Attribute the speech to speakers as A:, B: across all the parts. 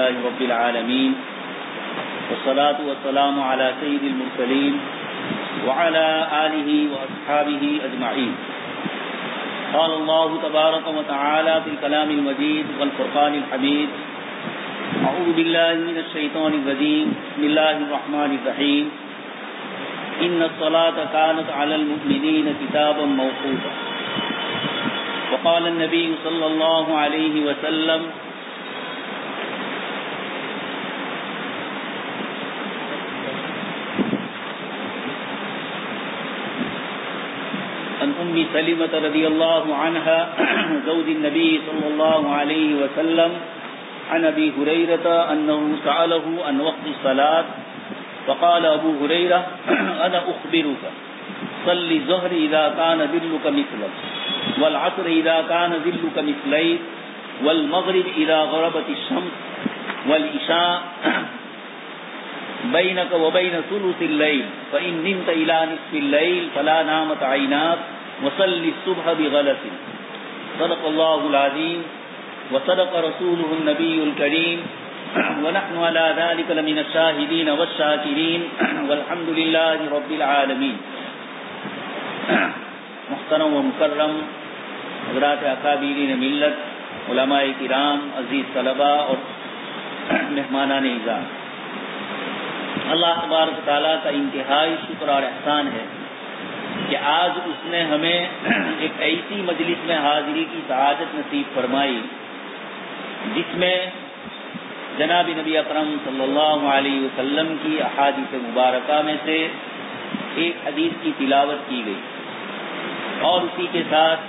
A: رب العالمین والصلاة والسلام على سید المرسلین وعلى آلہ واصحابہ اجمعین. قال اللہ تبارک وتعالی فی الکلام المجید والفرقان الحمید. اعوذ باللہ من الشیطان الرجیم. بسم اللہ الرحمن الرحیم. ان الصلاة كانت على المؤمنین کتابا موقوتا. وقال النبی صلی اللہ علیہ وسلم ام سلمة رضی اللہ عنہا زوج النبی صلی اللہ علیہ وسلم عن ابی ہریرۃ انه سأله عن وقت الصلاة فقال ابو ہریرہ انا اخبرك صل الظہر اذا كان ظلك مثلك والعصر اذا كان ظلك مثليك والمغرب اذا غربت الشمس والعشاء بينك وبين ثلث الليل فإن نمت إلى نصف الليل فلا نامت عيناك وصل الصبح بغلس. صدق الله العظيم وصدق رسوله النبي الكريم ونحن على ذلك لمن الشاهدين والشاكرين والحمد لله رب العالمين. محترم و مکرم حضرات اکابرین ملت، علماء کرام، عزیز طلباء اور مہمانان اعزاز، اللہ تبارک تعالیٰ کا انتہائی شکر اور احسان ہے کہ آج اس نے ہمیں ایک ایسی مجلس میں حاضری کی سعادت نصیب فرمائی جس میں جناب نبی اکرم صلی اللہ علیہ وسلم کی احادیث مبارکہ میں سے ایک حدیث کی تلاوت کی گئی اور اسی کے ساتھ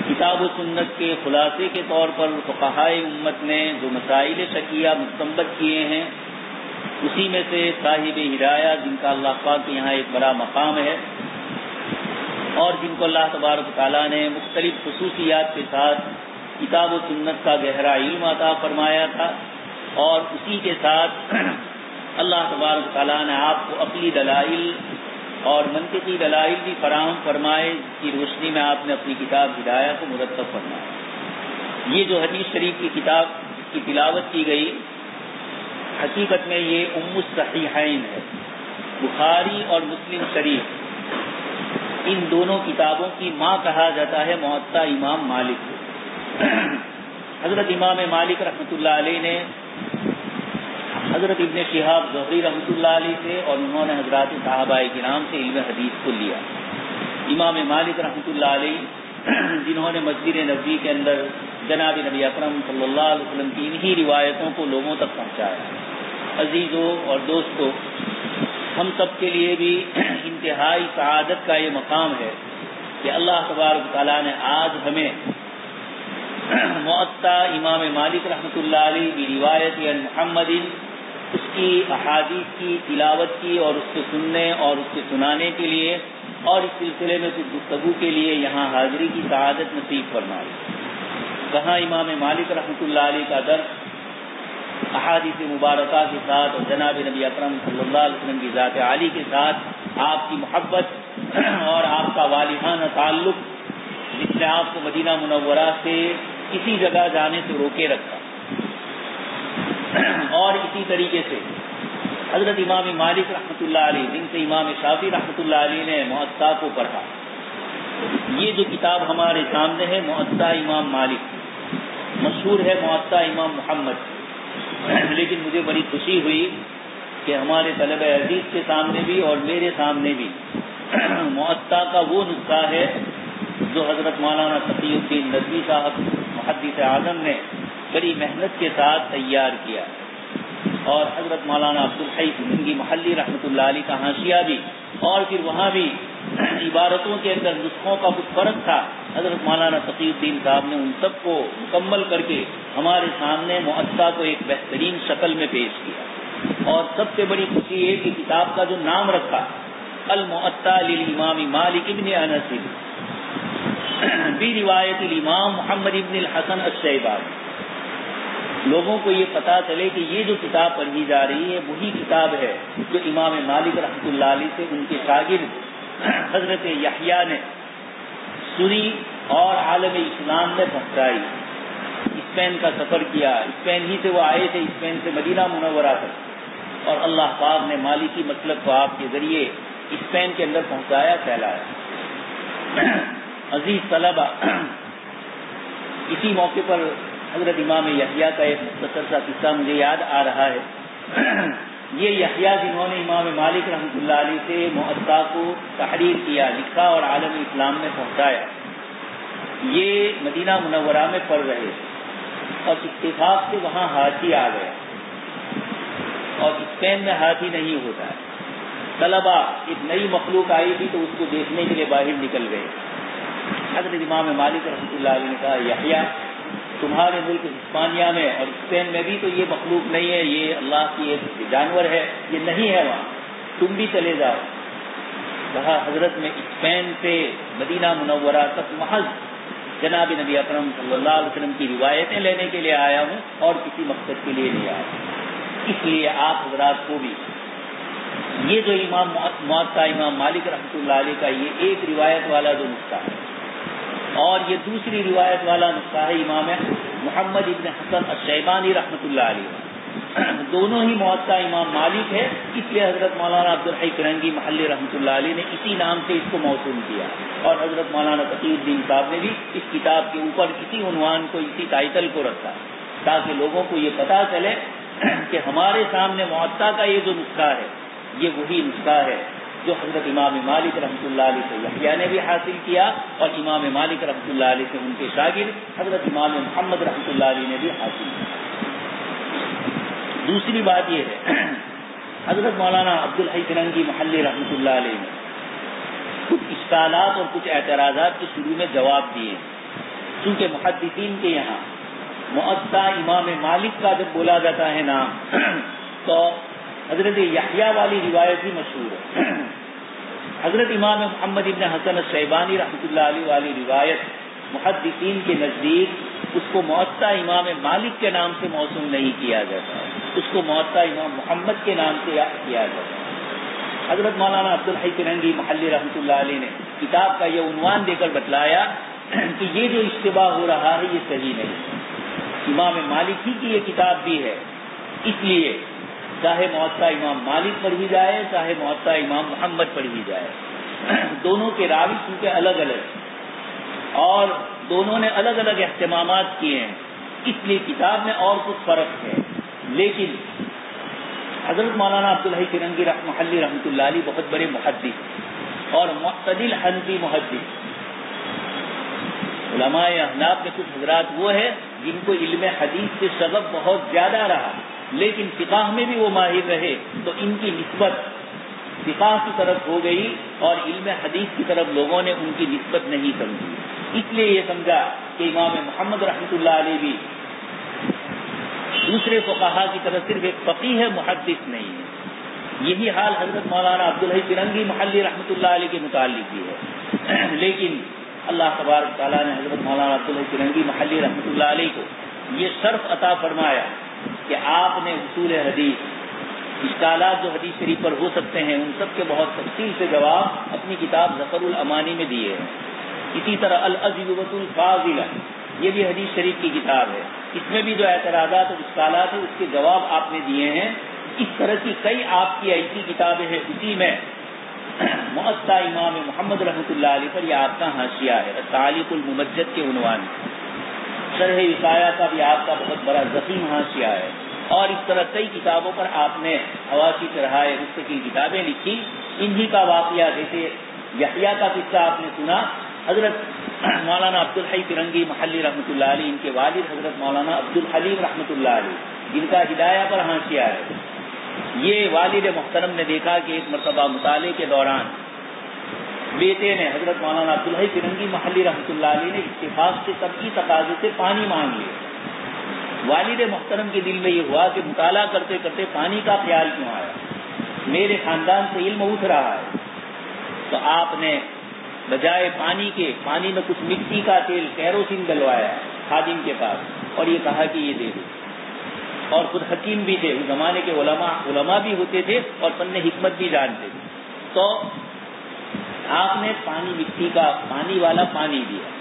A: کتاب و سنت کے خلاصے کے طور پر فقہائے امت نے جو مسائل شرعیہ مستنبط کیے ہیں اسی میں سے صاحب ہدایہ جن کا اللہ پاک کے یہاں ایک بڑا مقام ہے اور جن کو اللہ تبارک تعالیٰ نے مختلف خصوصیات کے ساتھ کتاب و سنت کا گہرا علم عطا فرمایا تھا، اور اسی کے ساتھ اللہ تبارک تعالیٰ نے آپ کو عقلی دلائل اور منطقی دلائل بھی فراہم فرمائے جس کی روشنی میں آپ نے اپنی کتاب ہدایہ کو مرتب فرمایا. یہ جو حدیث شریف کی کتاب کی تلاوت کی گئی حقیقت میں یہ ام الصحیحین ہے. بخاری اور مسلم شریف ان دونوں کتابوں کی ماں کہا جاتا ہے موطا امام مالک کو. حضرت امام مالک رحمۃ اللہ علیہ نے حضرت ابن شہاب زہری رحمۃ اللہ علیہ سے اور انہوں نے حضرات صحابہ کرام سے علم حدیث کو لیا. امام مالک رحمۃ اللہ علیہ جنہوں نے مسجد نبوی کے اندر جناب نبی اکرم صلی اللہ علیہ وسلم کی انہی روایتوں کو لوگوں تک پہنچایا. عزیزوں اور دوستوں، ہم سب کے لیے بھی انتہائی سعادت کا یہ مقام ہے کہ اللہ تبارک تعالیٰ نے آج ہمیں موطا امام مالک رحمۃ اللہ علیہ کی روایت محمد اس کی احادیث کی تلاوت کی اور اس کو سننے اور اس کے سنانے کے لیے اور اس سلسلے میں کچھ گفتگو کے لیے یہاں حاضری کی سعادت نصیب فرمائی. کہاں امام مالک رحمۃ اللہ علیہ کا درس احادیث مبارکہ کے ساتھ اور جناب نبی اکرم صلی اللہ علیہ وسلم کی ذات عالی کے ساتھ آپ کی محبت اور آپ کا والہانہ تعلق جس نے آپ کو مدینہ منورہ سے کسی جگہ جانے سے روکے رکھا. اور اسی طریقے سے حضرت امام مالک رحمۃ اللہ علیہ جن سے امام شافعی رحمۃ اللہ علیہ نے موطا کو پڑھا. یہ جو کتاب ہمارے سامنے ہے موطا امام مالک، مشہور ہے موطا امام محمد، لیکن مجھے بڑی خوشی ہوئی کہ ہمارے طلبہ عزیز کے سامنے بھی اور میرے سامنے بھی موطا کا وہ نسخہ ہے جو حضرت مولانا تقی الدین ندوی صاحب محدث اعظم نے بڑی محنت کے ساتھ تیار کیا، اور حضرت مولانا عبدالحی فرنگی محلی رحمۃ اللہ علیہ کا حاشیہ بھی، اور پھر وہاں بھی عبارتوں کے اندر نسخوں کا کچھ فرق تھا. حضرت مولانا تقی الدین صاحب نے ان سب کو مکمل کر کے ہمارے سامنے موطا کو ایک بہترین شکل میں پیش کیا. اور سب سے بڑی خوشی یہ کہ کتاب کا جو نام رکھا الموطا للامام مالک ابن انس بروایت الامام محمد ابن الحسن الشیبانی. لوگوں کو یہ پتا چلے کہ یہ جو کتاب پڑھی جا رہی ہے وہی کتاب ہے جو امام مالک رحمۃ اللہ علیہ سے ان کے شاگرد حضرت یحییٰ نے سنی اور عالم اسلام میں پہنچائی. اسپین کا سفر کیا، اسپین ہی سے وہ آئے تھے، اسپین سے مدینہ منورہ تک، اور اللہ پاک نے مالکی مسلک کو آپ کے ذریعے اسپین کے اندر پہنچایا، پھیلایا. عزیز طلبہ، اسی موقع پر حضرت امام یحییٰ کا ایک مختصر سا قصہ مجھے یاد آ رہا ہے. یہ یحییٰ جنہوں نے امام مالک رحمۃ اللہ علیہ سے موطا کو تحریر کیا، لکھا اور عالم اسلام میں پہنچایا، یہ مدینہ منورہ میں پڑھ رہے اور اتفاق سے وہاں ہاتھی آ گیا، اور اسپین میں ہاتھی نہیں ہوتا ہے. طلبہ ایک نئی مخلوق آئی تھی تو اس کو دیکھنے کے لیے باہر نکل گئے. حضرت امام مالک رحمۃ اللہ علیہ نے کہا یحییٰ تمہارے ملک ہسپانیہ میں اور اسپین میں بھی تو یہ مخلوق نہیں ہے، یہ اللہ کی ایک جانور ہے، یہ نہیں ہے وہاں، تم بھی چلے جاؤ. کہا حضرت میں اسپین سے مدینہ منورہ تک محض جناب نبی اکرم صلی اللہ علیہ وسلم کی روایتیں لینے کے لیے آیا ہوں اور کسی مقصد کے لیے نہیں آیا. اس لیے آپ حضرات کو بھی یہ جو امام موطا امام مالک رحمۃ اللہ علیہ کا یہ ایک روایت والا جو نسخہ ہے اور یہ دوسری روایت والا نسخہ ہے امام محمد ابن حسن الشیبانی رحمۃ اللہ علیہ، دونوں ہی موطا امام مالک ہے. اس لیے حضرت مولانا عبدالحی فرنگی محلی رحمۃ اللہ علیہ نے اسی نام سے اس کو موسوم کیا، اور حضرت مولانا تقی الدین صاحب نے بھی اس کتاب کے اوپر اسی عنوان کو، اسی ٹائٹل کو رکھا، تاکہ لوگوں کو یہ پتا چلے کہ ہمارے سامنے موطا کا یہ جو نسخہ ہے یہ وہی نسخہ ہے جو حضرت امام مالک رحمۃ اللہ علیہ سے یحییٰ نے بھی حاصل کیا اور امام مالک رحمۃ اللہ علیہ سے ان کے شاگرد حضرت امام محمد رحمۃ اللہ علیہ نے بھی حاصل کیا. دوسری بات یہ ہے حضرت مولانا عبدالحی فرنگی محلی رحمۃ اللہ علیہ نے کچھ اشکالات اور کچھ اعتراضات کے شروع میں جواب دیے. چونکہ محدثین کے یہاں موطا امام مالک کا جب بولا جاتا ہے نام تو حضرت یحییٰ والی روایت ہی مشہور ہے. حضرت امام محمد ابن حسن الشیبانی رحمۃ اللہ علیہ والی روایت محدثین کے نزدیک اس کو موطا امام مالک کے نام سے موسوم نہیں کیا جاتا، اس کو موطا امام محمد کے نام سے کیا جاتا. حضرت مولانا عبدالحی فرنگی محلی رحمۃ اللہ علیہ نے کتاب کا یہ عنوان دے کر بتلایا کہ یہ جو اشتباہ ہو رہا ہے یہ صحیح نہیں، امام مالک ہی کی یہ کتاب بھی ہے، اس لیے چاہے موطا امام مالک پڑھی جائے چاہے موطا امام محمد پڑھی جائے، دونوں کے راوی کیونکہ الگ الگ اور دونوں نے الگ الگ اہتمامات کیے ہیں، اس لیے کتاب میں اور کچھ فرق ہے. لیکن حضرت مولانا عبدالحی فرنگی محلی رحمۃ اللہ علیہ بہت بڑے محدث اور معتدل حنفی محدث. علماء احناف میں کچھ حضرات وہ ہیں جن کو علم حدیث سے شغف بہت زیادہ رہا لیکن فقہ میں بھی وہ ماہر رہے، تو ان کی نسبت فقہ کی طرف ہو گئی اور علم حدیث کی طرف لوگوں نے ان کی نسبت نہیں سمجھی. اس لیے یہ سمجھا کہ امام محمد رحمۃ اللہ علیہ بھی دوسرے فقہا کی طرح صرف ایک فقیہ محدث نہیں ہے. یہی حال حضرت مولانا عبدالحی فرنگی محلی رحمۃ اللہ علیہ کے متعلق بھی ہے. لیکن اللہ تبارک تعالیٰ نے حضرت مولانا عبدالحی فرنگی محلی رحمۃ اللہ علیہ کو یہ شرف عطا فرمایا کہ آپ نے اصول حدیث، اشکالات جو حدیث شریف پر ہو سکتے ہیں، ان سب کے بہت تفصیل سے جواب اپنی کتاب ظفر الامانی میں دیے ہیں. اسی طرح الاجوبۃ الفاضلہ، یہ بھی حدیث شریف کی کتاب ہے. اس میں بھی جو اعتراضات اور اشکالات ہیں اس کے جواب آپ نے دیے ہیں. اس طرح کی کئی آپ کی ایسی کتابیں ہیں. اسی میں موطا امام محمد رحمۃ اللہ علیہ پر یہ آپ کا حاشیہ ہے، تعلیق الممجد کے عنوان. شرح وقایہ کا بھی آپ کا بہت بڑا ضخیم حاشیہ ہے. اور اس طرح کئی کتابوں پر آپ نے حواشی چڑھائے، مستقل کتابیں لکھی. انہی کا واقعہ جیسے یحییٰ کا قصہ آپ نے سنا، حضرت مولانا عبدالحی فرنگی محلی رحمۃ اللہ علیہ، ان کے والد حضرت مولانا عبدالحلیم رحمۃ اللہ علیہ، جن کا ہدایہ پر حاشیہ ہے. یہ والد محترم نے دیکھا کہ ایک مرتبہ مطالعے کے دوران بیٹے نے حضرت مولانا عبدالحی فرنگی محلی رحمۃ اللہ علیہ نے اتفاق سے طبعی تقاضے سے پانی مانگ لیا. والد محترم کے دل میں یہ ہوا کہ مطالعہ کرتے کرتے پانی کا خیال کیوں آیا، میرے خاندان سے علم اٹھ رہا ہے. تو آپ نے بجائے پانی کے، پانی میں کچھ مٹی کا تیل کیروسین ڈلوایا خادم کے پاس اور یہ کہا کہ یہ دے دو. اور خود حکیم بھی تھے، اس زمانے کے علماء بھی ہوتے تھے اور فن حکمت بھی جانتے تھے. تو آپ نے مٹی کا پانی والا پانی دیا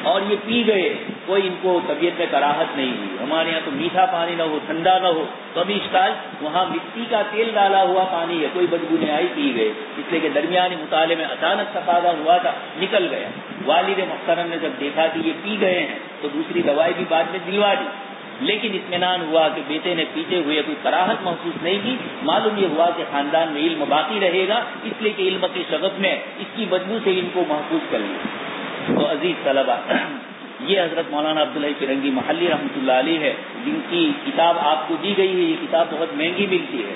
A: اور یہ پی گئے. کوئی ان کو طبیعت میں کراہت نہیں ہوئی. ہمارے یہاں تو میٹھا پانی نہ ہو، ٹھنڈا نہ ہو تو ابھی اشکال، وہاں مٹی کا تیل ڈالا ہوا پانی ہے، کوئی بدبو نہیں آئی، پی گئے. اس لیے کہ درمیانی مطالعے میں اچانک تقاضا ہوا تھا، نکل گیا. والد محترم نے جب دیکھا کہ یہ پی گئے ہیں تو دوسری دوائی بھی بعد میں دلوا دی. لیکن اطمینان ہوا کہ بیٹے نے پیتے ہوئے کوئی کراہت محسوس نہیں کی. معلوم یہ ہوا کہ خاندان میں علم باقی رہے گا، اس لیے کہ علم کی شغف میں اس کی بدبو سے ان کو محفوظ کر لیا. تو عزیز طلبہ، یہ حضرت مولانا عبدالحی فرنگی محلی رحمۃ اللہ علیہ ہے، جن کی کتاب آپ کو دی گئی ہے. یہ کتاب بہت مہنگی ملتی ہے.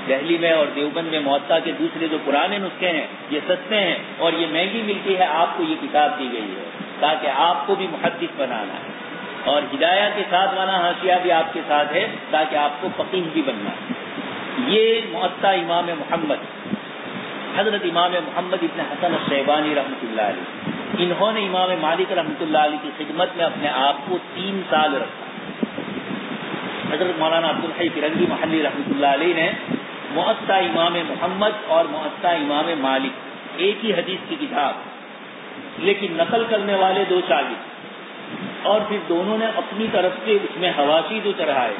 A: دہلی میں اور دیوبند میں موطا کے دوسرے جو پرانے نسخے ہیں یہ سستے ہیں اور یہ مہنگی ملتی ہے. آپ کو یہ کتاب دی گئی ہے تاکہ آپ کو بھی محدث بنانا ہے، اور ہدایہ کے ساتھ والا حاشیہ بھی آپ کے ساتھ ہے تاکہ آپ کو فقیہ بھی بننا ہے. یہ موطا امام محمد، حضرت امام محمد ابن حسن الشیبانی رحمۃ اللہ علیہ، انہوں نے امام مالک رحمۃ اللہ علیہ کی خدمت میں اپنے آپ کو 3 سال رکھا. حضرت مولانا عبدالحی فرنگی محلی رحمۃ اللہ علیہ نے موطا امام محمد اور موطا امام مالک، ایک ہی حدیث کی کتاب لیکن نقل کرنے والے 2 شاگرد، اور پھر دونوں نے اپنی طرف سے اس میں حواشی جو چڑھائے.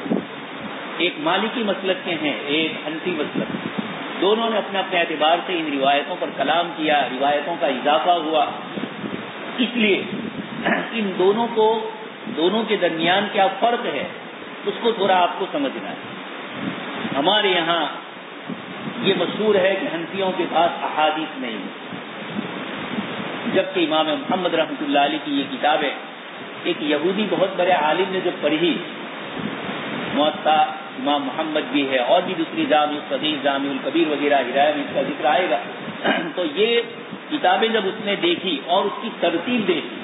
A: ایک مالکی مسلک کے ہیں، ایک حنفی مسلک. دونوں نے اپنے اپنے اعتبار سے ان روایتوں پر کلام کیا، روایتوں کا اضافہ ہوا. اس لیے ان دونوں کے درمیان کیا فرق ہے اس کو تھوڑا آپ کو سمجھنا ہے. ہمارے یہاں یہ مشہور ہے کہ حنفیوں کے پاس احادیث نہیں ہے، جبکہ امام محمد رحمۃ اللہ علیہ کی یہ کتابیں ایک یہودی بہت بڑے عالم نے جب پڑھی، موطا امام محمد بھی ہے اور بھی دوسری جامع الصغیر، جامع الکبیر وغیرہ، ہدایہ میں اس کا ذکر آئے گا. تو یہ کتابیں جب اس نے دیکھی اور اس کی ترتیب دیکھی،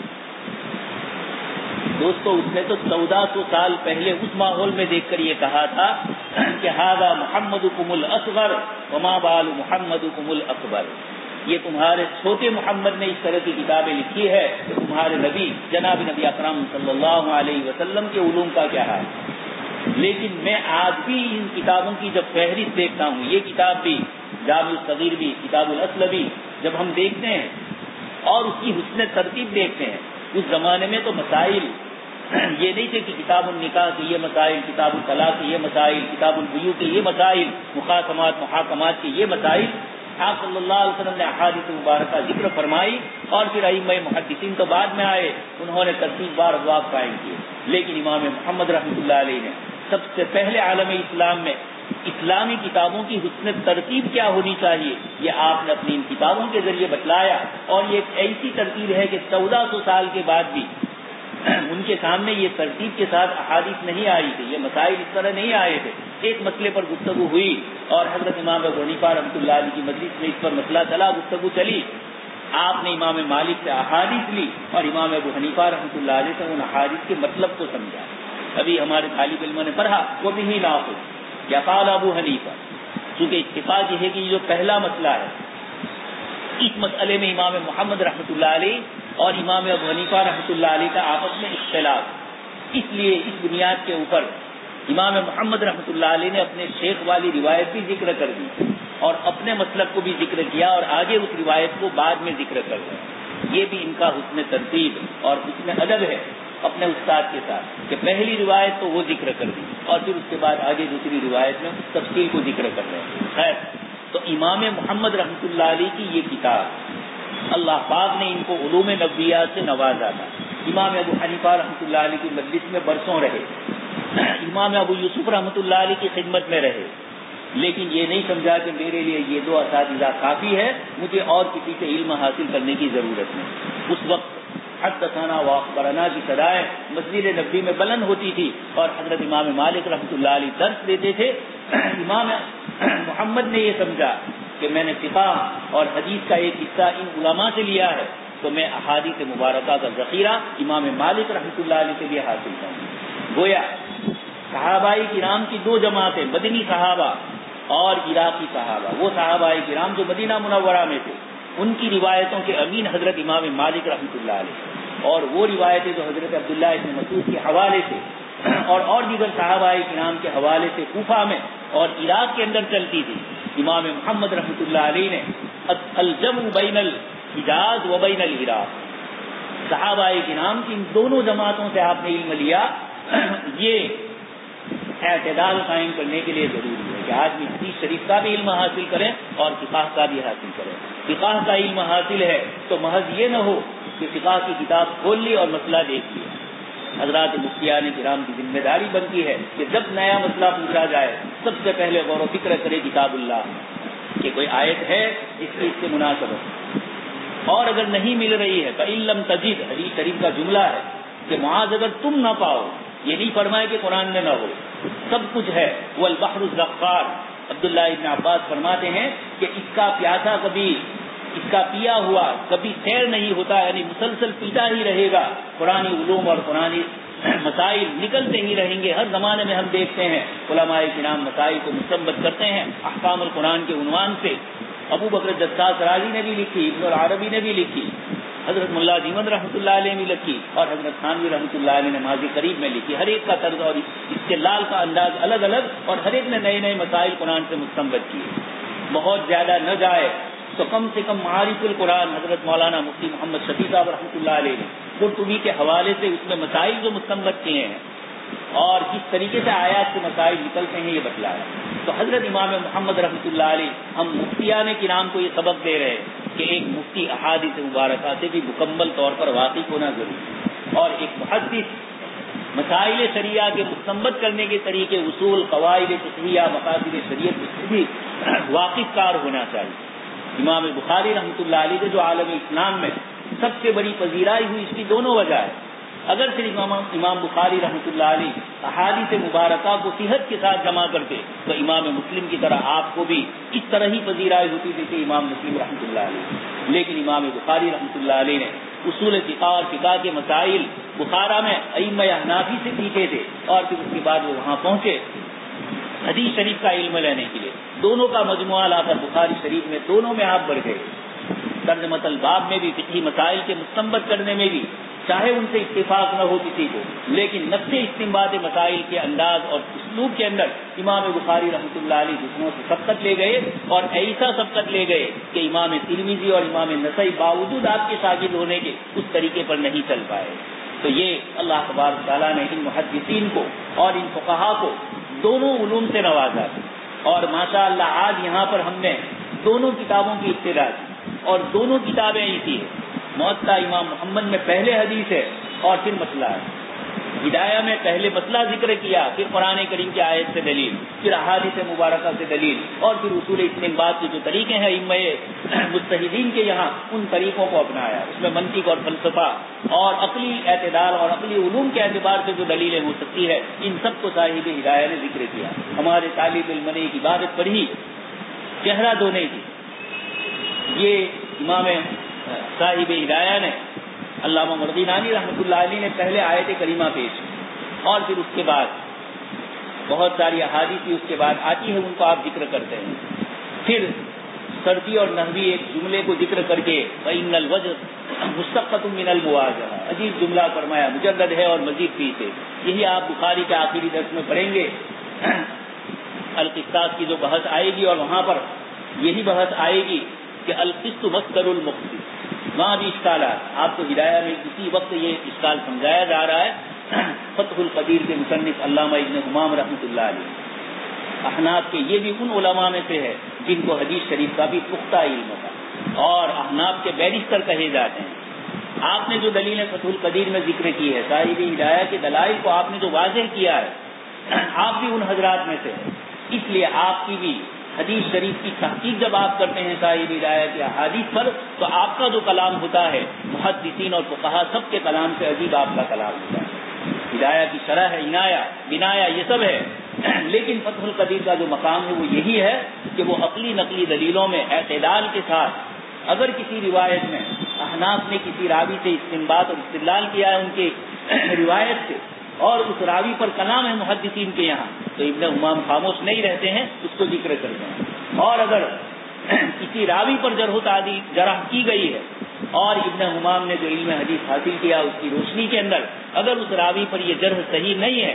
A: دوستو اس نے تو 1400 سال پہلے اس ماحول میں دیکھ کر یہ کہا تھا کہ ھذا محمدکم الاصغر وما بال محمدکم الاکبر. یہ تمہارے چھوٹے محمد نے اس طرح کی کتابیں لکھی ہے کہ تمہارے نبی جناب نبی اکرم صلی اللہ علیہ وسلم کے علوم کا کیا حال. لیکن میں آج بھی ان کتابوں کی جب فہرست دیکھتا ہوں، یہ کتاب بھی، جامع الصغیر بھی، کتاب الاصل بھی، جب ہم دیکھتے ہیں اور اس کی حسن ترتیب دیکھتے ہیں، اس زمانے میں تو مسائل یہ نہیں تھے کہ کتاب النکاح کے یہ مسائل، کتاب الطلاق کے یہ مسائل، کتاب البیوع کے یہ مسائل، مخاصمات محاکمات کے یہ مسائل. آپ صلی اللہ علیہ وسلم نے احادیث مبارکہ ذکر فرمائی اور پھر ائمہ محدثین تو بعد میں آئے، انہوں نے ترتیب وار ابواب قائم کیے. لیکن امام محمد رحمۃ اللہ علیہ نے سب سے پہلے عالم اسلام میں اسلامی کتابوں کی حسن ترتیب کیا ہونی چاہیے یہ آپ نے اپنی ان کتابوں کے ذریعے بتلایا. اور یہ ایک ایسی ترتیب ہے کہ 1400 سال کے بعد بھی ان کے سامنے یہ ترتیب کے ساتھ احادیث نہیں آئی تھی، یہ مسائل اس طرح نہیں آئے تھے. ایک مسئلے پر گفتگو ہوئی اور حضرت امام ابو حنیفہ رحمۃ اللہ علیہ کی مجلس میں اس پر مسئلہ چلا، گفتگو چلی. آپ نے امام مالک سے احادیث لی اور امام ابو حنیفہ رحمۃ اللہ علیہ سے ان احادیث کے مطلب کو سمجھا. ابھی ہمارے طالب علموں نے پڑھا وہ بھی ہی ناقص یا قال ابو حنیفہ، چونکہ اتفاق یہ ہے کہ یہ جو پہلا مسئلہ ہے اس مسئلے میں امام محمد رحمۃ اللہ علیہ اور امام ابو حنیفہ رحمۃ اللہ علیہ کا آپس میں اختلاف، اس لیے اس بنیاد کے اوپر امام محمد رحمۃ اللہ علیہ نے اپنے شیخ والی روایت بھی ذکر کر دی اور اپنے مسلک کو بھی ذکر کیا اور آگے اس روایت کو بعد میں ذکر کر دیا۔ یہ بھی ان کا حسن ترتیب اور حسن ادب ہے اپنے استاد کے ساتھ کہ پہلی روایت تو وہ ذکر کر دی اور پھر اس کے بعد آگے دوسری روایت میں اس تفصیل کو ذکر کر رہے ہیں۔ خیر، تو امام محمد رحمۃ اللہ علیہ کی یہ کتاب اللہ پاک نے ان کو علوم نبویات سے نوازا تھا۔ امام ابو حنیفہ رحمۃ اللہ علیہ کی مجلس میں برسوں رہے، امام ابو یوسف رحمۃ اللہ علیہ کی خدمت میں رہے، لیکن یہ نہیں سمجھا کہ میرے لیے یہ دو اساتذہ کافی ہے، مجھے اور کسی سے علم حاصل کرنے کی ضرورت نہیں۔ اس وقت حدثنا واخبرنا کی صدائیں مسجد نبوی میں بلند ہوتی تھی اور حضرت امام مالک رحمۃ اللہ علیہ درس دیتے تھے۔ امام محمد نے یہ سمجھا کہ میں نے فقہ اور حدیث کا ایک حصہ ان علماء سے لیا ہے تو میں احادیث مبارکہ کا ذخیرہ امام مالک رحمۃ اللہ علیہ سے بھی حاصل کروں۔ گویا صحابہ کرام کی دو جماعتیں، مدنی صحابہ اور عراقی صحابہ، وہ صحابہ کرام جو مدینہ منورہ میں تھے ان کی روایتوں کے امین حضرت امام مالک رحمۃ اللہ علیہ، اور وہ روایتیں جو حضرت عبداللہ ابن مسعود کے حوالے سے اور دیگر صحابہ کرام کے حوالے سے کوفہ میں اور عراق کے اندر چلتی تھی، امام محمد رحمۃ اللہ علیہ نے الجمع بین الحجاز و بین العراق، صحابہ کرام کی ان دونوں جماعتوں سے آپ نے علم لیا۔ یہ اعتدال قائم کرنے کے لیے ضروری ہے کہ آدمی حدیث شریف کا بھی علم حاصل کرے اور فقہ کا بھی حاصل کرے۔ فقہ کا علم حاصل ہے تو محض یہ نہ ہو کہ فقہ کی کتاب کھول لی اور مسئلہ دیکھ لیا۔ حضرات مفتیان کرام کی ذمہ داری بنتی ہے کہ جب نیا مسئلہ پوچھا جائے سب سے پہلے غور و فکر کرے کتاب اللہ کہ کوئی آیت ہے جس کی اس سے مناسبت، اور اگر نہیں مل رہی ہے فَإِن لَّمْ تَجِدْ، حدیث شریف کا جملہ ہے کہ معاذ اگر تم نہ پاؤ، یہ نہیں فرمائے کہ قرآن میں نہ ہو، سب کچھ ہے، وَالْبَحْرُ الزَّخَّارُ، عبداللہ ابن عباس فرماتے ہیں کہ اس کا پیاسا کبھی اس کا پیا ہوا کبھی خیر نہیں ہوتا، یعنی مسلسل پیتا ہی رہے گا، قرآنی علوم اور قرآنی مسائل نکلتے ہی رہیں گے۔ ہر زمانے میں ہم دیکھتے ہیں علماء کرام مسائل کو مستنبط کرتے ہیں احکام القرآن کے عنوان سے۔ ابو بکر جساس رازی نے بھی لکھی، ابن العربی نے بھی لکھی، حضرت ملا دیوبند رحمۃ اللہ علیہ نے بھی لکھی اور حضرت تھانوی رحمۃ اللہ علیہ نے ماضی قریب میں لکھی۔ ہر ایک کا طرز اور استدلال کا انداز الگ الگ، اور ہر ایک نے نئے نئے مسائل قرآن سے مستنبط کیے۔ بہت زیادہ نہ جائے تو کم سے کم معارف القرآن حضرت مولانا مفتی محمد شفیع صاحب رحمۃ اللہ علیہ نے قرطبی کے حوالے سے اس میں مسائل جو مستنبط کیے ہیں اور کس طریقے سے آیات سے مسائل نکلتے ہیں یہ بتلایا۔ تو حضرت امام محمد رحمۃ اللہ علیہ ہم مفتیان کرام کو یہ سبق دے رہے ہیں کہ ایک مفتی احادیث مبارکہ سے بھی مکمل طور پر واقف ہونا ضروری ہے، اور ایک محدث مسائل شریعہ کے مستنبط کرنے کے طریقے، اصول، قواعد فقہیہ، مقاصد شریعت سے بھی واقف کار ہونا چاہیے۔ امام بخاری رحمۃ اللہ علیہ کے جو عالم اسلام میں سب سے بڑی پذیرائی ہوئی، اس کی دونوں وجہ ہے۔ اگر صرف امام بخاری رحمۃ اللہ علیہ احادیث مبارکہ کو صحت کے ساتھ جمع کرتے تو امام مسلم کی طرح آپ کو بھی اس طرح ہی پذیرائی ہوتی جیسے امام مسلم رحمۃ اللہ علیہ، لیکن امام بخاری رحمۃ اللہ علیہ نے اصول فقہ اور فقہ کے مسائل بخارا میں ائمہ احنافی سے سیکھے تھے، اور پھر اس کے بعد وہ وہاں پہنچے حدیث شریف کا علم لینے کے لیے۔ دونوں کا مجموعہ لا کر بخاری شریف میں دونوں میں آپ بڑھ گئے، ترجمۃ الباب میں بھی، فقہی مسائل کے مستنبط کرنے میں بھی، چاہے ان سے اتفاق نہ ہو کسی کو، لیکن نفس استنباط مسائل کے انداز اور اسلوب کے اندر امام بخاری رحمۃ اللہ علیہ دوسروں سے سبقت لے گئے، اور ایسا سبقت لے گئے کہ امام ترمذی اور امام نسائی باوجود آپ کے شاگرد ہونے کے اس طریقے پر نہیں چل پائے۔ تو یہ اللہ تبارک تعالیٰ نے ان محدثین کو اور ان فقہا کو دونوں علوم سے نوازا، اور ماشاء اللہ آج یہاں پر ہم نے دونوں کتابوں کی ابتدا کی، اور دونوں کتابیں ایسی ہیں۔ موطا امام محمد میں پہلے حدیث ہے اور پھر مسئلہ ہے، ہدایہ میں پہلے مسئلہ ذکر کیا، پھر قرآن کریم کی آیت سے دلیل، پھر احادیث مبارکہ سے دلیل، اور پھر اصول استنباط کے جو طریقے ہیں ائمہ مجتہدین کے یہاں ان طریقوں کو اپنایا۔ اس میں منطق اور فلسفہ اور عقلی اعتدال اور عقلی علوم کے اعتبار سے جو دلیلیں ہو سکتی ہے ان سب کو صاحب ہدایہ نے ذکر کیا۔ ہمارے طالب علم نے ایک عبادت پڑھی چہرہ دھونے کی، یہ امام صاحب ہدایہ نے علامہ مرغی نانی رحمۃ اللہ علیہ نے پہلے آیت کریمہ پیش کی اور پھر اس کے بعد بہت ساری احادیث اس کے بعد آتی ہے، ان کو آپ ذکر کرتے ہیں. پھر صرفی اور نحوی ایک جملے کو ذکر کر کے فإن الوجه مشتقۃ من المواجهہ، عجیب جملہ فرمایا، مجرد ہے اور مزید فی سے. یہی آپ بخاری کے آخری درس میں پڑھیں گے. القصاص کی جو بحث آئے گی اور وہاں پر یہی بحث آئے گی کہ القسط مصدر المقسط. وہاں بھی اشکالات آپ کو ہدایہ میں اسی وقت یہ اشکال سمجھایا جا رہا ہے. فتح القدیر کے مصنف علامہ ابن حمام رحمۃ اللہ علیہ، احناف کے یہ بھی ان علماء میں سے ہے جن کو حدیث شریف کا بھی پختہ علم تھا اور احناف کے بیرسٹر کہے جاتے ہیں. آپ نے جو دلیل فتح القدیر میں ذکر کی ہے، صاحب ہدایہ کے دلائل کو آپ نے جو واضح کیا ہے، آپ بھی ان حضرات میں سے ہیں. اس لیے آپ کی بھی حدیث شریف کی تحقیق جب آپ کرتے ہیں صاحب ہدایہ کے احادیث پر، تو آپ کا جو کلام ہوتا ہے محدثین اور فقہاء سب کے کلام سے عجیب آپ کا کلام ہوتا ہے. ہدایہ کی شرح ہے، عنایہ بنایا یہ سب ہے، لیکن فتح القدیر کا جو مقام ہے وہ یہی ہے کہ وہ عقلی نقلی دلیلوں میں اعتدال کے ساتھ، اگر کسی روایت میں احناف نے کسی راوی سے استنباط اور استدلال کیا ہے ان کے روایت سے، اور اس راوی پر کلام ہے محدثین کے یہاں، تو ابن حمام خاموش نہیں رہتے ہیں، اس کو ذکر کرتے ہیں. اور اگر کسی راوی پر جرح کی گئی ہے اور ابن حمام نے جو علم حدیث حاصل کیا اس کی روشنی کے اندر اگر اس راوی پر یہ جرح صحیح نہیں ہے،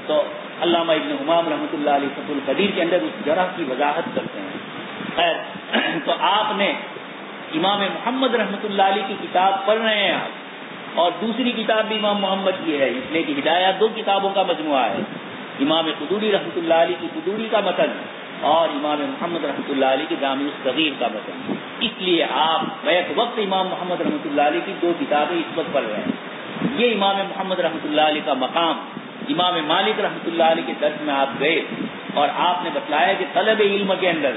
A: تو علامہ ابن حمام رحمۃ اللہ علیہ فتح القدیر کے اندر اس جرح کی وضاحت کرتے ہیں. خیر، تو آپ نے امام محمد رحمۃ اللہ علیہ کی کتاب پڑھ رہے ہیں آپ، اور دوسری کتاب بھی امام محمد کی ہے، اس لیے کہ ہدایات 2 کتابوں کا مجموعہ ہے. امام قدوری رحمۃ اللہ علیہ کی قدوری کا متن اور امام محمد رحمۃ اللہ علیہ کی جامع الصغیر کا متن. اس لیے آپ بیک وقت امام محمد رحمۃ اللہ علیہ کی 2 کتابیں اس وقت پڑھ رہے ہیں. یہ امام محمد رحمۃ اللہ علیہ کا مقام. امام مالک رحمۃ اللہ علیہ کے درس میں آپ گئے اور آپ نے بتلایا کہ طلب علم کے اندر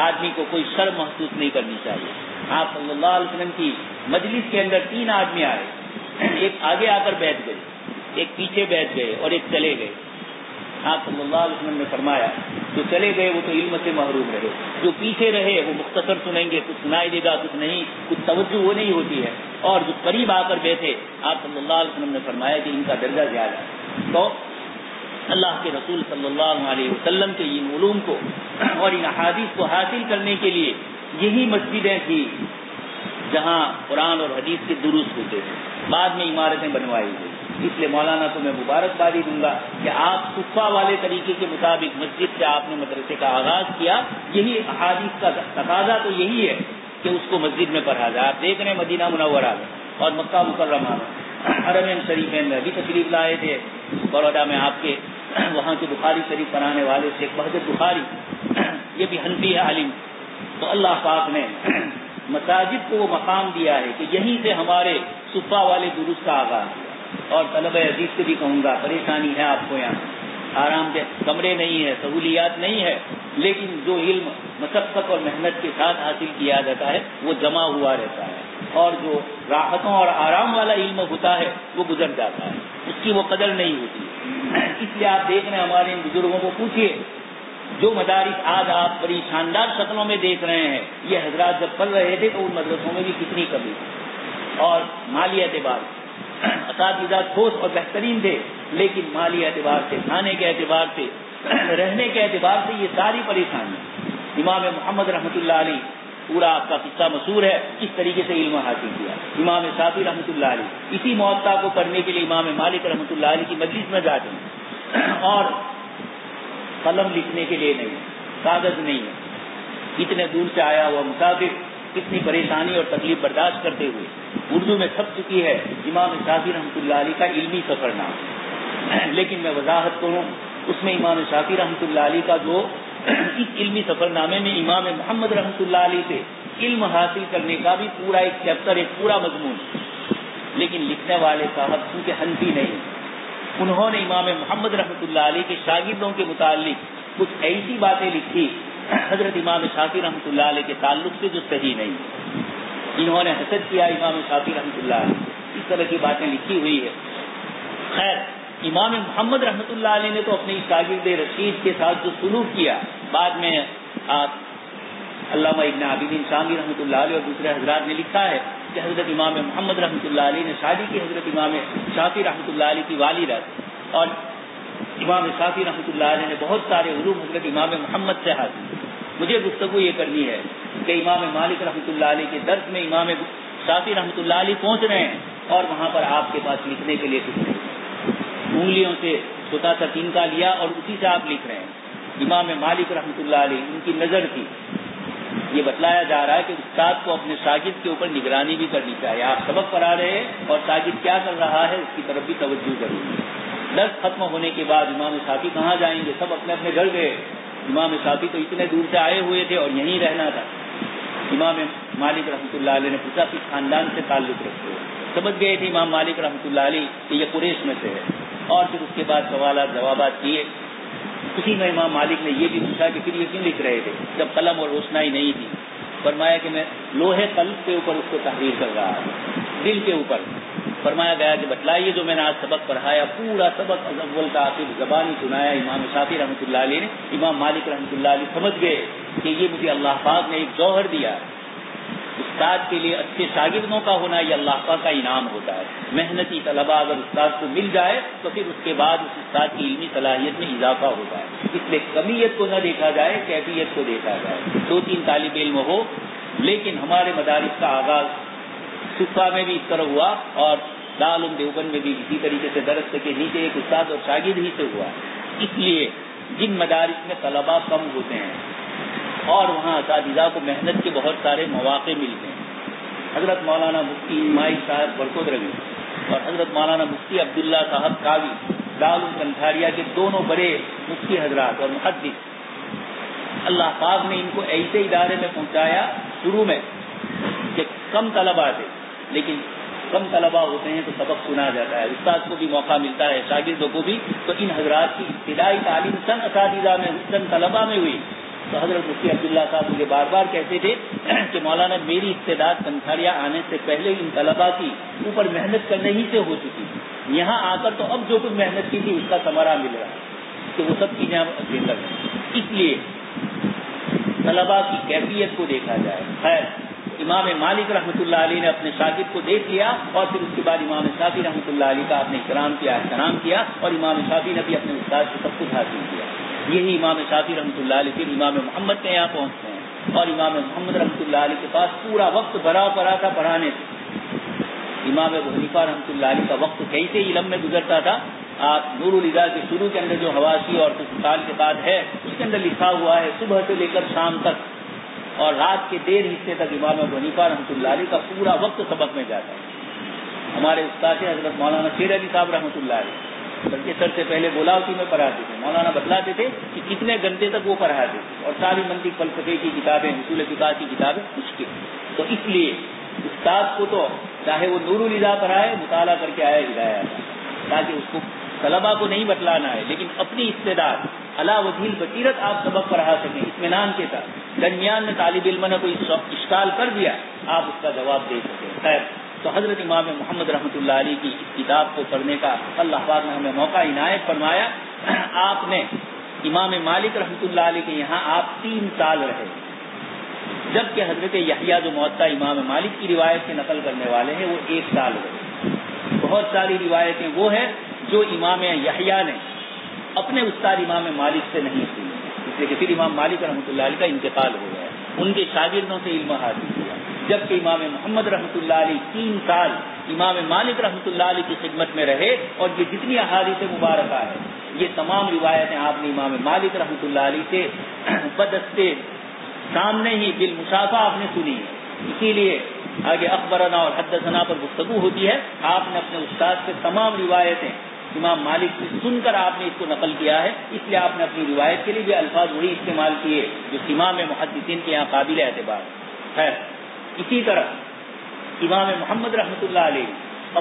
A: آدمی کو کوئی شرم محسوس نہیں کرنی چاہیے. آپ صلی اللہ علیہ وسلم کی مجلس کے اندر 3 آدمی آئے، ایک آگے آ کر بیٹھ گئے، ایک پیچھے بیٹھ گئے اور ایک چلے گئے. آپ صلی اللہ علیہ وسلم نے فرمایا جو چلے گئے وہ تو علم سے محروم رہے، جو پیچھے رہے وہ مختصر سنیں گے، کچھ سنائی دے گا کچھ نہیں، کچھ توجہ وہ نہیں ہوتی ہے. اور جو قریب آ کر بیٹھے آپ صلی اللہ علیہ وسلم نے فرمایا کہ ان کا درجہ زیادہ ہے. تو اللہ کے رسول صلی اللہ علیہ وسلم کے ان علوم کو اور ان احادیث کو حاصل کرنے کے لیے یہی مسجدیں تھیں جہاں قرآن اور حدیث کے دروس ہوتے تھے. بعد میں عمارتیں بنوائی گئی. اس لیے مولانا کو میں مبارکبادی دوں گا کہ آپ صفہ والے طریقے کے مطابق مسجد سے آپ نے مدرسے کا آغاز کیا. یہی احادیث کا تقاضا تو یہی ہے کہ اس کو مسجد میں پڑھا جائے. آپ دیکھ رہے ہیں مدینہ منورہ میں اور مکہ مکرمہ میں، حرمین شریفین میں بھی تشریف لائے تھے. بروڈا میں آپ کے وہاں کے بخاری شریف پڑھانے والے شیخ بہادر بخاری، یہ بھی حنفی ہے عالم. تو اللہ پاک نے مساجد کو وہ مقام دیا ہے کہ یہیں سے ہمارے صفہ والے دروس کا آغاز کیا. اور طلبہ عزیز سے بھی کہوں گا، پریشانی ہے آپ کو، یہاں آرام دہ کمرے نہیں ہے، سہولیات نہیں ہے، لیکن جو علم مشقت اور محنت کے ساتھ حاصل کیا جاتا ہے وہ جمع ہوا رہتا ہے، اور جو راحتوں اور آرام والا علم ہوتا ہے وہ گزر جاتا ہے، اس کی وہ قدر نہیں ہوتی. اس لیے آپ دیکھ رہے ہیں ہمارے ان بزرگوں کو پوچھیے، جو مدارس آج آپ بڑی شاندار شکلوں میں دیکھ رہے ہیں، یہ حضرات جب پڑھ رہے تھے تو ان مدرسوں میں بھی کتنی کمی تھی. اور مالی اعتبار اساتذہ ٹھوس اور بہترین تھے، لیکن مالی اعتبار سے، کھانے کے اعتبار سے، رہنے کے اعتبار سے یہ ساری پریشانی. امام محمد رحمۃ اللہ علیہ، پورا آپ کا قصہ مشہور ہے کس طریقے سے علم حاصل کیا. امام شافعی رحمۃ اللہ علیہ اسی موطا کو پڑھنے کے لیے امام مالک رحمۃ اللہ علیہ کی مجلس میں جاتے ہیں، اور قلم لکھنے کے لیے نہیں، کاغذ نہیں ہے. اتنے دور سے آیا ہوا مسافر کتنی پریشانی اور تکلیف برداشت کرتے ہوئے اردو میں چھپ چکی ہے امام شافعی رحمۃ اللہ علیہ کا علمی سفر نامہ. لیکن میں وضاحت کروں، اس میں امام شافعی رحمۃ اللہ علیہ کا جو اس علمی سفر نامے میں امام محمد رحمۃ اللہ علیہ سے علم حاصل کرنے کا بھی پورا ایک چیپٹر، ایک پورا مضمون. لیکن لکھنے والے صاحب چونکہ حنفی نہیں، انہوں نے امام محمد رحمۃ اللہ علیہ کے شاگردوں کے متعلق کچھ ایسی باتیں لکھی حضرت امام شافعی رحمۃ اللہ علیہ کے تعلق سے جو صحیح نہیں. انہوں نے حسد کیا امام شافعی رحمۃ اللہ علیہ، اس طرح کی باتیں لکھی ہوئی ہے. خیر، امام محمد رحمۃ اللہ علیہ نے تو اپنے شاگرد رشید کے ساتھ جو سلوک کیا، بعد میں علامہ ابن عابدین شامی رحمۃ اللہ علیہ اور دوسرے حضرات نے لکھا ہے کہ حضرت امام محمد رحمۃ اللہ علیہ نے شادی کی حضرت امام شافعی رحمۃ اللہ علیہ کی والدہ، اور امام شافعی رحمۃ اللہ علیہ نے بہت سارے علوم حضرت امام محمد سے حاصل. مجھے گفتگو یہ کرنی ہے کہ امام مالک رحمۃ اللہ علیہ کے درس میں امام شافعی رحمۃ اللہ علیہ پہنچ رہے ہیں اور وہاں پر آپ کے پاس لکھنے کے لیے کچھ نہیں, انگلیوں سے چھوٹا سا تنکا لیا اور اسی سے آپ لکھ رہے ہیں. امام مالک رحمۃ اللہ علیہ ان کی نظر تھی. یہ بتلایا جا رہا ہے کہ استاد کو اپنے شاگرد کے اوپر نگرانی بھی کرنی چاہیے. آپ سبق پڑھا رہے ہیں اور شاگرد کیا کر رہا ہے اس کی طرف بھی توجہ ضروری ہے. درس ختم ہونے کے بعد امام شافعی کہاں جائیں گے؟ سب اپنے اپنے گھر گئے. امام شافعی تو اتنے دور سے آئے ہوئے تھے اور یہیں رہنا تھا. امام مالک رحمۃ اللہ علیہ نے پوچھا کہ خاندان سے تعلق رکھتے ہو؟ سمجھ گئے تھے امام مالک رحمۃ اللہ علیہ کہ یہ قریش میں سے ہے. اور پھر اس کے بعد سوالات جوابات کیے. اسی میں امام مالک نے یہ بھی پوچھا کہ پھر یہ کیوں لکھ رہے تھے جب قلم اور روشنائی نہیں تھی؟ فرمایا کہ میں لوہے قلب کے اوپر اس کو تحریر کر رہا ہوں, دل کے اوپر. فرمایا گیا کہ بتلائیے جو میں نے آج سبق پڑھایا پورا سبق اول کا آخر زبانی سنایا امام شافعی رحمۃ اللہ علیہ نے. امام مالک رحمۃ اللہ علیہ سمجھ گئے کہ یہ مجھے اللہ پاک نے ایک جوہر دیا. استاد کے لیے اچھے شاگردوں کا ہونا یہ اللہ پاک کا انعام ہوتا ہے. محنتی طلباء اگر استاد کو مل جائے تو پھر اس کے بعد اس استاد کی علمی صلاحیت میں اضافہ ہوتا ہے. اس لیے کمیت کو نہ دیکھا جائے, کیفیت کو دیکھا جائے. 2-3 طالب علم ہو, لیکن ہمارے مدارس کا آغاز صفا میں بھی اس طرح ہوا اور دارالعلوم دیوبند میں بھی اسی طریقے سے درس کے نیچے ایک استاد اور شاگرد ہی سے ہوا. اس لیے جن مدارس میں طلباء کم ہوتے ہیں اور وہاں اساتذہ کو محنت کے بہت سارے مواقع ملتے ہیں. حضرت مولانا مفتی اسماعیل صاحب برکت رضوی اور حضرت مولانا مفتی عبداللہ صاحب قاضی دارالعلوم کنٹھاریا کے دونوں بڑے مفتی حضرات اور محدث, اللہ پاک نے ان کو ایسے ادارے میں پہنچایا شروع میں کہ کم طلباء تھے, لیکن کم طلباء ہوتے ہیں تو سبق سنا جاتا ہے, استاد کو بھی موقع ملتا ہے, شاگردوں کو بھی. تو ان حضرات کی ابتدائی تعلیم چند اساتذہ میں چند طلباء میں ہوئی. تو حضرت مفتی عبداللہ صاحب مجھے بار بار کہتے تھے کہ مولانا میری استعداد کنٹھاریا آنے سے پہلے ان طلباء کی اوپر محنت کرنے ہی سے ہو چکی, یہاں آ کر تو اب جو کچھ محنت کی تھی اس کا ثمرہ مل رہا ہے کہ وہ سب چیزیں بہتر ہیں. اس لیے طلباء کی کیفیت کو دیکھا جائے. خیر, امام مالک رحمۃ اللہ علیہ نے اپنے شاگرد کو دیکھ لیا اور پھر اس کے بعد امام شافعی رحمۃ اللہ علیہ کا آپ نے احترام کیا اور امام شافعی نے بھی اپنے استاد سے سب کچھ حاصل کیا. یہی امام شافعی رحمۃ اللہ علیہ پھر امام محمد کے یہاں پہنچتے ہیں اور امام محمد رحمۃ اللہ علیہ کے پاس پورا وقت بھرا پڑا تھا پڑھانے سے. امام ابو حنیفہ رحمۃ اللہ علیہ کا وقت کیسے علم میں گزرتا تھا, آپ نور الہدیٰ کے شروع کے اندر جو حواشی اور کچھ سال کے بعد ہے اس کے اندر لکھا ہوا ہے صبح سے لے کر شام تک اور رات کے دیر حصے تک امام ابو حنیفہ رحمۃ اللہ علیہ کا پورا وقت سبق میں جاتا ہے. ہمارے استاد حضرت مولانا شیر علی صاحب رحمۃ اللہ علیہ بلکہ سر سے پہلے بولاوتی میں پڑھاتے تھے. مولانا بتلاتے تھے کہ کتنے گھنٹے تک وہ پڑھاتے تھے اور ساری منطق فلسفے کی کتابیں, اصول فقہ کی کتابیں مشکل. تو اس لیے استاد کو تو چاہے وہ نور الہدیٰ پڑھائے مطالعہ کر کے آئے ہدایت, تاکہ اس کو طلباء کو نہیں بتلانا ہے لیکن اپنی استعداد علی وجہ البصیرت آپ سبق پڑھا سکیں اطمینان کے ساتھ. درمیان میں طالب علم نے کوئی اشکال کر دیا آپ اس کا جواب دے سکیں. خیر, تو حضرت امام محمد رحمۃ اللہ علیہ کی اس کتاب کو پڑھنے کا اللہ پاک نے ہمیں موقع عنایت فرمایا. آپ نے امام مالک رحمۃ اللہ علیہ کے یہاں آپ 3 سال رہے, جبکہ حضرت یحییٰ جو موطا امام مالک کی روایت سے نقل کرنے والے ہیں وہ 1 سال رہے. بہت ساری روایتیں وہ ہیں جو امام یحییٰ نے اپنے استاد امام مالک سے نہیں سنی, اس لیے کہ پھر امام مالک رحمۃ اللہ علیہ کا انتقال ہو گیا, ان کے شاگردوں سے علم حاصل کیا. جبکہ امام محمد رحمۃ اللہ علیہ 3 سال امام مالک رحمۃ اللہ علیہ کی خدمت میں رہے اور یہ جتنی احادیث مبارکہ ہے یہ تمام روایتیں آپ نے امام مالک رحمۃ اللہ علیہ سے بدستے سامنے ہی بالمشافہ آپ نے سنی ہے. اسی لیے آگے اخبرنا اور حدثنا پر گفتگو ہوتی ہے. آپ نے اپنے استاد سے تمام روایتیں امام مالک سے سن کر آپ نے اس کو نقل کیا ہے, اس لیے آپ نے اپنی روایت کے لیے بھی الفاظ وہی استعمال کیے جو امام محدثین کے یہاں قابل اعتبار ہے. اسی طرح امام محمد رحمۃ اللہ علیہ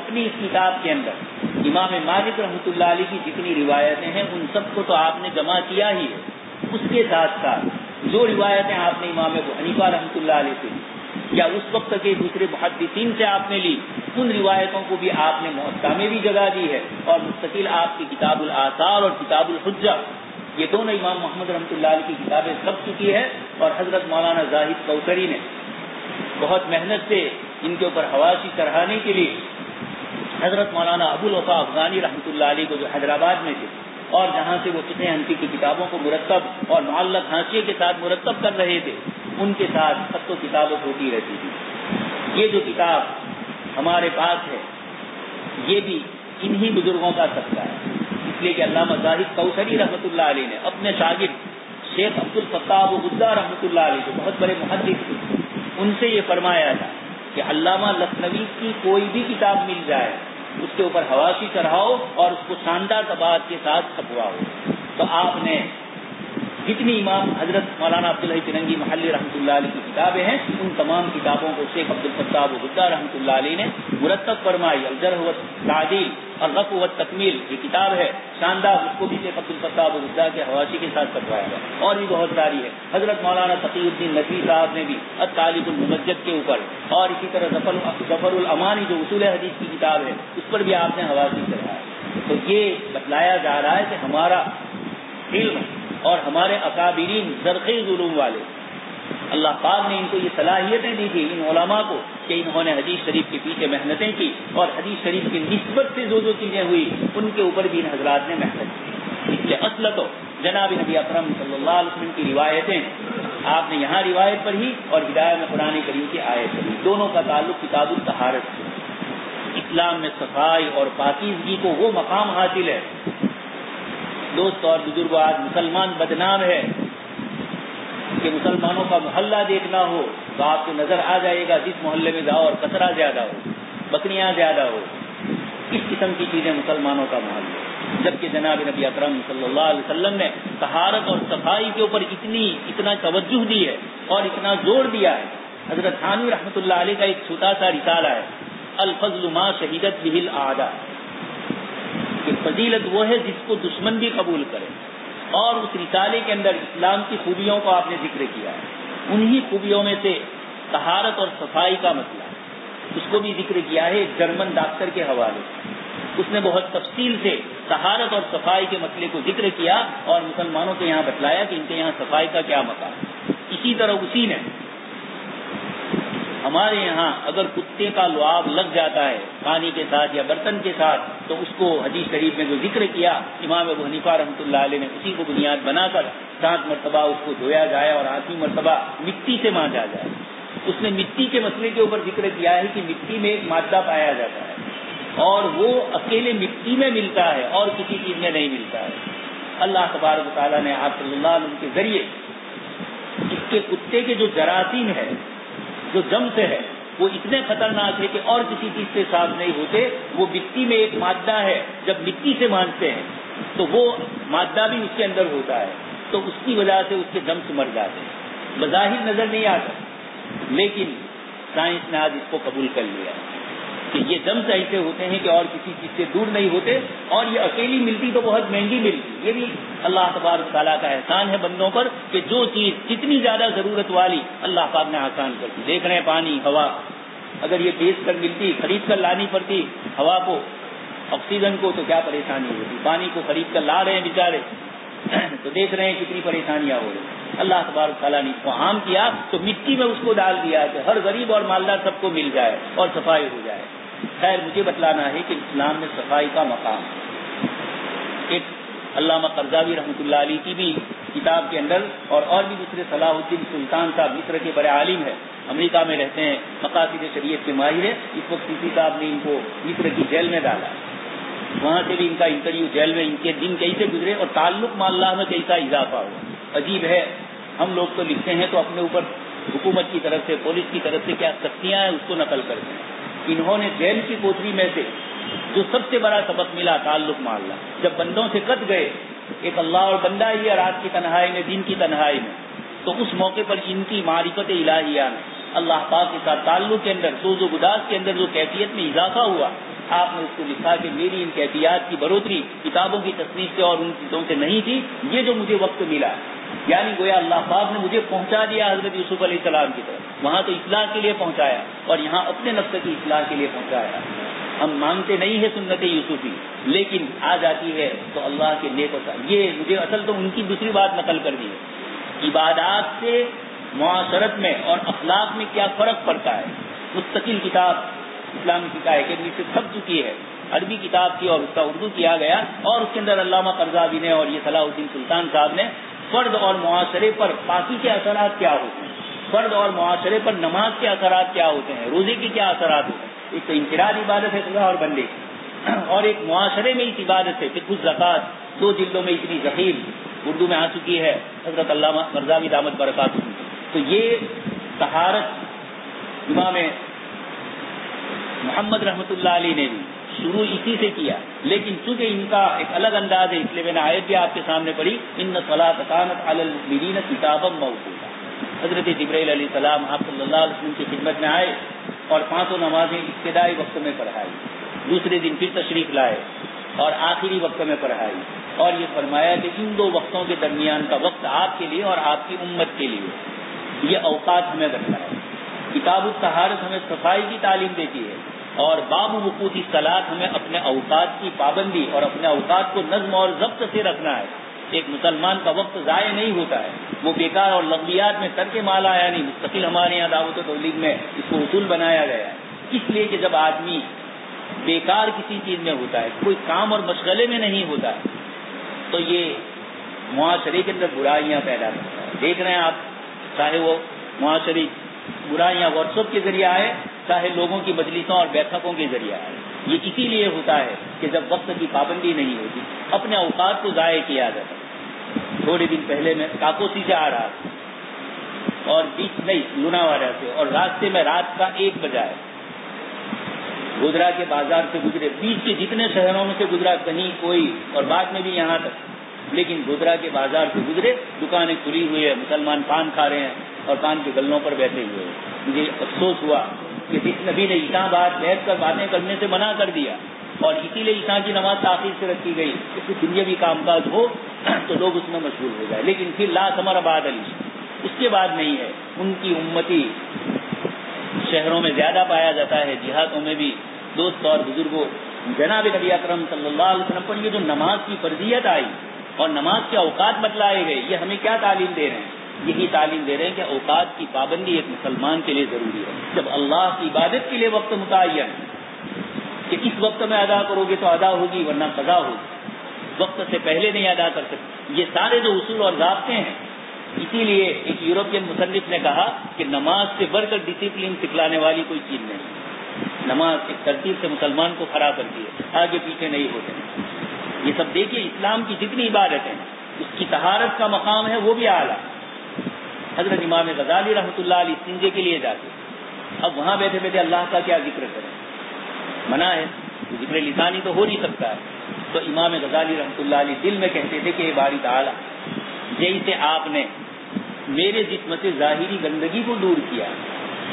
A: اپنی اس کتاب کے اندر امام مالک رحمۃ اللہ علیہ کی جتنی روایتیں ہیں ان سب کو تو آپ نے جمع کیا ہی ہے. اس کے ساتھ ساتھ جو روایتیں آپ نے امام ابو حنیفہ رحمۃ اللہ علیہ سے یا اس وقت کے دوسرے محدثین سے آپ نے لی, ان روایتوں کو بھی آپ نے موطا میں بھی جگہ دی ہے اور مستقل آپ کی کتاب الآثار اور کتاب الحجہ یہ دونوں امام محمد رحمۃ اللہ علیہ کی کتابیں چھپ چکی ہے. اور حضرت مولانا زاہد کوثری نے بہت محنت سے ان کے اوپر حواشی چڑھانے کے لیے حضرت مولانا ابو الوفا افغانی رحمۃ اللہ علیہ کو جو حیدرآباد میں تھے اور جہاں سے وہ فقہ حنفی کی کتابوں کو مرتب اور معلق حاشیے کے ساتھ مرتب کر رہے تھے، ان کے ساتھ خط و کتابت ہوتی رہتی تھی۔ یہ جو کتاب ہمارے پاس ہے یہ بھی انہی بزرگوں کا صدقہ ہے، اس لیے کہ علامہ زاہد کوثری رحمۃ اللہ علیہ نے اپنے شاگرد شیخ عبد الفتاح ابو غدہ رحمۃ اللہ علیہ جو بہت بڑے محدث تھے، ان سے یہ فرمایا تھا کہ علامہ لکھنوی کی کوئی بھی کتاب مل جائے اس کے اوپر حواشی چڑھاؤ اور اس کو شاندار طباعت کے ساتھ چھپواؤ۔ تو آپ نے جتنی امام حضرت مولانا عبداللہ فرنگی محلی رحمۃ اللہ علیہ کی کتابیں ہیں ان تمام کتابوں کو شیخ عبد الفتاح ابو غدہ رحمۃ اللہ علیہ نے مرتب فرمائی۔ الجرح والتعدیل اور رفع والتکمیل یہ کتاب ہے شاندار، اس کو بھی شیخ عبد الفتاح ابو غدہ کے حواشی کے ساتھ چھپوایا گیا، اور بھی بہت ساری ہے۔ حضرت مولانا تقی الدین نقوی صاحب نے بھی الطالب الممجد کے اوپر، اور اسی طرح ظفر الامانی جو اصول حدیث کی کتاب ہے اس پر بھی آپ نے حواشی چڑھایا۔ تو یہ بتلایا جا رہا ہے کہ ہمارا علم اور ہمارے اکابرین زرخیز علوم والے، اللہ پاک نے ان کو یہ صلاحیتیں دی تھی ان علماء کو کہ انہوں نے حدیث شریف کے پیچھے محنتیں کی، اور حدیث شریف کی نسبت سے جو چیزیں ہوئی ان کے اوپر بھی ان حضرات نے محنت کی۔ اس لیے اصل تو جناب نبی اکرم صلی اللہ علیہ وسلم کی روایتیں آپ نے یہاں روایت پڑھی اور ہدایہ میں قرآن کریم کی آیت پڑھی، دونوں کا تعلق کتاب الطہارت سے۔ اسلام میں صفائی اور پاکیزگی کو وہ مقام حاصل ہے۔ دوست اور بزرگوں، آج مسلمان بدنام ہے کہ مسلمانوں کا محلہ دیکھنا ہو تو آپ کو نظر آ جائے گا جس محلے میں جاؤ اور کچرا زیادہ ہو، بکریاں زیادہ ہو، اس قسم کی چیزیں مسلمانوں کا محلہ، جبکہ جناب نبی اکرم صلی اللہ علیہ وسلم نے طہارت اور صفائی کے اوپر اتنا توجہ دی ہے اور اتنا زور دیا ہے۔ حضرت تھانوی رحمۃ اللہ علیہ کا ایک چھوٹا سا رسالہ ہے الفضل ما شہیدت به الاعداء، کہ فضیلت وہ ہے جس کو دشمن بھی قبول کرے، اور اس رسالے کے اندر اسلام کی خوبیوں کو آپ نے ذکر کیا ہے۔ انہی خوبیوں میں سے طہارت اور صفائی کا مسئلہ اس کو بھی ذکر کیا ہے ایک جرمن ڈاکٹر کے حوالے سے۔ اس نے بہت تفصیل سے طہارت اور صفائی کے مسئلے کو ذکر کیا اور مسلمانوں کے یہاں بتلایا کہ ان کے یہاں صفائی کا کیا مقام ہے۔ اسی طرح اسی نے ہمارے یہاں اگر کتے کا لعاب لگ جاتا ہے پانی کے ساتھ یا برتن کے ساتھ تو اس کو حدیث شریف میں جو ذکر کیا امام ابو حنیفہ رحمۃ اللہ علیہ نے اسی کو بنیاد بنا کر 7 مرتبہ اس کو دھویا جائے اور 8ویں مرتبہ مٹی سے مانجا جائے۔ اس نے مٹی کے مسئلے کے اوپر ذکر کیا ہے کہ مٹی میں ایک مادہ پایا جاتا ہے اور وہ اکیلے مٹی میں ملتا ہے اور کسی چیز میں نہیں ملتا ہے۔ اللہ تبارک و تعالیٰ نے آپ صلی اللہ علیہ وسلم کے ذریعے اس کے کتے کے جو جراثیم ہے، جو جم سے ہے، وہ اتنے خطرناک ہے کہ اور کسی چیز سے صاف نہیں ہوتے۔ وہ مٹی میں ایک مادہ ہے، جب مٹی سے مانجتے ہیں تو وہ مادہ بھی اس کے اندر ہوتا ہے، تو اس کی وجہ سے اس کے جمس مر جاتے ہیں۔ بظاہر نظر نہیں آتا، لیکن سائنس نے آج اس کو قبول کر لیا کہ یہ جمس ایسے ہوتے ہیں کہ اور کسی چیز سے دور نہیں ہوتے، اور یہ اکیلی ملتی تو بہت مہنگی ملتی۔ یہ بھی اللہ تبارک تعالیٰ کا احسان ہے بندوں پر کہ جو چیز جتنی زیادہ ضرورت والی اللہ پاک نے آسان کر دی۔ دیکھ رہے ہیں پانی، ہوا، اگر یہ بیچ کر ملتی، خرید کر لانی پڑتی ہوا کو، آکسیجن کو، تو کیا پریشانی ہوتی۔ پانی کو خرید کر لا رہے ہیں بیچارے تو دیکھ رہے ہیں کتنی پریشانیاں ہو رہی۔ اللہ تبارک تعالیٰ نے اس کو عام کیا تو مٹی میں اس کو ڈال دیا کہ ہر غریب اور مالدار سب کو مل جائے اور صفائی ہو جائے۔ خیر، مجھے بتلانا ہے کہ اسلام میں صفائی کا مقام ایک علامہ قرضاوی رحمۃ اللہ علیہ کی بھی کتاب کے اندر اور بھی دوسرے صلاح الدین سلطان صاحب مصر کے بڑے عالم ہیں، امریکہ میں رہتے ہیں، مقاصد شریعت کے ماہر ہیں۔ اس وقت سی صاحب نے ان کو مصر کی جیل میں ڈالا، وہاں سے بھی ان کا انٹرویو، جیل میں ان کے دن کیسے گزرے اور تعلق مع اللہ میں کیسا اضافہ ہوا۔ عجیب ہے، ہم لوگ تو لکھتے ہیں تو اپنے اوپر حکومت کی طرف سے، پولیس کی طرف سے کیا سختیاں ہیں اس کو نقل کرتے ہیں۔ انہوں نے جیل کی کوٹری میں سے جو سب سے بڑا سبق ملا تعلق مع اللہ، جب بندوں سے کٹ گئے، ایک اللہ اور بندہ ہی ہے رات کی تنہائی میں، دن کی تنہائی میں، تو اس موقع پر ان کی معرفت الہیہ میں اللہ پاک کے ساتھ تعلق کے اندر، سوز و گداز کے اندر جو کیفیت میں اضافہ ہوا، آپ نے اس کو لکھا کہ میری ان کیفیات کی بڑھوتری کتابوں کی تصنیف سے اور ان چیزوں سے نہیں تھی، یہ جو مجھے وقت ملا، یعنی گویا اللہ پاک نے مجھے پہنچا دیا حضرت یوسف علیہ السلام کی طرف، وہاں تو اصلاح کے لیے پہنچایا اور یہاں اپنے نفس کی اصلاح کے لیے پہنچایا۔ ہم مانگتے نہیں ہیں سنت یوسفی، لیکن آ جاتی ہے تو اللہ کے نیک ہوتا۔ یہ مجھے اصل تو ان کی دوسری بات نقل کر دی ہے، عبادات سے معاشرت میں اور اخلاق میں کیا فرق پڑتا ہے۔ مستقل کتاب اسلام کی کا ہے کہ سے تھک چکی ہے، عربی کتاب تھی اور اس کا اردو کیا گیا، اور اس کے اندر علامہ قرضاوی نے اور یہ صلاح الدین سلطان صاحب نے فرد اور معاشرے پر پاکی کے اثرات کیا ہوتے ہیں، فرد اور معاشرے پر نماز کے اثرات کیا ہوتے ہیں، روزے کے کیا اثرات ہوتے ہیں. ایک تو انفراد عبادت ہے خدا اور بندے کی، اور ایک معاشرے میں اس عبادت ہے کہ کچھ زکوٰۃ 2 جلدوں میں اتنی ذخیر اردو میں آ چکی ہے حضرت علامہ قرضاوی دامت برکاتہ. تو یہ طہارت امام محمد رحمۃ اللہ علیہ نے بھی شروع اسی سے کیا، لیکن چونکہ ان کا ایک الگ انداز ہے اس لیے میں نے آیت بھی آپ کے سامنے پڑھی، ان الصلاۃ کانت علی المؤمنین کتابا موقوتا. حضرت جبرائیل علیہ السلام آپ صلی اللہ علیہ وسلم کی خدمت میں آئے اور 5 نمازیں ابتدائی وقت میں پڑھائی، دوسرے دن پھر تشریف لائے اور آخری وقت میں پڑھائی، اور یہ فرمایا کہ ان 2 وقتوں کے درمیان کا وقت آپ کے لیے اور آپ کی امت کے لیے، یہ اوقات ہمیں بتایا ہے. کتاب الطہارت ہمیں صفائی کی تعلیم دیتی ہے، اور باب وقوت الصلاۃ ہمیں اپنے اوقات کی پابندی اور اپنے اوقات کو نظم اور ضبط سے رکھنا ہے. ایک مسلمان کا وقت ضائع نہیں ہوتا ہے، وہ بیکار اور لغویات میں ترک مال آیا نہیں. مستقل ہمارے یہاں دعوت و تبلیغ میں اس کو اصول بنایا گیا ہے، اس لیے کہ جب آدمی بیکار کسی چیز میں ہوتا ہے، کوئی کام اور مشغلے میں نہیں ہوتا ہے، تو یہ معاشرے کے اندر برائیاں پیدا کرتا ہے. دیکھ رہے ہیں آپ، چاہے وہ معاشرے برائیاں واٹس ایپ کے ذریعے آئے، چاہے لوگوں کی مجلسوں اور بیٹھکوں کے ذریعے آئے. یہ اسی لیے ہوتا ہے کہ جب وقت کی پابندی نہیں ہوتی، اپنے اوقات کو ضائع کیا جاتا ہے. تھوڑے دن پہلے میں کاکوسی سے آ رہا تھا اور لوناواڑہ سے، اور راستے میں رات کا 1 بجا ہے. گودرا کے بازار سے گزرے، بیچ کے جتنے شہروں میں سے گزرا کہیں کوئی، اور بعد میں بھی یہاں تک، لیکن گودرا کے بازار سے گزرے، دکانیں کھلی ہوئی ہے، مسلمان پان کھا رہے ہیں اور پان کے گلوں پر بیٹھے ہوئے ہیں. مجھے افسوس ہوا کہ جس نبی نے عشاء بعد بیٹھ کر باتیں کرنے سے منع کر دیا اور اسی لیے عشاء کی نماز تاخیر سے رکھی گئی کہ دنیاوی کام کاج ہو تو لوگ اس میں مشغول ہو جائے، لیکن پھر لا ثمر بعد العشاء اس کے بعد نہیں ہے. ان کی امتی شہروں میں زیادہ پایا جاتا ہے، دیہاتوں میں بھی. دوست اور بزرگوں، جناب نبی اکرم صلی اللہ علیہ وسلم پر یہ جو نماز کی فرضیت آئی اور نماز کے اوقات بتلائے گئے، یہ ہمیں کیا تعلیم دے رہے ہیں؟ یہی تعلیم دے رہے ہیں کہ اوقات کی پابندی ایک مسلمان کے لیے ضروری ہے. جب اللہ کی عبادت کے لیے وقت متعین کہ اس وقت میں ادا کرو گے تو ادا ہوگی ورنہ قضا ہوگی، وقت سے پہلے نہیں ادا کر سکتے. یہ سارے جو اصول اور ضابطے ہیں، اسی لیے ایک یورپین مصنف نے کہا کہ نماز سے بڑھ کر ڈسپلن سکھلانے والی کوئی چیز نہیں. نماز ایک ترتیب سے مسلمان کو کھڑا کرتی ہے، آگے پیچھے نہیں ہوتے. یہ سب دیکھیے، اسلام کی جتنی عبادتیں اس کی طہارت کا مقام ہے وہ بھی اعلیٰ. حضرت امام غزالی رحمۃ اللہ علیہ استنجے کے لیے جاتے، اب وہاں بیٹھے بیٹھے اللہ کا کیا ذکر کریں؟ منع ہے، ذکر لسانی تو ہو نہیں سکتا ہے. تو امام غزالی رحمۃ اللہ علیہ دل میں کہتے تھے کہ باری تعالیٰ، جیسے آپ نے میرے جسم سے ظاہری گندگی کو دور کیا،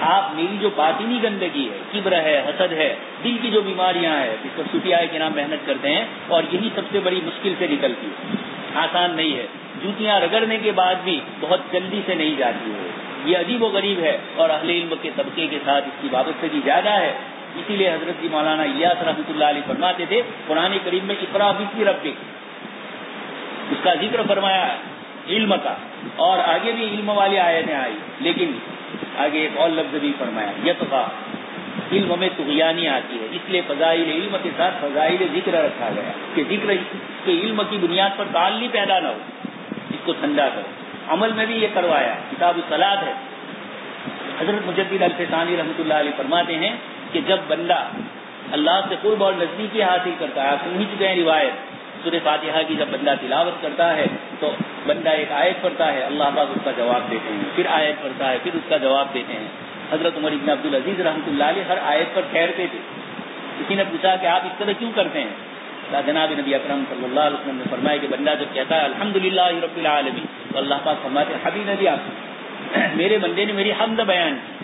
A: آپ میری جو باطنی گندگی ہے، کبر ہے، حسد ہے، دل کی جو بیماریاں ہیں جس پر صوفیاء کے نام محنت کرتے ہیں، اور یہی سب سے بڑی مشکل سے نکلتی ہے، آسان نہیں ہے. جوتیاں رگڑنے کے بعد بھی بہت جلدی سے نہیں جاتی ہے. یہ عجیب و غریب ہے اور اہل علم کے طبقے کے ساتھ اس کی وابستگی زیادہ ہے. اسی لیے حضرت جی مولانا الیاس رحمۃ اللہ علیہ فرماتے تھے، قرآن کریم میں اقرا باسم ربک اس کا ذکر فرمایا علم کا، اور آگے بھی علم والی آیتیں آئی، لیکن آگے ایک اور لفظ بھی فرمایا یتقا، علم میں طغیانی آتی ہے، اس لیے فضائل علم کے ساتھ فضائل ذکر رکھا گیا کہ ذکر کے علم کی بنیاد پر تعلی پیدا نہ ہو، اس کو ٹھنڈا کرو. عمل میں بھی یہ کروایا. کتاب الصلاۃ ہے، حضرت مجدد الفسانی رحمۃ اللہ علیہ فرماتے ہیں کہ جب بندہ اللہ سے قرب اور نزدیکی حاصل کرتا ہے، آپ سن ہی چکے ہیں روایت، سورہ فاتحہ کی جب بندہ تلاوت کرتا ہے تو بندہ ایک آیت پڑھتا ہے، اللہ پاک اس کا جواب دیتے ہیں، پھر آیت پڑھتا ہے، پھر اس کا جواب دیتے ہیں. حضرت عمر ابن عبدالعزیز رحمۃ اللہ علیہ ہر آیت پر ٹھہرتے تھے. کسی نے پوچھا کہ آپ اس طرح کیوں کرتے ہیں؟ جناب نبی اکرم صلی اللہ علیہ وسلم نے فرمایا کہ بندہ جب کہتا ہے الحمدللہ رب العالمین تو اللہ پاک فرماتے ہیں حبیب نبی آپ میرے بندے نے میری حمد بیان کی.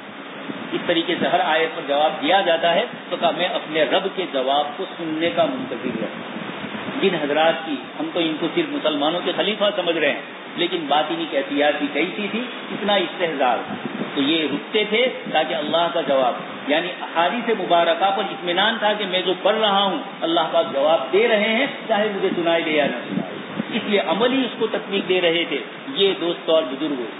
A: اس طریقے سے ہر آیت پر جواب دیا جاتا ہے. تو کہا میں اپنے رب کے جواب کو سننے کا منتظر رہتا ہوں. جن حضرات کی ہم تو ان کو صرف مسلمانوں کے خلیفہ سمجھ رہے ہیں، لیکن باطنی کیفیات بھی کیسی تھی، اتنا استحزار تھا. تو یہ رکتے تھے تاکہ اللہ کا جواب، یعنی احادیث مبارکہ پر اطمینان تھا کہ میں جو پڑھ رہا ہوں اللہ پاک جواب دے رہے ہیں، چاہے مجھے سنائی دے یا نہ سنائے. اس لیے عملی اس کو تطبیق دے رہے تھے. یہ دوست اور بزرگوں،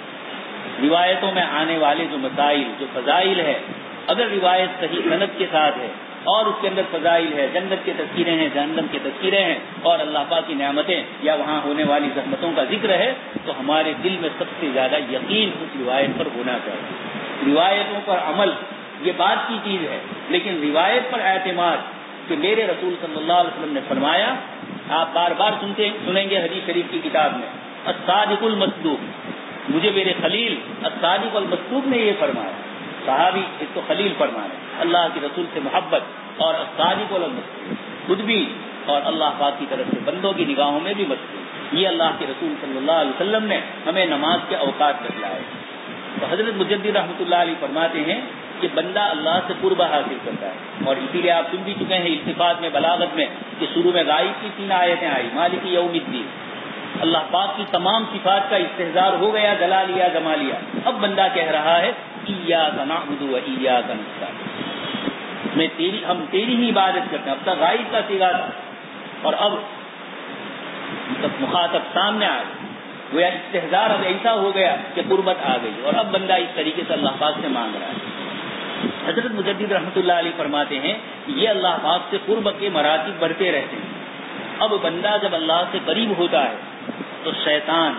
A: روایتوں میں آنے والے جو مسائل، جو فضائل ہے، اگر روایت صحیح سند کے ساتھ ہے اور اس کے اندر فضائل ہے، جنت کے تذکیرے ہیں، جہنم کے تذکیرے ہیں، اور اللہ پاک کی نعمتیں یا وہاں ہونے والی زحمتوں کا ذکر ہے، تو ہمارے دل میں سب سے زیادہ یقین اس روایت پر ہونا چاہیے۔ روایتوں پر عمل یہ بات کی چیز ہے، لیکن روایت پر اعتماد کہ میرے رسول صلی اللہ علیہ وسلم نے فرمایا، آپ بار بار سنیں گے حدیث شریف کی کتاب میں، الصادق المصدوق، مجھے میرے خلیل الصادق المصدوق نے یہ فرمایا۔ صحابی اس کو خلیل فرمایا، اللہ کے رسول سے محبت، اور الصادق المصدوق خود بھی اور اللہ پاک کی طرف سے بندوں کی نگاہوں میں بھی مصدوق۔ یہ اللہ کے رسول صلی اللہ علیہ وسلم نے ہمیں نماز کے اوقات بتلائے۔ تو حضرت مجدد رحمۃ اللہ علیہ فرماتے ہیں کہ بندہ اللہ سے قرب حاصل کرتا ہے، اور اسی لیے آپ سن بھی چکے ہیں التفات میں، بلاغت میں، کہ شروع میں غائب کی 3 آیتیں آئی، مالک یوم الدین، اللہ پاک کی تمام صفات کا استحضار ہو گیا، جلا لیا، جما لیا۔ اب بندہ کہہ رہا ہے ایاک نعبد و ایاک نستعین، ہم تیری ہی عبادت کرتے ہیں۔ اب تک غائب کا صیغہ تھا، اور اب مخاطب سامنے آ گیا، گویا استحضار اب ایسا ہو گیا کہ قربت آ گئی، اور اب بندہ اس طریقے سے اللہ پاک سے مانگ رہا ہے۔ حضرت مجدد رحمۃ اللہ علیہ فرماتے ہیں یہ اللہ پاک سے قرب کے مراتب بڑھتے رہتے ہیں۔ اب بندہ جب اللہ سے قریب ہوتا ہے تو شیطان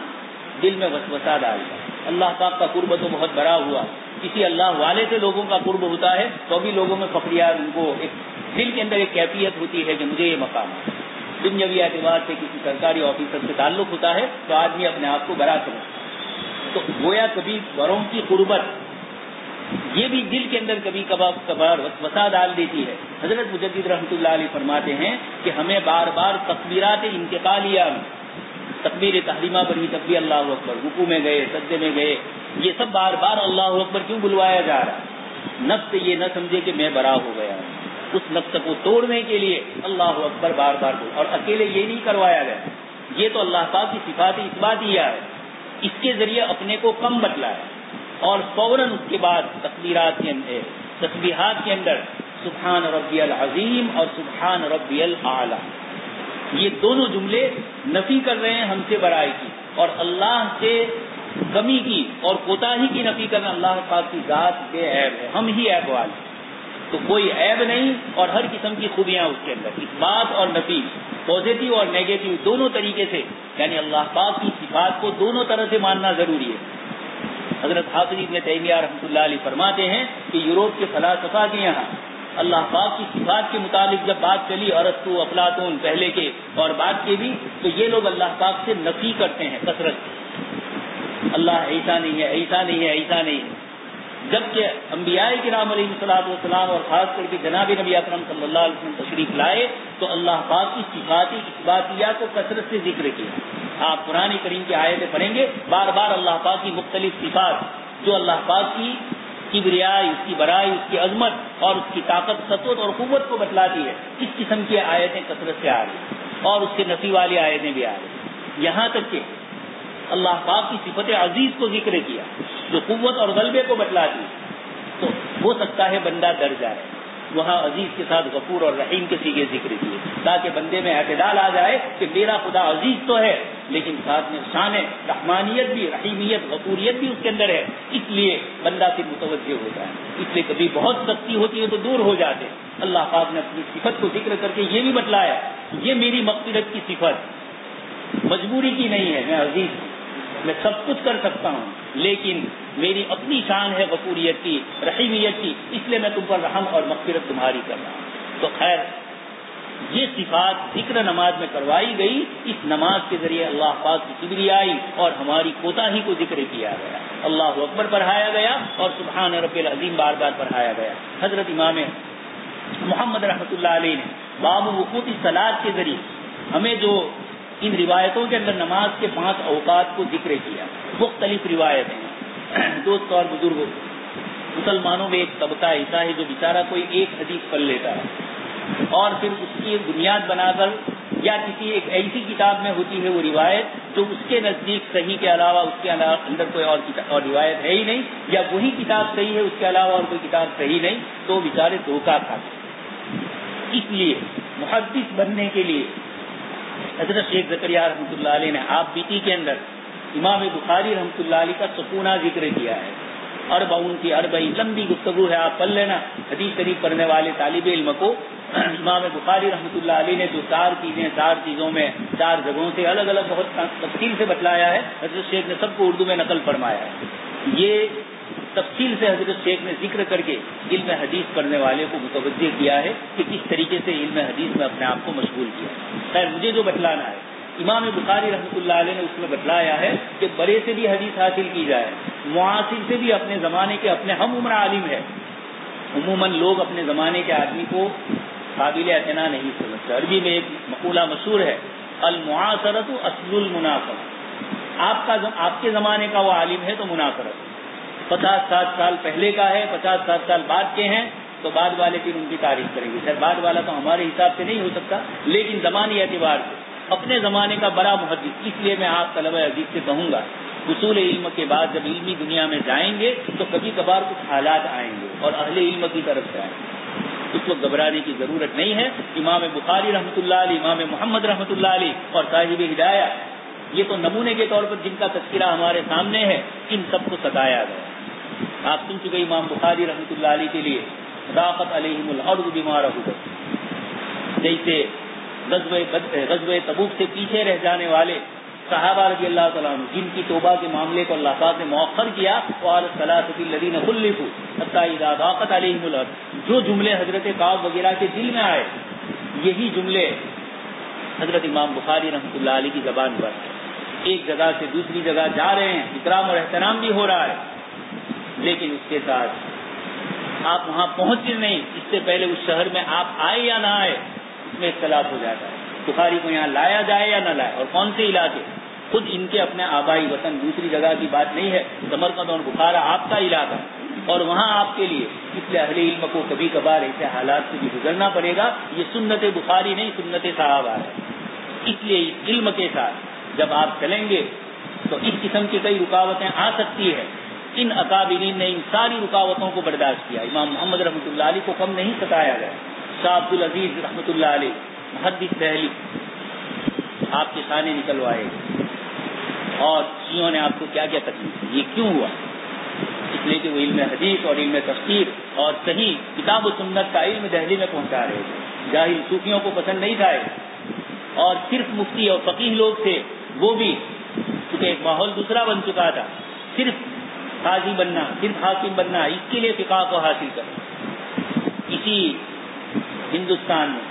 A: دل میں وسوسہ ڈالتا ہے۔ اللہ پاک کا قرب تو بہت بڑا ہوا، کسی اللہ والے سے لوگوں کا قرب ہوتا ہے تو بھی لوگوں میں فخریات، ان کو ایک دل کے اندر ایک کیفیت ہوتی ہے کہ مجھے یہ مقام ہے۔ دنیاوی اعتبار سے کسی سرکاری آفیسر سے تعلق ہوتا ہے تو آدمی اپنے آپ کو بڑا سمجھتا ہے، تو گویا کبھی بڑوں کی قربت یہ بھی دل کے اندر کبھی کبھار وسوسہ ڈال دیتی ہے۔ حضرت مجدد رحمۃ اللہ علیہ فرماتے ہیں کہ ہمیں بار بار تکبیرات انتقالیہ، تکبیر تحریمہ پر ہی تکبیر اللہ اکبر، رکوع میں گئے، سجدے میں گئے، یہ سب بار بار اللہ اکبر کیوں بلوایا جا رہا ہے؟ نفس یہ نہ سمجھے کہ میں بڑا ہو گیا ہوں، اس نفس کو توڑنے کے لیے اللہ اکبر بار بار بول، اور اکیلے یہ نہیں کروایا گیا، یہ تو اللہ پاک کی صفات اثباتیہ ہے، اس کے ذریعے اپنے کو کم بتلایا، اور فوراً اس کے بعد تکبیرات کے اندر، تسبیحات کے اندر سبحان ربی العظیم اور سبحان ربی الاعلی، یہ دونوں جملے نفی کر رہے ہیں ہم سے بڑائی کی، اور اللہ سے کمی کی اور کوتاہی کی نفی کرنا۔ اللہ پاک کی ذات بے عیب ہے، ہم ہی عیب والے، تو کوئی عیب نہیں، اور ہر قسم کی خوبیاں اس کے اندر، اثبات اور نفی، پازیٹیو اور نیگیٹو دونوں طریقے سے، یعنی اللہ پاک کی صفات کو دونوں طرح سے ماننا ضروری ہے۔ حضرت حافظ ابن تیمیہ رحمۃ اللہ علیہ فرماتے ہیں کہ یوروپ کے فلاسفہ کے یہاں اللہ پاک کی صفات کے متعلق جب بات چلی، ارسطو، افلاطون پہلے کے اور بعد کے بھی، تو یہ لوگ اللہ پاک سے نفی کرتے ہیں کثرت سے، اللہ ایسا نہیں ہے، ایسا نہیں ہے، ایسا نہیں ہے، جبکہ انبیاء کرام علیہ الصلوۃ والسلام اور خاص کر کے جناب نبی اکرم صلی اللہ علیہ وسلم تشریف لائے تو اللہ پاک کی صفات اثباتیہ کو کثرت سے ذکر کیا۔ آپ قرآن کریم کی آیتیں پڑھیں گے، بار بار اللہ پاک کی مختلف صفات جو اللہ پاک کی کبریائی، اس کی بڑائی، اس کی عظمت اور اس کی طاقت، سطوت اور قوت کو بتلاتی ہے، اس قسم کی آیتیں کثرت سے آ رہی، اور اس کے نفی والی آیتیں بھی آ رہی، یہاں تک کہ اللہ پاک کی صفت عزیز کو ذکر کیا جو قوت اور غلبے کو بتلاتی ہے، تو ہو سکتا ہے بندہ ڈر جائے، وہاں عزیز کے ساتھ غفور اور رحیم کے سیغے ذکر کیے تاکہ بندے میں اعتدال آ جائے کہ میرا خدا عزیز تو ہے لیکن ساتھ میں شان رحمانیت بھی، رحیمیت، غفوریت بھی اس کے اندر ہے، اس لیے بندہ پھر متوجہ ہوتا ہے۔ اس لیے کبھی بہت سختی ہوتی ہے تو دور ہو جاتے، اللہ پاک نے اپنی صفت کو ذکر کر کے یہ بھی بتلایا یہ میری مغفرت کی صفت مجبوری کی نہیں ہے، میں عزیز ہوں، میں سب کچھ کر سکتا ہوں، لیکن میری اپنی شان ہے غفوریت کی، رحیمیت کی، اس لیے میں تم پر رحم اور مغفرت تمہاری کر رہا ہوں۔ تو خیر یہ صفات ذکر نماز میں کروائی گئی، اس نماز کے ذریعے اللہ پاک کی کبریائی اور ہماری کوتاہی کو ذکر کیا گیا، اللہ اکبر پڑھایا گیا اور سبحان رب العظیم بار بار پڑھایا گیا۔ حضرت امام محمد رحمۃ اللہ علیہ نے باب وقوت الصلاۃ کے ذریعے ہمیں جو ان روایتوں کے اندر نماز کے 5 اوقات کو ذکر کیا، مختلف روایتیں، دوست اور بزرگوں، مسلمانوں میں ایک طبقہ ایسا ہے جو بیچارہ کوئی ایک حدیث پڑھ لیتا ہے اور پھر اس کی بنیاد بنا کر یا کسی ایک ایسی کتاب میں ہوتی ہے وہ روایت جو اس کے نزدیک صحیح کے علاوہ اس کے اندر کوئی اور روایت ہے ہی نہیں، یا وہی کتاب صحیح ہے اس کے علاوہ اور کوئی کتاب صحیح نہیں، تو بیچارے دھوکہ کھاتے۔ اس لیے محدث بننے کے لیے حضرت شیخ زکریا رحمۃ اللہ علیہ نے آپ بیتی کے اندر امام بخاری رحمۃ اللہ علیہ کا سکونہ ذکر کیا ہے، 40 کی 40 لمبی گفتگو ہے، آپ پڑھ لینا. حدیث شریف پڑھنے والے طالب علم کو امام بخاری رحمۃ اللہ علیہ نے جو 4 چیزوں میں 4 جگہوں سے الگ الگ بہت تفصیل سے بتلایا ہے، حضرت شیخ نے سب کو اردو میں نقل فرمایا ہے. یہ تفصیل سے حضرت شیخ نے ذکر کر کے علم حدیث پڑھنے والے کو متوجہ کیا ہے کہ کس طریقے سے علم حدیث میں اپنے آپ کو مشغول کیا. خیر مجھے جو بتلانا ہے، امام بخاری رحمۃ اللہ علیہ نے اس میں بتلایا ہے کہ بڑے سے بھی حدیث حاصل کی جائے، معاصر سے بھی اپنے زمانے کے اپنے ہم عمر عالم ہے. عموماً لوگ اپنے زمانے کے آدمی کو قابل اعتنا نہیں سمجھتے. عربی میں ایک مقولہ مشہور ہے، المعاصرۃ اصل المناصرہ. آپ کے زمانے کا وہ عالم ہے تو مناصرت 50-60 سال پہلے کا ہے، 50-60 سال بعد کے ہیں تو بعد والے پھر ان کی تعریف کریں گے. خیر بعد والا تو ہمارے حساب سے نہیں ہو سکتا، لیکن زمانی اعتبار سے اپنے زمانے کا بڑا محدث. اس لیے میں آپ طلبہ عزیز سے کہوں گا، اصول علم کے بعد جب علمی دنیا میں جائیں گے تو کبھی کبھار کچھ حالات آئیں گے اور اہل علم کی طرف سے آئیں گے. اس وقت گھبرانے کی ضرورت نہیں ہے. امام بخاری رحمۃ اللہ علیہ، امام محمد رحمۃ اللہ علیہ اور صاحب ہدایہ، یہ تو نمونے کے طور پر جن کا تذکرہ ہمارے سامنے ہے، ان سب کو ستایا گیا. آپ سن چکے امام بخاری رحمۃ اللہ علیہ کے لیے ضاقت علیہم الارض بما رحبت، جیسے غزوہ تبوک سے پیچھے رہ جانے والے صحابہ رضی اللہ تعالیٰ عنہ جن کی توبہ کے معاملے کو اللہ پاک نے مؤخر کیا، وَالثلاثة الذین خلفوا حتی اذا ضاقت علیہم الارض، جو جملے حضرت کعب وغیرہ کے دل میں آئے، یہی جملے حضرت امام بخاری رحمۃ اللہ علیہ کی زبان پر ایک جگہ سے دوسری جگہ جا رہے ہیں، اکرام اور احترام بھی ہو رہا ہے، لیکن اس کے ساتھ آپ وہاں پہنچے نہیں، اس سے پہلے اس شہر میں آپ آئے یا نہ آئے، اس میں اختلاف ہو جاتا ہے. بخاری کو یہاں لایا جائے یا نہ لائے، اور کون سے علاقے، خود ان کے اپنے آبائی وطن، دوسری جگہ کی بات نہیں ہے. سمرقند اور بخارا آپ کا علاقہ، اور وہاں آپ کے لیے اس لیے اہل علم کو کبھی کبھار ایسے حالات سے بھی گزرنا پڑے گا. یہ سنت بخاری نہیں، سنت صحابہ ہے. اس لیے علم کے ساتھ جب آپ چلیں گے تو اس قسم کی کئی رکاوٹیں آ سکتی ہے. ان اکابرین نے ان ساری رکاوٹوں کو برداشت کیا. امام محمد رحمۃ اللہ علیہ کو کم نہیں ستایا گیا. شاہ عبد العزیز رحمۃ اللہ علیہ محدث دہلی، آپ کے شانے نکلوائے اور شیعوں نے آپ کو کیا کیا تکلیف دی. یہ کیوں ہوا؟ اس لیے کہ وہ علم حدیث اور علم تفسیر اور صحیح کتاب و سنت کا علم دہلی میں پہنچا رہے تھے. جاہل صوفیوں کو پسند نہیں تھا، اور صرف مفتی اور فقیہ لوگ تھے، وہ بھی کیونکہ ایک ماحول دوسرا بن چکا تھا. صرف قاضی بننا، صرف حاکم بننا، اس کے لیے فقہ کو حاصل کرنا. اسی ہندوستان میں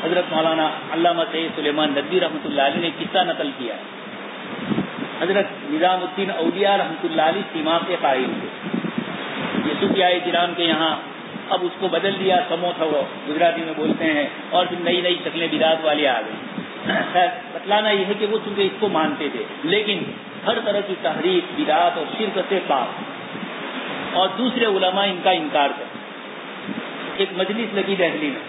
A: حضرت مولانا علامہ سید سلیمان ندوی رحمۃ اللہ علیہ نے قصہ نقل کیا. حضرت نظام الدین اولیاء رحمۃ اللہ علیہ سیما کے قائل تھے. یہ صوفیاء کرام کے یہاں اب اس کو بدل دیا، سمو تھا وہ گجراتی میں بولتے ہیں، اور پھر نئی نئی شکلیں بدعت والی آ گئی. خیر بتلانا یہ ہے کہ وہ چونکہ اس کو مانتے تھے، لیکن ہر طرح کی تحریف، بدعت اور شرک سے پاک، اور دوسرے علماء ان کا انکار کرتے. ایک مجلس لگی دہلی میں،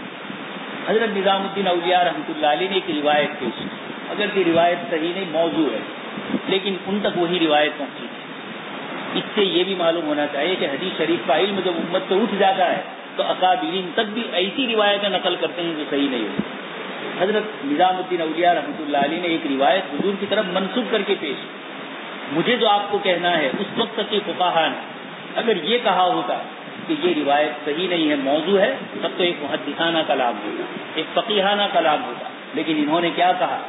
A: حضرت نظام الدین اولیاء رحمۃ اللہ علیہ نے ایک روایت پیش، اگر یہ روایت صحیح نہیں موضوع ہے، لیکن ان تک وہی روایت پہنچی. اس سے یہ بھی معلوم ہونا چاہیے کہ حدیث شریف کا علم جب امت سے اٹھ جاتا ہے تو اکابرین تک بھی ایسی روایتیں نقل کرتے ہیں جو صحیح نہیں ہوتی. حضرت نظام الدین اولیاء رحمۃ اللہ علیہ نے ایک روایت حضور کی طرف منسوب کر کے پیش. مجھے جو آپ کو کہنا ہے اس وقت تک کے فقہاء نے اگر یہ کہا ہوتا کہ یہ روایت صحیح نہیں ہے، موضوع ہے، تب تو ایک محدثانہ کلام ہوگا، ایک فقیہانہ کلام ہوگا. لیکن انہوں نے کیا کہا؟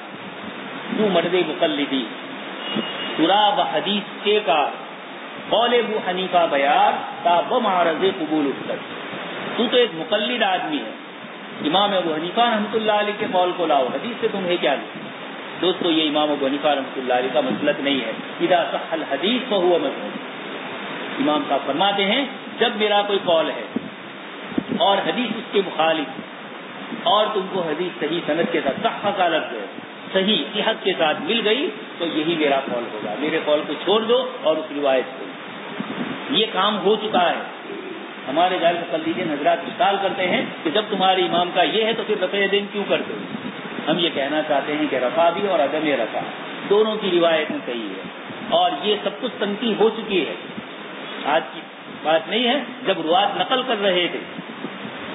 A: تو مرد مقلدی سورا و حدیث کے کا قول ابو حنیفہ بیان تا و معرض قبول افتر. تو ایک مقلد آدمی ہے، امام ابو حنیفہ رحمۃ اللہ علیہ کے قول کو لاؤ، حدیث سے تمہیں کیا لو؟ دوستو یہ امام ابو حنیفہ رحمۃ اللہ علیہ کا مسلک نہیں ہے. اذا صح الحدیث فهو مذهب. امام صاحب فرماتے ہیں جب میرا کوئی قول ہے اور حدیث اس کے مخالف، اور تم کو حدیث صحیح سند کے ساتھ صحہ کا لفظ ہے، صحیح صحت کے ساتھ مل گئی تو یہی میرا قول ہوگا. میرے قول کو چھوڑ دو اور اس روایت کو. یہ کام ہو چکا ہے. ہمارے غیر مقلدین حضرات مثال کرتے ہیں کہ جب تمہارے امام کا یہ ہے تو پھر رفع دین کیوں کرتے ہو؟ ہم یہ کہنا چاہتے ہیں کہ رفع بھی اور عدم رفع دونوں کی روایتیں صحیح ہے، اور یہ سب کچھ تنقید ہو چکی ہے. آج کی بات نہیں ہے. جب روایت نقل کر رہے تھے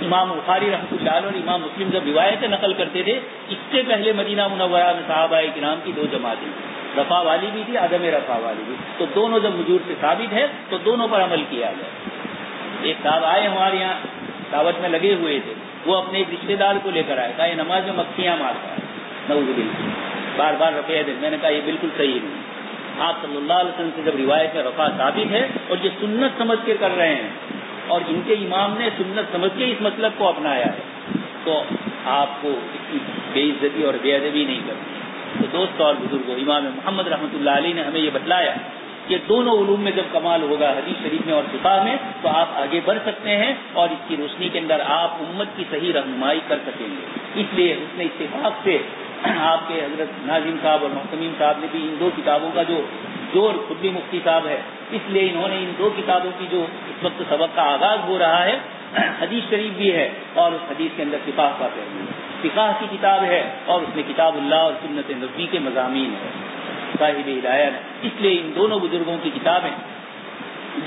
A: امام بخاری رحمۃ اللہ علیہ اور امام مسلم جب روایتیں نقل کرتے تھے، اس سے پہلے مدینہ منورہ میں صحابہ کرام کی 2 جماعتیں، رفع والی بھی تھی، عدم رفع والی بھی. تو دونوں جب وجود سے ثابت ہے تو دونوں پر عمل کیا جائے. ایک صاحب آئے ہمارے یہاں دعوت میں لگے ہوئے تھے، وہ اپنے ایک رشتے دار کو لے کر آئے، کہا یہ نماز میں مکھیاں مارتا ہے، نعوذ باللہ، بار بار رفع دیں. میں نے کہا یہ بالکل صحیح نہیں. آپ صلی اللہ علیہ وسلم سے جب روایت میں رفع ثابت ہے اور یہ سنت سمجھ کے کر رہے ہیں اور ان کے امام نے سنت سمجھ کے اس مسلک کو اپنایا ہے تو آپ کو اس کی بے عزتی اور بے ادبی نہیں کرنی. تو دوست اور بزرگوں، امام محمد رحمۃ اللہ علیہ نے ہمیں یہ بتلایا کہ دونوں علوم میں جب کمال ہوگا حدیث شریف میں اور فقہ میں تو آپ آگے بڑھ سکتے ہیں اور اس کی روشنی کے اندر آپ امت کی صحیح رہنمائی کر سکیں گے. اس لیے اس نے اتفاق سے آپ کے حضرت ناظم صاحب اور محتمیم صاحب نے بھی ان دو کتابوں کا جو خود بھی مفتی صاحب ہے، اس لیے انہوں نے ان دو کتابوں کی جو اس وقت سبق کا آغاز ہو رہا ہے، حدیث شریف بھی ہے اور اس حدیث کے اندر فقہ کا پہلو، فقہ کی کتاب ہے اور اس میں کتاب اللہ اور سنت نبوی کے مضامین ہے، صاحب ہدایت. اس لیے ان دونوں بزرگوں کی کتابیں،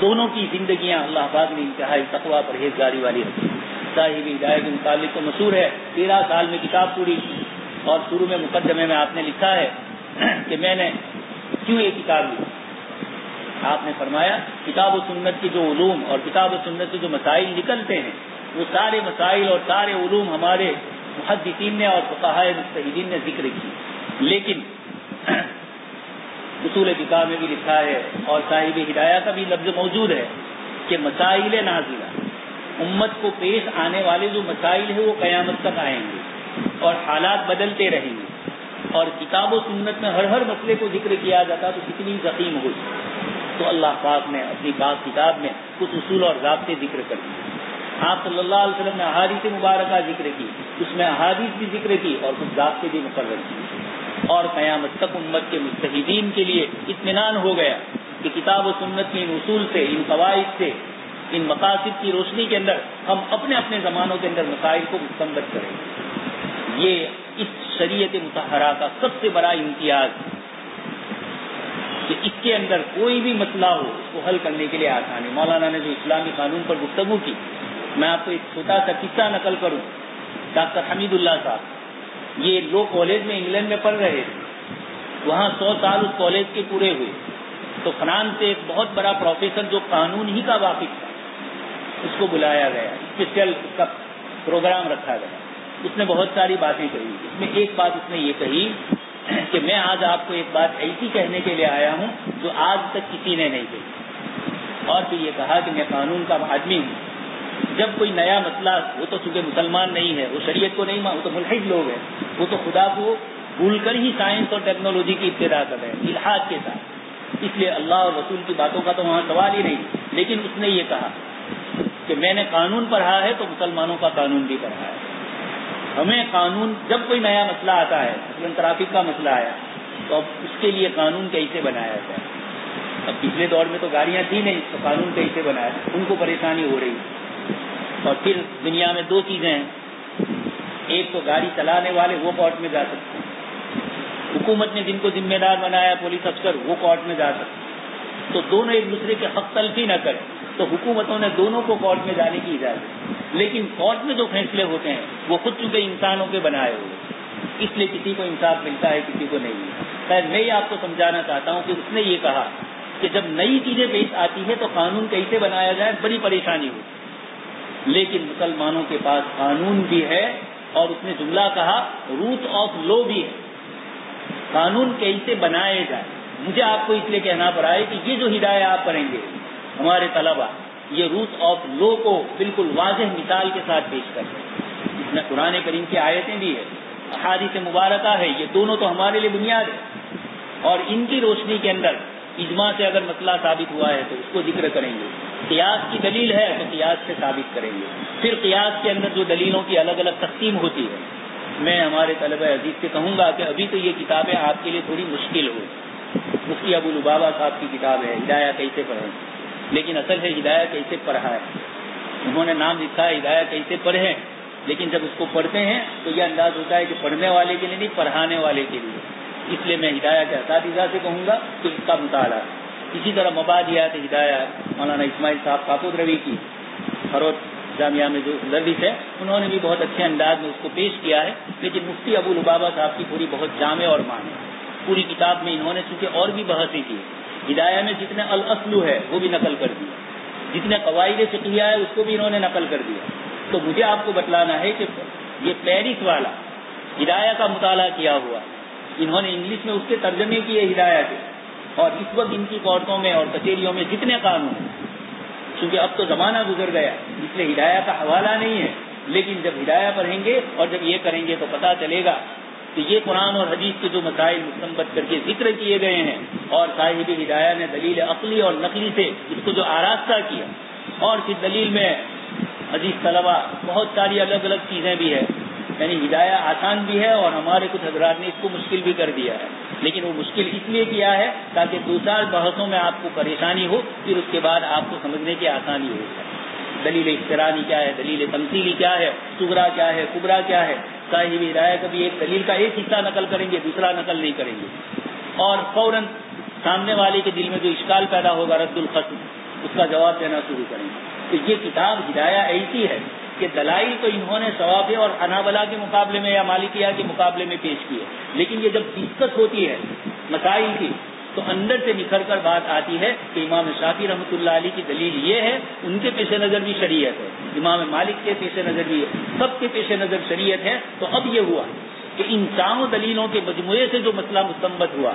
A: دونوں کی زندگیاں اللہ پاک نے انتہائی تقویٰ پرہیزگاری والی رکھی. صاحب ہدایت کے متعلق تو مشہور ہے، 13 سال میں کتاب پوری، اور شروع میں مقدمے میں آپ نے لکھا ہے کہ میں نے کیوں یہ کتاب لی. آپ نے فرمایا کتاب و سنت کی جو علوم اور کتاب و سنت سے جو مسائل نکلتے ہیں وہ سارے مسائل اور سارے علوم ہمارے محدثین نے اور فقہائے مجتہدین نے ذکر کی، لیکن اصول فقہ میں بھی لکھا ہے اور صاحب ہدایہ کا بھی لفظ موجود ہے کہ مسائل نازلہ، امت کو پیش آنے والے جو مسائل ہیں وہ قیامت تک آئیں گے اور حالات بدلتے رہیں گے. اور کتاب و سنت میں ہر مسئلے کو ذکر کیا جاتا تو کتنی ضخیم ہوئی. تو اللہ پاک نے اپنی پاک کتاب میں کچھ اصول اور ضابطے ذکر کر دیے. آپ صلی اللہ علیہ وسلم نے احادیث مبارکہ ذکر کی، اس میں احادیث بھی ذکر کی اور کچھ ضابطے بھی مقرر کیے، اور قیامت تک امت کے مجتہدین کے لیے اطمینان ہو گیا کہ کتاب و سنت کے ان اصول سے، ان قواعد سے، ان مقاصد کی روشنی کے اندر ہم اپنے اپنے زمانوں کے اندر مسائل کو مستنبط کریں گے. یہ اس شریعت مطہرہ کا سب سے بڑا امتیاز کہ اس کے اندر کوئی بھی مسئلہ ہو اس کو حل کرنے کے لیے آسان ہے. مولانا نے جو اسلامی قانون پر گفتگو کی، میں آپ کو ایک چھوٹا سا قصہ نقل کروں. ڈاکٹر حمید اللہ صاحب یہ لو کالج میں انگلینڈ میں پڑھ رہے تھے، وہاں 100 سال اس کالج کے پورے ہوئے. تو فرانس سے ایک بہت بڑا پروفیسر جو قانون ہی کا واقف تھا اس کو بلایا گیا، اسپیشل اس کا پروگرام رکھا گیا. اس نے بہت ساری باتیں کہی. اس میں ایک بات اس نے یہ کہی کہ میں آج آپ کو ایک بات ایسی کہنے کے لیے آیا ہوں جو آج تک کسی نے نہیں کہی. اور پھر یہ کہا کہ میں قانون کا آدمی ہوں. جب کوئی نیا مسئلہ، وہ تو چونکہ مسلمان نہیں ہے، وہ شریعت کو نہیں وہ تو ملحد لوگ ہیں، وہ تو خدا کو بھول کر ہی سائنس اور ٹیکنالوجی کی ابتدا کر رہے ہیں الحاد کے ساتھ. اس لیے اللہ اور رسول کی باتوں کا تو وہاں سوال ہی نہیں. لیکن اس نے یہ کہا کہ میں نے قانون پڑھا ہے تو مسلمانوں کا قانون بھی پڑھا ہے. ہمیں قانون، جب کوئی نیا مسئلہ آتا ہے، مثلاً ٹریفک کا مسئلہ آیا تو اب اس کے لیے قانون کیسے بنایا جائے. اب پچھلے دور میں تو گاڑیاں تھی نہیں تو قانون کیسے بنایا، ان کو پریشانی ہو رہی. اور پھر دنیا میں 2 چیزیں ہیں، ایک تو گاڑی چلانے والے وہ کورٹ میں جا سکتے ہیں، حکومت نے جن کو ذمہ دار بنایا پولیس افسر وہ کورٹ میں جا سکتے ہیں. تو دونوں ایک دوسرے کے حق تلفی نہ کریں تو حکومتوں نے دونوں کو کورٹ میں جانے کی اجازت. لیکن کورٹ میں جو فیصلے ہوتے ہیں وہ خود چونکہ انسانوں کے بنائے ہوئے، اس لیے کسی کو انصاف ملتا ہے کسی کو نہیں ملتا. خیر میں یہ آپ کو سمجھانا چاہتا ہوں کہ اس نے یہ کہا کہ جب نئی چیزیں پیش آتی ہیں تو قانون کیسے بنایا جائے بڑی پریشانی ہوتی. لیکن مسلمانوں کے پاس قانون بھی ہے اور اس نے جملہ کہا روٹ آف لو بھی ہے. قانون کیسے بنائے جائے. مجھے آپ کو اس لیے کہنا پڑا ہے کہ یہ جو ہدایت آپ پڑھیں گے ہمارے طلبہ، یہ روٹ آف لو کو بالکل واضح مثال کے ساتھ پیش کرتے ہیں. اس میں قرآن کریم کی آیتیں بھی ہے، احادیث مبارکہ ہے، یہ دونوں تو ہمارے لیے بنیاد ہے. اور ان کی روشنی کے اندر اجماع سے اگر مسئلہ ثابت ہوا ہے تو اس کو ذکر کریں گے. قیاس کی دلیل ہے تو قیاس سے ثابت کریں گے. پھر قیاس کے اندر جو دلیلوں کی الگ الگ تقسیم ہوتی ہے، میں ہمارے طلبہ عزیز سے کہوں گا کہ ابھی تو یہ کتابیں آپ کے لیے تھوڑی مشکل ہو. مفتی ابو لبابہ صاحب کی کتاب ہے ہدایہ کیسے پڑھیں، لیکن اصل ہے ہدایہ کیسے پڑھا ہے. انہوں نے نام لکھا ہے ہدایہ کیسے پڑھیں، لیکن جب اس کو پڑھتے ہیں تو یہ انداز ہوتا ہے کہ پڑھنے والے کے لیے نہیں، پڑھانے والے کے لیے. اس لیے میں ہدایہ کے اساتذہ سے کہوں گا کہ اس کا مطالعہ. اسی طرح مبادیات ہدایہ مولانا اسماعیل صاحب کاپود روی کی خروت جامعہ میں جو مدرس ہے، انہوں نے بھی بہت اچھے انداز میں اس کو پیش کیا ہے. لیکن مفتی ابو لبابہ صاحب کی پوری بہت جامع اور معنی. پوری کتاب میں انہوں نے چونکہ اور بھی بحثیں کی. ہدایہ میں جتنے الاصل ہے وہ بھی نقل کر دیا, جتنے قواعد فقہیہ ہے اس کو بھی انہوں نے نقل کر دیا. تو مجھے آپ کو بتلانا ہے کہ یہ پیرس والا ہدایہ کا مطالعہ کیا ہوا, انہوں نے انگلش میں اس کے ترجمے کیے ہدایہ کے, اور اس وقت ان کی کورٹوں میں اور کچہریوں میں جتنے قانون ہیں, چونکہ اب تو زمانہ گزر گیا اس لیے ہدایہ کا حوالہ نہیں ہے, لیکن جب ہدایہ پڑھیں گے اور جب یہ کریں گے تو پتہ چلے گا کہ یہ قرآن اور حدیث کے جو مسائل مستنبط کر کے ذکر کیے گئے ہیں, اور صاحب ہدایہ نے دلیل عقلی اور نقلی سے اس کو جو آراستہ کیا, اور پھر دلیل میں عزیز طلبہ بہت ساری الگ الگ چیزیں بھی ہے. یعنی ہدایہ آسان بھی ہے اور ہمارے کچھ حضرات نے اس کو مشکل بھی کر دیا ہے, لیکن وہ مشکل اس لیے کیا ہے تاکہ دو چار بحثوں میں آپ کو پریشانی ہو, پھر اس کے بعد آپ کو سمجھنے کی آسانی ہو جائے. دلیل اقترانی کیا ہے, دلیل تمثیلی کیا ہے, صغرا کیا ہے, کبرا کیا ہے. صاحب ہدایہ کبھی ایک دلیل کا ایک حصہ نقل کریں گے, دوسرا نقل نہیں کریں گے, اور فوراً سامنے والے کے دل میں جو اشکال پیدا ہوگا رد الخصم اس کا جواب دینا شروع کریں گے. تو یہ کتاب ہدایہ ایسی ہے کہ دلائل تو انہوں نے ثوابے اور حنابلہ کے مقابلے میں یا مالکیہ کے مقابلے میں پیش کیے, لیکن یہ جب ڈسکس ہوتی ہے مسائل کی تو اندر سے نکھر کر بات آتی ہے کہ امام شافعی رحمۃ اللہ علیہ کی دلیل یہ ہے, ان کے پیش نظر بھی شریعت ہے, امام مالک کے پیش نظر بھی ہے, سب کے پیش نظر شریعت ہے. تو اب یہ ہوا کہ ان چاروں دلیلوں کے مجموعے سے جو مسئلہ مستنبط ہوا,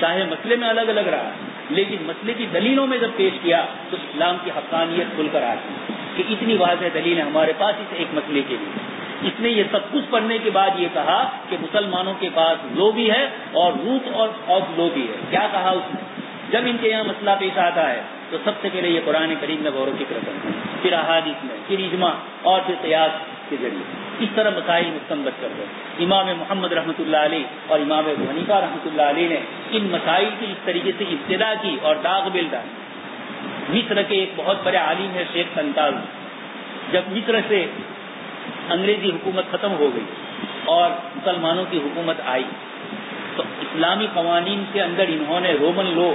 A: چاہے مسئلے میں الگ الگ رہا, لیکن مسئلے کی دلیلوں میں جب پیش کیا تو اسلام کی حقانیت کھل کر آتی کہ اتنی واضح دلیل ہے ہمارے پاس اس ایک مسئلے کے لیے. اس نے یہ سب کچھ پڑھنے کے بعد یہ کہا کہ مسلمانوں کے پاس لو بھی ہے اور روٹ اور آف لو بھی ہے. کیا کہا اس نے؟ جب ان کے یہاں مسئلہ پیش آتا ہے تو سب سے پہلے یہ قرآن کریم میں غور و فکر کرتے ہیں, پھر احادیث میں, پھر اجماع, اور پھر قیاس کے ذریعے اس طرح مسائل مستنبط کرتے ہیں. امام محمد رحمۃ اللہ علیہ اور امام ابو حنیفہ رحمۃ اللہ علیہ نے ان مسائل کی اس طریقے سے ابتدا کی اور داغ بل ڈالی. مصر کے ایک بہت بڑے عالم ہے شیخ طنطاوی, جب مصر سے انگریزی حکومت ختم ہو گئی اور مسلمانوں کی حکومت آئی تو اسلامی قوانین کے اندر انہوں نے رومن لو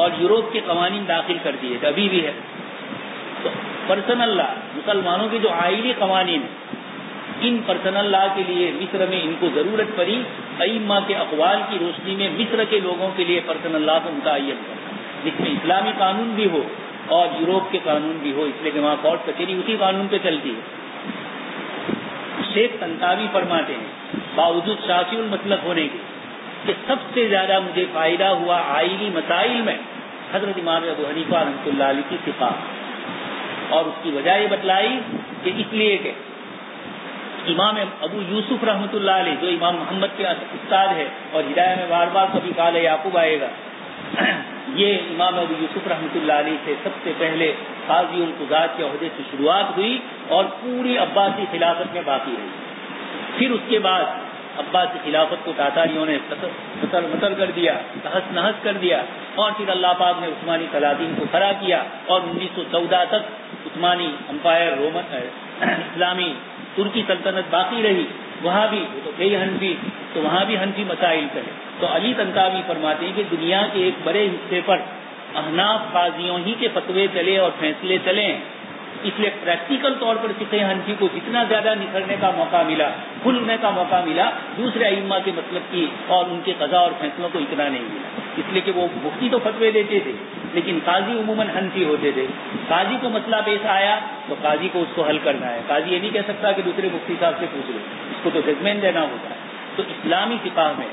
A: اور یوروپ کے قوانین داخل کر دیے, ابھی بھی ہے. تو پرسنل لا, مسلمانوں کے جو آئلی قوانین ان پرسنل لا کے لیے مصر میں ان کو ضرورت پڑی ائمہ کے اقوال کی روشنی میں مصر کے لوگوں کے لیے پرسنل لا کو متعین کرنا, جس میں اسلامی قانون بھی ہو اور یوروپ کے قانون بھی ہو, اس لیے کہ وہاں کورٹ کچہری اسی قانون پہ چلتی ہے. شیخ طنطاوی فرماتے ہیں باوجود شافعی المسلک ہونے کے کہ سب سے زیادہ مجھے فائدہ ہوا آئلی مسائل میں حضرت امام ابو حنیفہ رحمۃ اللہ علیہ کی فقہ, اور اس کی وجہ یہ بتلائی کہ اس لیے کہ امام ابو یوسف رحمۃ اللہ علیہ جو امام محمد کے استاد ہے, اور ہدایہ میں بار بار کبھی قال یعقوب آئے گا, یہ امام ابو یوسف رحمۃ اللہ علیہ سے سب سے پہلے قاضی القضات کے عہدے سے شروعات ہوئی اور پوری عباسی خلافت میں باقی رہی. پھر اس کے بعد عباسی خلافت کو تاتاریوں نے متر کر دیا, تہس نہس کر دیا, اور پھر اللہ پاک نے عثمانی سلاطین کو کھڑا کیا, اور 1914 تک عثمانی امپائر رومن اسلامی ترکی سلطنت باقی رہی. وہاں بھی تو کئی حنفی, تو وہاں بھی حنفی مسائل چلے. تو علی طنطاوی فرماتے ہیں کہ دنیا کے ایک بڑے حصے پر احناف قاضیوں ہی کے فتوے چلے اور فیصلے چلے, اس لیے پریکٹیکل طور پر فقہ حنفی کو جتنا زیادہ نکھرنے کا موقع ملا, کھلنے کا موقع ملا, دوسرے ائمہ کے مطلب کی اور ان کے قضا اور فیصلوں کو اتنا نہیں ملا. اس لیے کہ وہ مفتی تو فتوے دیتے تھے, لیکن قاضی عموماً حنفی ہوتے تھے. قاضی کو مسئلہ پیش آیا تو قاضی کو اس کو حل کرنا ہے, قاضی یہ نہیں کہہ سکتا کہ دوسرے مفتی صاحب سے پوچھ لو, اس کو تو ججمنٹ دینا ہوتا ہے. تو اسلامی فقہ میں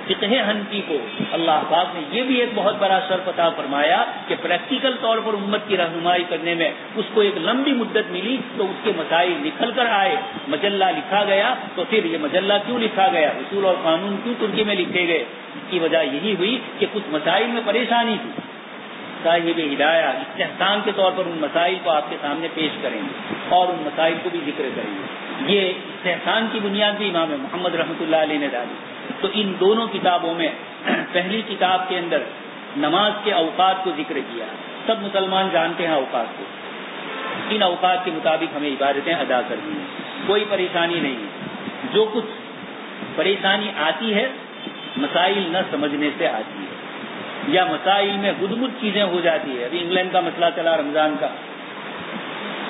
A: فقہ حنفی کو اللہ پاک نے یہ بھی ایک بہت بڑا شرف عطا فرمایا کہ پریکٹیکل طور پر امت کی رہنمائی کرنے میں اس کو ایک لمبی مدت ملی, تو اس کے مسائل نکل کر آئے, مجلہ لکھا گیا. تو پھر یہ مجلہ کیوں لکھا گیا, اصول اور قانون کیوں ترکی میں لکھے گئے, اس کی وجہ یہی ہوئی کہ کچھ مسائل میں پریشانی تھی. صاحب ہدایہ استحسان کے طور پر ان مسائل کو آپ کے سامنے پیش کریں گے اور ان مسائل کو بھی ذکر کریں گے. یہ استحسان کی بنیاد بھی امام محمد رحمۃ اللہ علیہ نے ڈالی. تو ان دونوں کتابوں میں پہلی کتاب کے اندر نماز کے اوقات کو ذکر کیا. سب مسلمان جانتے ہیں اوقات کو, ان اوقات کے مطابق ہمیں عبادتیں ادا کرنی ہیں, کوئی پریشانی نہیں ہے. جو کچھ پریشانی آتی ہے مسائل نہ سمجھنے سے آتی ہے, یا مسائل میں گدمد چیزیں ہو جاتی ہے. ابھی انگلینڈ کا مسئلہ چلا رمضان کا,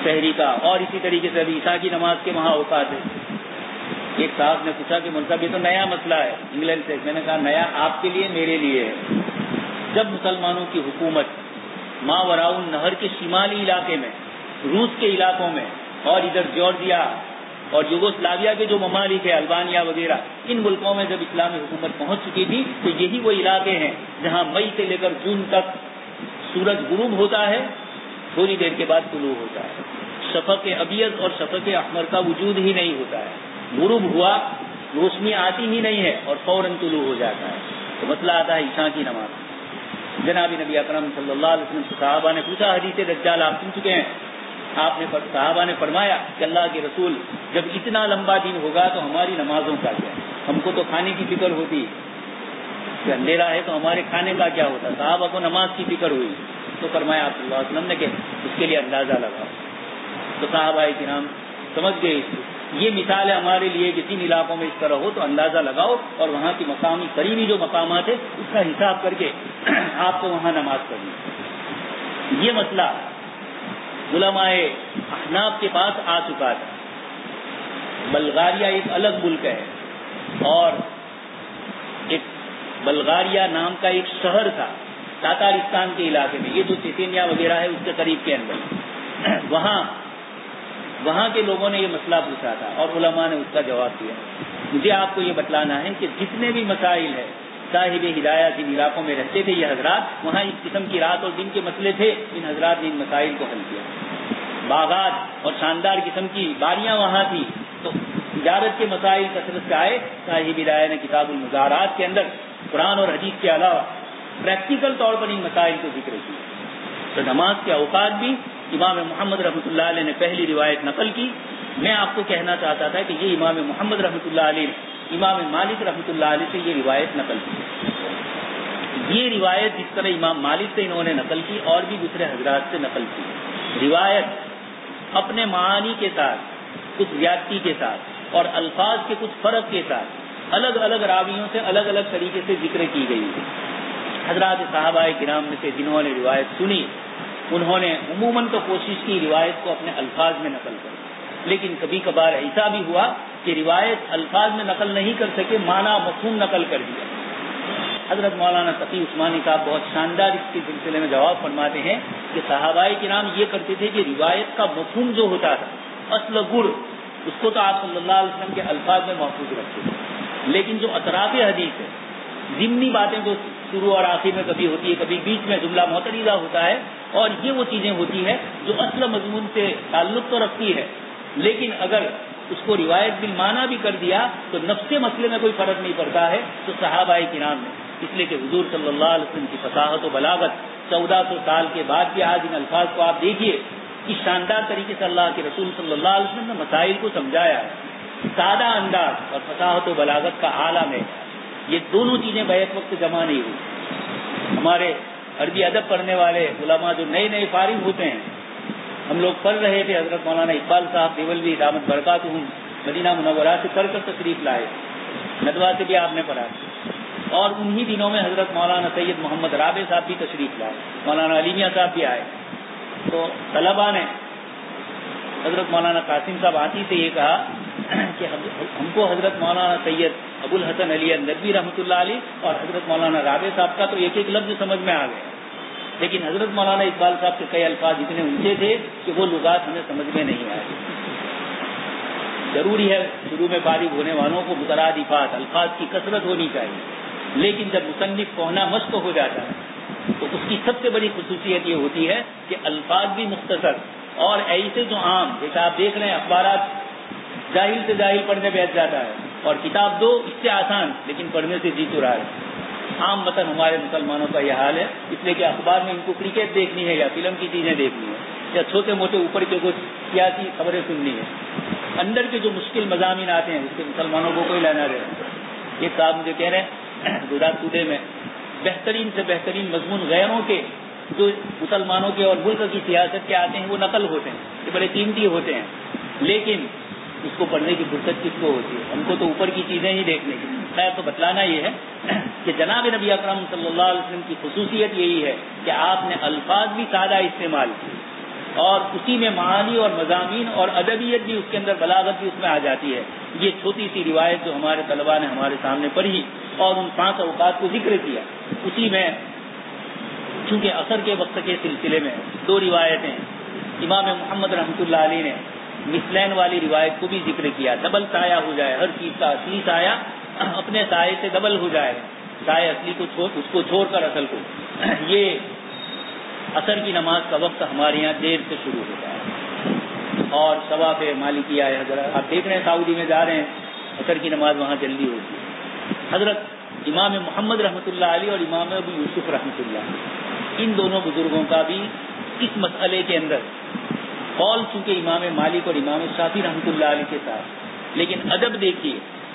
A: سحری کا, اور اسی طریقے سے ابھی عشاء کی نماز کے وہاں اوقات ہے. ایک صاحب نے پوچھا کہ مطلب یہ تو نیا مسئلہ ہے انگلینڈ سے. میں نے کہا نیا آپ کے لیے میرے لیے ہے. جب مسلمانوں کی حکومت ماوراء النہر کے شمالی علاقے میں، روس کے علاقوں میں، اور ادھر جارجیا اور یوگوسلاویا کے جو ممالک ہیں البانیا وغیرہ، ان ملکوں میں جب اسلامی حکومت پہنچ چکی تھی تو یہی وہ علاقے ہیں جہاں مئی سے لے کر جون تک سورج غروب ہوتا ہے، تھوڑی دیر کے بعد طلوع ہوتا ہے. شفق ابیض اور شفق احمر کا وجود ہی نہیں ہوتا ہے. غروب ہوا، روشنی آتی ہی نہیں ہے اور فوراً طلوع ہو جاتا ہے. تو مسئلہ آتا ہے عشاء کی نماز. جناب نبی اکرم صلی اللہ علیہ وسلم سے صحابہ نے پوچھا حدیث دجال آپ سن چکے ہیں. صحابہ نے فرمایا کہ اللہ کے رسول جب اتنا لمبا دن ہوگا تو ہماری نمازوں کا کیا؟ ہم کو تو کھانے کی فکر ہوتی کہ اندھیرا ہے تو ہمارے کھانے کا کیا ہوتا. صحابہ کو نماز کی فکر ہوئی تو فرمایا آپ صلی اللہ علیہ وسلم نے کہ اس کے لیے اندازہ لگاؤ. تو صحابہ کرام سمجھ گئے اس کو. یہ مثال ہے ہمارے لیے کہ جن علاقوں میں اس طرح ہو تو اندازہ لگاؤ اور وہاں کی مقامی قریبی جو مقامات ہے اس کا حساب کر کے آپ کو وہاں نماز پڑھنی. یہ مسئلہ علماء احناف کے پاس آ چکا تھا. بلغاریہ ایک الگ ملک ہے اور ایک بلغاریہ نام کا ایک شہر تھا تاتارستان کے علاقے میں، یہ جو چیچینیا وغیرہ ہے اس کے قریب کے اندر. وہاں کے لوگوں نے یہ مسئلہ پوچھا تھا اور علماء نے اس کا جواب دیا. مجھے آپ کو یہ بتلانا ہے کہ جتنے بھی مسائل ہیں صاحب ہدایہ جن علاقوں میں رہتے تھے یہ حضرات، وہاں اس قسم کی رات اور دن کے مسئلے تھے، ان حضرات نے ان مسائل کو حل کیا. باغات اور شاندار قسم کی باریاں وہاں تھی تو تجارت کے مسائل کثرت سے آئے. صاحب ہدایہ نے کتاب المزارات کے اندر قرآن اور حدیث کے علاوہ پریکٹیکل طور پر ان مسائل کو ذکر کیا. تو نماز کے اوقات بھی امام محمد رحمۃ اللہ علیہ نے پہلی روایت نقل کی. میں آپ کو کہنا چاہتا تھا کہ یہ امام محمد رحمۃ اللہ علیہ نے امام مالک رحمۃ اللہ علیہ سے یہ روایت نقل کی. یہ روایت جس طرح امام مالک سے انہوں نے نقل کی اور بھی دوسرے حضرات سے نقل کی. روایت اپنے معانی کے ساتھ، کچھ زیادتی کے ساتھ اور الفاظ کے کچھ فرق کے ساتھ الگ الگ راویوں سے الگ الگ طریقے سے ذکر کی گئی ہے. حضرات صحابہ کرام میں سے جنہوں نے روایت سنی انہوں نے عموماً تو کوشش کی روایت کو اپنے الفاظ میں نقل کریں، لیکن کبھی کبھار ایسا بھی ہوا کہ روایت الفاظ میں نقل نہیں کر سکے، معنی مفہوم نقل کر دیا. حضرت مولانا تقی عثمانی صاحب بہت شاندار اس کے سلسلے میں جواب فرماتے ہیں کہ صحابہ کرام یہ کرتے تھے کہ روایت کا مفہوم جو ہوتا تھا، اصل گڑ، اس کو تو آپ صلی اللہ علیہ وسلم کے الفاظ میں محفوظ رکھتے تھے، لیکن جو اطراف حدیث ہے، ضمنی باتیں جو شروع اور آخر میں کبھی ہوتی ہے، کبھی بیچ میں جملہ معترضہ ہوتا ہے، اور یہ وہ چیزیں ہوتی ہیں جو اصل مضمون سے تعلق تو رکھتی ہے، لیکن اگر اس کو روایت بالمعنی بھی کر دیا تو نفس مسئلے میں کوئی فرق نہیں پڑتا ہے. تو صحابہ کرام نے، اس لیے کہ حضور صلی اللہ علیہ وسلم کی فصاحت و بلاغت 1400 سال کے بعد بھی آج ان الفاظ کو آپ دیکھیے کہ شاندار طریقے سے اللہ کے رسول صلی اللہ علیہ وسلم نے مسائل کو سمجھایا ہے. سادہ انداز اور فصاحت و بلاغت کا عالم ہے. یہ دونوں چیزیں بیک وقت جمع نہیں ہوئی. ہمارے عربی ادب پڑھنے والے علماء جو نئے نئے فارغ ہوتے ہیں، ہم لوگ پڑھ رہے تھے، حضرت مولانا اقبال صاحب دیولوی دامت برکاتہم مدینہ منورہ سے پڑھ کر تشریف لائے، ندوہ سے بھی آپ نے پڑھا، اور انہی دنوں میں حضرت مولانا سید محمد رابع صاحب بھی تشریف لائے، مولانا علی میاں صاحب بھی آئے. تو طلباء نے حضرت مولانا قاسم صاحب آتی سے یہ کہا کہ ہم کو حضرت مولانا سید ابو الحسن علی ندوی رحمۃ اللہ علیہ اور حضرت مولانا رابع صاحب کا تو ایک ایک لفظ سمجھ میں آ گئے، لیکن حضرت مولانا اقبال صاحب کے کئی الفاظ اتنے اونچے تھے کہ وہ لغات ہمیں سمجھ میں نہیں آئے. ضروری ہے شروع میں فارغ ہونے والوں کو مترادفات الفاظ کی کثرت ہونی چاہیے، لیکن جب مصنف پڑھنا مشق ہو جاتا ہے تو اس کی سب سے بڑی خصوصیت یہ ہوتی ہے کہ الفاظ بھی مختصر اور ایسے جو عام، جیسا آپ دیکھ رہے ہیں اخبارات جاہل سے جاہل پڑھنے بیٹھ جاتا ہے، اور کتاب دو اس سے آسان لیکن پڑھنے سے جی چرا ہے. عام مطلب ہمارے مسلمانوں کا یہ حال ہے، اس لیے کہ اخبار میں ان کو کرکٹ دیکھنی ہے یا فلم کی چیزیں دیکھنی ہے یا چھوٹے موٹے اوپر کے کچھ سیاسی خبریں سننی ہے. اندر کے جو مشکل مضامین آتے ہیں اس سے مسلمانوں کو کوئی لینا رہے. یہ صاحب مجھے کہہ رہے ہیں گجرات صوبے میں بہترین سے بہترین مضمون غیروں کے جو مسلمانوں کے اور ملک کی سیاست کے آتے ہیں وہ نقل ہوتے ہیں، یہ بڑے قیمتی ہوتے ہیں، لیکن اس کو پڑھنے کی فرصت کس کو ہوتی ہے؟ ہم کو تو اوپر کی چیزیں ہی دیکھنے کی. خیر، تو بتلانا یہ ہے کہ جناب نبی اکرم صلی اللہ علیہ وسلم کی خصوصیت یہی ہے کہ آپ نے الفاظ بھی سادہ استعمال کیے اور اسی میں معانی اور مضامین اور ادبیت بھی اس کے اندر، بلاغت بھی اس میں آ جاتی ہے. یہ چھوٹی سی روایت جو ہمارے طلباء نے ہمارے سامنے پڑھی اور ان 5 اوقات کو ذکر کیا، اسی میں چونکہ عصر کے وقت کے سلسلے میں 2 روایتیں امام محمد رحمۃ اللہ علیہ نے مثلین والی روایت کو بھی ذکر کیا، ڈبل سایہ ہو جائے، ہر چیز کا اصلی سایہ اپنے سائے سے ڈبل ہو جائے، سایہ اصلی کو اس کو چھوڑ کر اصل کو، یہ عصر کی نماز کا وقت ہمارے یہاں دیر سے شروع ہوتا ہے اور ثواب مالکیہ ہے حضرت، آپ دیکھ رہے ہیں سعودی میں جا رہے ہیں عصر کی نماز وہاں جلدی ہوتی ہے۔ حضرت امام محمد رحمۃ اللہ علیہ اور امام ابو یوسف رحمۃ اللہ، ان دونوں بزرگوں کا بھی اس مسئلے کے اندر قول چونکہ امام مالک اور امام شافعی رحمۃ اللہ علیہ کے ساتھ، لیکن ادب دیکھیے،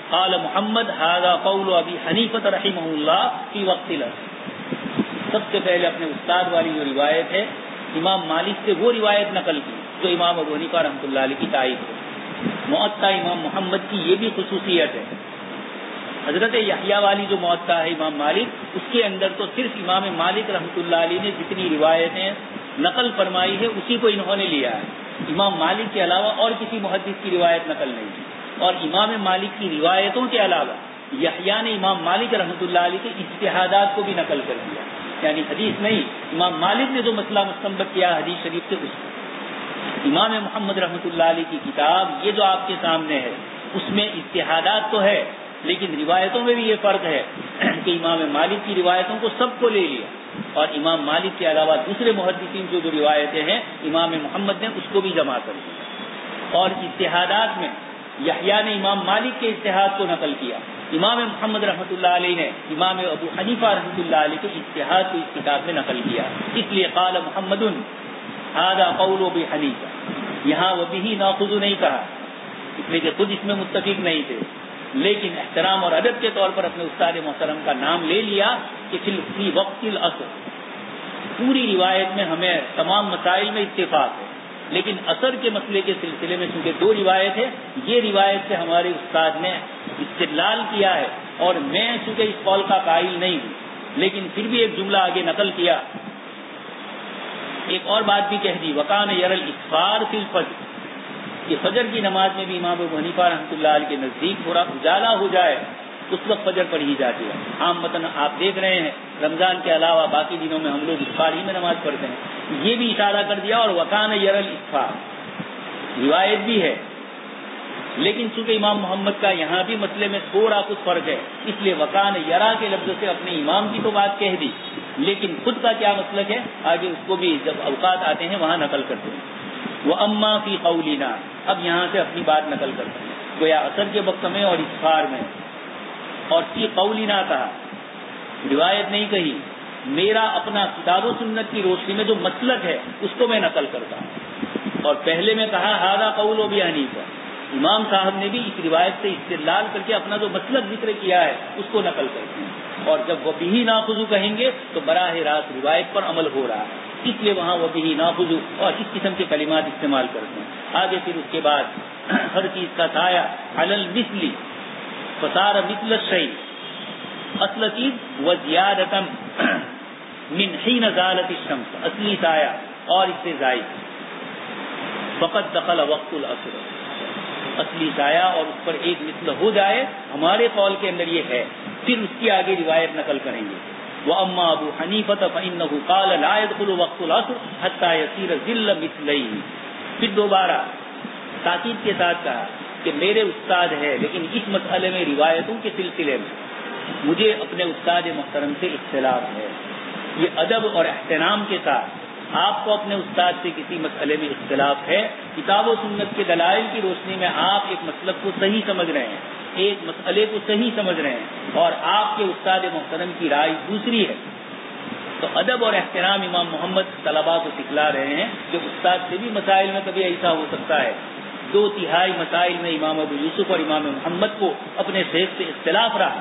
A: قال محمد ھذا قول ابی حنیفہ رحمہ اللہ فی وقت العصر، سب سے پہلے اپنے استاد والی جو روایت ہے امام مالک سے وہ روایت نقل کی جو امام ابو حنیفہ رحمۃ اللہ علیہ کی تائید ہے۔ معطا امام محمد کی یہ بھی خصوصیت ہے، حضرت یحییٰ والی جو معطا ہے امام مالک، اس کے اندر تو صرف امام مالک رحمۃ اللہ علیہ نے جتنی روایتیں نقل فرمائی ہے اسی کو انہوں نے لیا ہے، امام مالک کے علاوہ اور کسی محدث کی روایت نقل نہیں کی، اور امام مالک کی روایتوں کے علاوہ یحییٰ نے امام مالک رحمۃ اللہ علیہ کے اجتہادات کو بھی نقل کر دیا، یعنی حدیث نہیں، امام مالک نے جو مسئلہ مستنبط کیا حدیث شریف سے اس کو۔ امام محمد رحمۃ اللہ علیہ کی کتاب یہ جو آپ کے سامنے ہے اس میں اجتہادات تو ہے، لیکن روایتوں میں بھی یہ فرق ہے کہ امام مالک کی روایتوں کو سب کو لے لیا اور امام مالک کے علاوہ دوسرے محدثین جو روایتیں ہیں امام محمد نے اس کو بھی جمع کر دیا، اور اجتہادات میں یحییٰ نے امام مالک کے اجتہاد کو نقل کیا، امام محمد رحمۃ اللہ علیہ نے امام ابو حنیفہ رحمۃ اللہ علیہ کے اجتہاد کو اس کتاب میں نقل کیا، اس لیے قال محمد ھذا قول ابی حنیفہ، یہاں وبہ ناخذ نہیں کہا، اس لیے کہ خود اس میں متفق نہیں تھے، لیکن احترام اور ادب کے طور پر اپنے استاد محترم کا نام لے لیا کہ فی وقت العصر۔ پوری روایت میں ہمیں تمام مسائل میں اتفاق ہے، لیکن عصر کے مسئلے کے سلسلے میں چونکہ 2 روایت ہے، یہ روایت سے ہمارے استاد نے استدلال کیا ہے اور میں چونکہ اس قول کا قائل نہیں ہوں، لیکن پھر بھی ایک جملہ آگے نقل کیا، ایک اور بات بھی کہہ دی، وکان یر الاسفار فی الفجر، کہ فجر کی نماز میں بھی امام ابو حنیفہ رحمۃ اللہ علیہ کے نزدیک تھوڑا اجالا ہو جائے اس وقت فجر پڑھی جاتی ہے۔ عام متن آپ دیکھ رہے ہیں رمضان کے علاوہ باقی دنوں میں ہم لوگ اسفار ہی میں نماز پڑھتے ہیں، یہ بھی اشارہ کر دیا، اور وکان یر الاسفار روایت بھی ہے، لیکن چونکہ امام محمد کا یہاں بھی مسئلے میں تھوڑا کچھ فرق ہے، اس لیے وکان یرا کے لفظ سے اپنے امام کی تو بات کہہ دی، لیکن خود کا کیا مسلک ہے آگے اس کو بھی جب اوقات آتے ہیں وہاں نقل کرتے ہیں۔ وَأَمَّا فِي قَوْلِنَا، اب یہاں سے اپنی بات نقل کرتے ہیں، گویا عصر کے وقت میں اور اسفار میں، اور فی قولنا کہا، روایت نہیں کہی، میرا اپنا کتاب و سنت کی روشنی میں جو مسلک ہے اس کو میں نقل کرتا ہوں، اور پہلے میں کہا ھذا قول ابی حنیفہ، امام صاحب نے بھی اس روایت سے استدلال کر کے اپنا جو مسلک ذکر کیا ہے اس کو نقل کرتے ہیں، اور جب وہ بھی ناخذ کہیں گے تو براہ راست روایت پر عمل ہو رہا ہے، اس لیے وہاں وہ بھی ناخذ اور اس قسم کے کلمات استعمال کرتے ہیں۔ آگے پھر اس کے بعد ہر چیز کا سایہ علی المثل فصار مثل الشیء، اصل چیز وزیادۃ من حین زالت الشمس، اصلی سایہ اور اس سے زائد، فقط دخل وقت العصر، اصلی سایہ اور اس پر ایک مثل ہو جائے، ہمارے قول کے اندر یہ ہے، پھر اس کی آگے روایت نقل کریں گے۔ وَأَمَّا أَبُو حَنِيفَةَ فَإِنَّهُ قَالَ لَا يَدْخُلُ وَقْتُ الْعَصْرِ حَتَّى يَصِيرَ ظِلَّ مِثْلَيْهِ، پھر دوبارہ تاکید کے ساتھ کہا کہ میرے استاد ہے، لیکن اس مسئلے میں روایتوں کے سلسلے میں مجھے اپنے استاد محترم سے اختلاف ہے۔ یہ ادب اور احترام کے ساتھ آپ کو اپنے استاد سے کسی مسئلے میں اختلاف ہے، کتاب و سنت کے دلائل کی روشنی میں آپ ایک مسلک کو صحیح سمجھ رہے ہیں، ایک مسئلے کو صحیح سمجھ رہے ہیں، اور آپ کے استاد محترم کی رائے دوسری ہے، تو ادب اور احترام امام محمد طلباء کو سکھلا رہے ہیں کہ استاد سے بھی مسائل میں کبھی ایسا ہو سکتا ہے، 2/3 مسائل میں امام ابو یوسف اور امام محمد کو اپنے شیخ سے اختلاف رہا،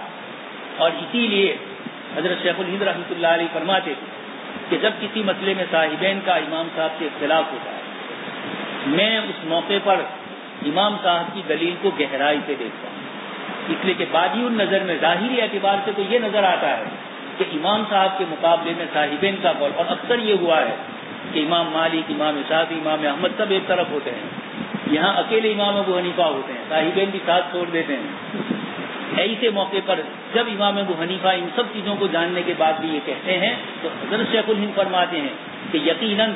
A: اور اسی لیے حضرت شیخ الہند رحمۃ اللہ علیہ فرماتے تھے کہ جب کسی مسئلے میں صاحبین کا امام صاحب سے اختلاف ہوتا ہے، میں اس موقع پر امام صاحب کی دلیل کو گہرائی سے دیکھتا ہوں، اس لیے کہ بادی النظر میں ظاہری اعتبار سے تو یہ نظر آتا ہے کہ امام صاحب کے مقابلے میں صاحبین کا قول، اور اکثر یہ ہوا ہے کہ امام مالک، امام شافعی، امام احمد سب ایک طرف ہوتے ہیں، یہاں اکیلے امام ابو حنیفہ ہوتے ہیں، صاحبین بھی ساتھ چھوڑ دیتے ہیں۔ ایسے موقع پر جب امام ابو حنیفہ ان سب چیزوں کو جاننے کے بعد بھی یہ کہتے ہیں تو حضرت شیخ الہند فرماتے ہیں کہ یقیناً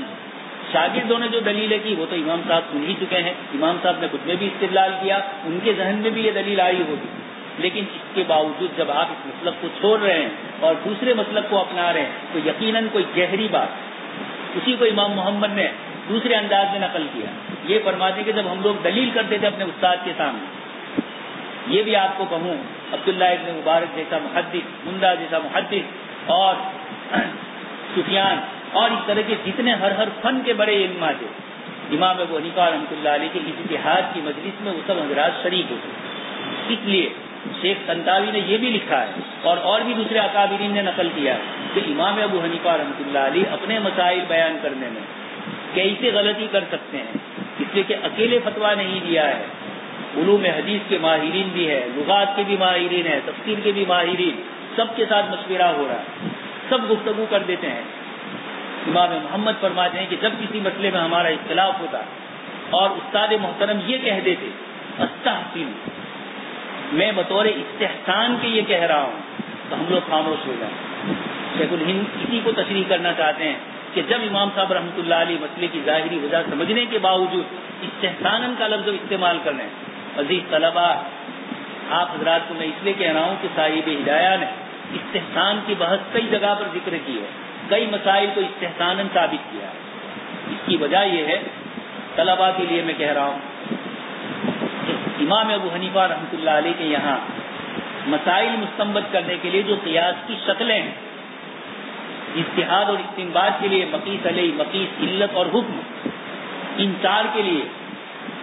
A: شاگردوں نے جو دلیلیں کی وہ تو امام صاحب سن ہی چکے ہیں، امام صاحب نے خود میں بھی استدلال کیا، ان کے ذہن میں بھی یہ دلیل آئی ہوگی، لیکن اس کے باوجود جب آپ اس مسلک کو چھوڑ رہے ہیں اور دوسرے مسلک کو اپنا رہے ہیں تو یقیناً کوئی گہری بات، اسی کو امام محمد نے دوسرے انداز میں نقل کیا۔ یہ فرماتے کہ جب ہم لوگ دلیل کرتے تھے اپنے استاد کے سامنے، یہ بھی آپ کو کہوں عبداللہ ابن مبارک جیسا محدث، مندہ جیسا محدث اور سفیان اور اس طرح کے جتنے ہر فن کے بڑے علماء تھے، امام ابو حنیفہ رحمۃ اللہ علیہ کے اجتہاد کی مجلس میں وہ سب حضرات شریک ہوتے۔ اس لیے شیخ طنطاوی نے یہ بھی لکھا ہے اور بھی دوسرے اکابرین نے نقل کیا کہ امام ابو حنیفہ رحمۃ اللہ علیہ اپنے مسائل بیان کرنے میں کیسے غلطی کر سکتے ہیں، اس لیے کہ اکیلے فتویٰ نہیں دیا ہے، علوم حدیث کے ماہرین بھی ہے، لغات کے بھی ماہرین ہیں، تفسیر کے بھی ماہرین، سب کے ساتھ مشورہ ہو رہا ہے، سب گفتگو کر دیتے ہیں۔ امام محمد فرماتے ہیں کہ جب کسی مسئلے میں ہمارا اختلاف ہوتا اور استاد محترم یہ کہہ دیتے استحسن، میں بطور استحسان کے یہ کہہ رہا ہوں، تو ہم لوگ خاموش ہو جائیں۔ شیخ الہند اسی کو تشریح کرنا چاہتے ہیں کہ جب امام صاحب رحمۃ اللہ علیہ مسئلے کی ظاہری وجہ سمجھنے کے باوجود استحساناً کا لفظ استعمال کر رہے ہیں۔ عزیز طلبہ، آپ حضرات کو میں اس لیے کہہ رہا ہوں کہ صاحب ہدایہ نے استحسان کی بحث کئی جگہ پر ذکر کی ہے، کئی مسائل کو استحساناً ثابت کیا ہے۔ اس کی وجہ یہ ہے، طلبہ کے لیے میں کہہ رہا ہوں کہ امام ابو حنیفہ رحمۃ اللہ علیہ کے یہاں مسائل مستنبط کرنے کے لیے جو قیاس کی شکلیں ہیں، اجتہاد اور استنباط کے لیے مقیس علیہ، مقیس علت اور حکم، ان چار کے لیے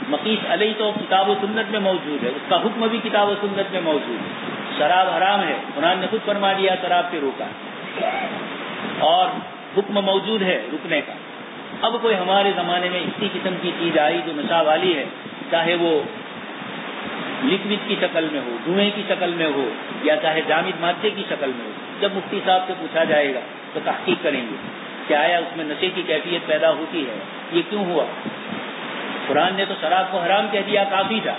A: مقیس علیہ تو کتاب و سنت میں موجود ہے، اس کا حکم بھی کتاب و سنت میں موجود ہے۔ شراب حرام ہے، قرآن نے خود فرما دیا شراب سے روکا، اور حکم موجود ہے رکنے کا۔ اب کوئی ہمارے زمانے میں اسی قسم کی چیز آئی جو نشہ والی ہے، چاہے وہ لکوڈ کی شکل میں ہو، دھوئیں کی شکل میں ہو، یا چاہے جامد مادے کی شکل میں ہو، جب مفتی صاحب سے پوچھا جائے گا تو تحقیق کریں گے کہ آیا اس میں نشے کی کیفیت پیدا ہوتی ہے، یہ کیوں ہوا؟ قرآن نے تو شراب کو حرام کہہ دیا، کافی تھا،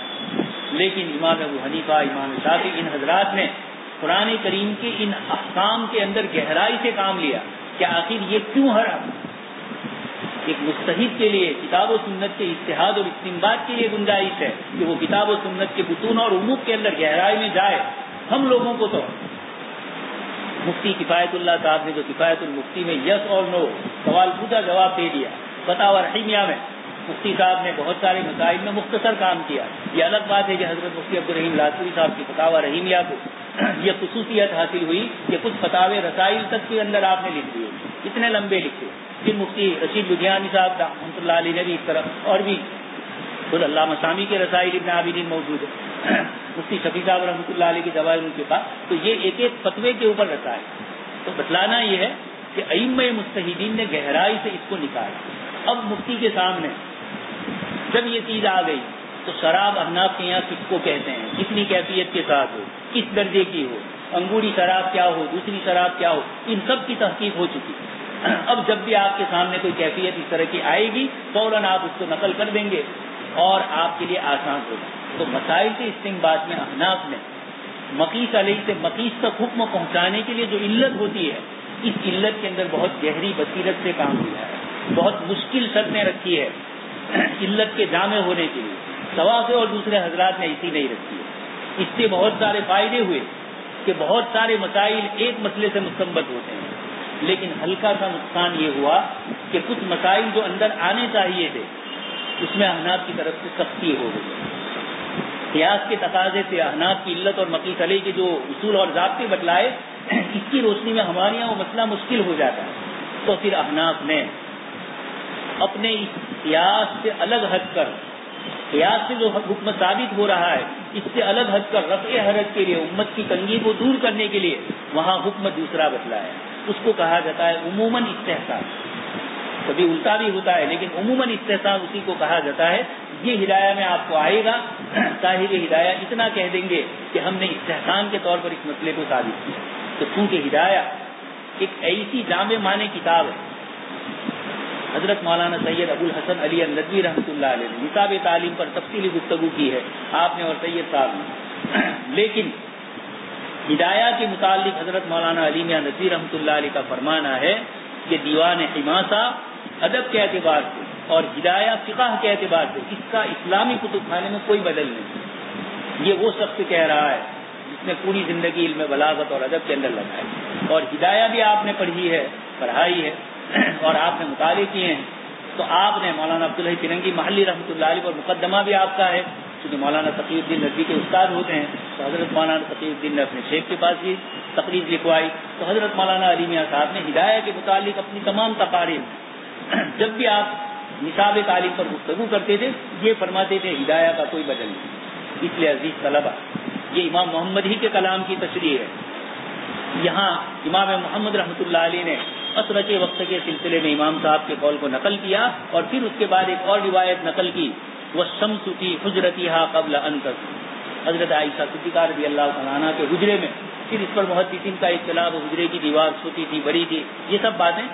A: لیکن امام ابو حنیفہ، امام شافعی، ان حضرات نے قرآن کریم کے ان احکام کے اندر گہرائی سے کام لیا کہ آخر یہ کیوں حرام۔ ایک مجتہد کے لیے کتاب و سنت کے اجتہاد اور استنباط کے لیے گنجائش ہے کہ وہ کتاب و سنت کے بطون اور عموم کے اندر گہرائی میں جائے۔ ہم لوگوں کو تو مفتی کفایت اللہ صاحب نے جو کفایت المفتی میں یس اور نو سوال پوچھا، جواب دے دیا۔ فتاوی رحیمیہ میں مفتی صاحب نے بہت سارے مسائل میں مختصر کام کیا۔ یہ الگ بات ہے کہ حضرت مفتی عبدالرحیم لاثوری صاحب کی فتاوی رحیمیہ کو یہ خصوصیت حاصل ہوئی کہ کچھ فتاوے رسائل تک کے اندر آپ نے لکھ دیے، اتنے لمبے لکھے۔ پھر مفتی رشید لدھیانوی صاحب رحمۃ اللہ علیہ نے بھی اس طرح، اور بھی خود علامہ سامی کے رسائل ابن عابدین موجود ہے، مفتی شفیع صاحب رحمۃ اللہ علیہ کے جوائر ان کے پاس، تو یہ ایک ایک فتوے کے اوپر رسائل۔ تو بتلانا یہ ہے کہ ائمہ مجتہدین نے گہرائی سے اس کو نکالا۔ اب مفتی کے سامنے جب یہ چیز آ گئی تو شراب احناف کے یہاں کس کو کہتے ہیں، کتنی کیفیت کے ساتھ ہو، کس درجے کی ہو، انگوری شراب کیا ہو، دوسری شراب کیا ہو، ان سب کی تحقیق ہو چکی۔ اب جب بھی آپ کے سامنے کوئی کیفیت اس طرح کی آئے گی فوراً آپ اس کو نقل کر دیں گے اور آپ کے لیے آسان ہوگا۔ تو مسائل کے استنباط میں احناف نے مقیس علیہ سے مقیس تک حکم پہنچانے کے لیے جو علت ہوتی ہے، اس علت کے اندر بہت گہری بصیرت سے کام کیا ہے، بہت مشکل شرطیں رکھی ہے علت کے جامع ہونے کے لیے۔ سوافے اور دوسرے حضرات نے ایسی نہیں رکھی ہے۔ اس سے بہت سارے فائدے ہوئے کہ بہت سارے مسائل ایک مسئلے سے مستنبط ہوتے ہیں، لیکن ہلکا سا نقصان یہ ہوا کہ کچھ مسائل جو اندر آنے چاہیے تھے اس میں احناف کی طرف سے سختی ہو گئی۔ قیاس کے تقاضے سے احناف کی علت اور مقیس علیہ کے جو اصول اور ضابطے بتلائے، اس کی روشنی میں ہمارے یہاں وہ مسئلہ مشکل ہو جاتا ہے۔ تو پھر احناف نے اپنے اس قیاس سے الگ ہٹ کر، قیاس سے جو حکم ثابت ہو رہا ہے اس سے الگ ہٹ کر رفع حرج کے لیے، امت کی تنگی کو دور کرنے کے لیے وہاں حکم دوسرا بتلایا۔ اس کو کہا جاتا ہے عموماً استحسان، کبھی الٹا بھی ہوتا ہے لیکن عموماً استحسان اسی کو کہا جاتا ہے۔ یہ ہدایہ میں آپ کو آئے گا، صاحب ہدایہ اتنا کہہ دیں گے کہ ہم نے استحسان کے طور پر اس مسئلے کو ثابت کیا۔ تو چونکہ ہدایہ ایک ایسی جامع معنی کتاب ہے حضرت مولانا سید ابو الحسن علی الندوی رحمۃ اللہ علیہ نے نصاب تعلیم پر تفصیلی گفتگو کی ہے آپ نے اور سید صاحب نے. لیکن ہدایہ کے متعلق حضرت مولانا علی میاں ندوی رحمۃ اللہ علیہ کا فرمانا ہے کہ دیوان حماسہ ادب کے اعتبار سے اور ہدایہ فقہ کے اعتبار سے اس کا اسلامی کتب خانے میں کوئی بدل نہیں. یہ وہ شخص کہہ رہا ہے جس نے پوری زندگی علم بلاغت اور ادب کے اندر لگائی, اور ہدایہ بھی آپ نے پڑھی ہے, پڑھائی ہے اور آپ نے مطالعے کیے ہیں. تو آپ نے مولانا عبدالحی فرنگی محلی رحمۃ اللہ علیہ پر مقدمہ بھی آپ کا ہے, چونکہ مولانا تقی الدین ندوی کے استاد ہوتے ہیں, تو حضرت مولانا تقی الدین نے اپنے شیخ کے پاس بھی تقریر لکھوائی. تو حضرت مولانا علی میاں صاحب نے ہدایہ کے متعلق اپنی تمام تقاریر جب بھی آپ نصاب تعلیم پر گفتگو کرتے تھے یہ فرماتے تھے ہدایہ کا کوئی بدل نہیں. اس لیے عزیز طلبہ یہ امام محمد ہی کے کلام کی تشریح ہے. یہاں امام محمد رحمۃ اللہ علیہ نے عصر کے وقت کے سلسلے میں امام صاحب کے قول کو نقل کیا, اور پھر اس کے بعد ایک اور روایت نقل کی, وَالشَّمْسُ فِي حُجْرَتِهَا قَبْلَ أَن تَغْرُبَ. حضرت عائشہ صدیقہ رضی اللہ تعالیٰ عنہا کے حجرے میں, پھر اس پر محدثین کا اختلاف, حجرے کی دیوار چھوٹی تھی بڑی تھی, یہ سب باتیں.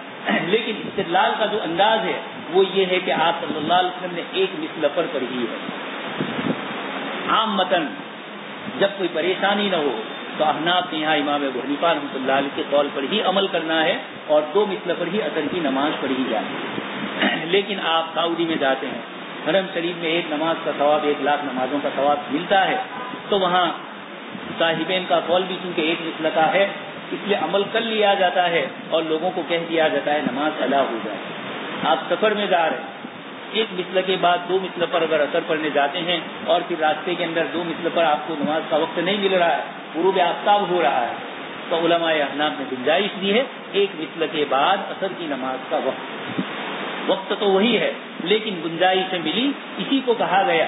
A: لیکن استدلال کا جو انداز ہے وہ یہ ہے کہ آپ صلی اللہ علیہ وسلم نے ایک مثلفر پڑھی ہے. عام متن جب کوئی پریشانی نہ ہو تو احناف کے یہاں امام ابو حنیفہ رحمۃ اللہ علیہ کے قول پر ہی عمل کرنا ہے اور 2 مثلفر ہی اثر کی نماز پڑھی جاتی ہے. لیکن آپ سعودی میں جاتے ہیں, حرم شریف میں ایک نماز کا ثواب 1 لاکھ نمازوں کا ثواب ملتا ہے, تو وہاں صاحبین کا قول بھی چونکہ ایک مثل کا ہے اس لیے عمل کر لیا جاتا ہے اور لوگوں کو کہہ دیا جاتا ہے نماز ادا ہو جائے. آپ سفر میں جا رہے ہیں, ایک مثل کے بعد 2 مثل پر اگر اثر پڑھنے جاتے ہیں اور پھر راستے کے اندر 2 مثل پر آپ کو نماز کا وقت نہیں مل رہا ہے, غروب آفتاب ہو رہا ہے, تو علماء احناف نے گنجائش دی ہے ایک مثل کے بعد اثر کی نماز کا وقت تو وہی ہے لیکن گنجائش ملی. اسی کو کہا گیا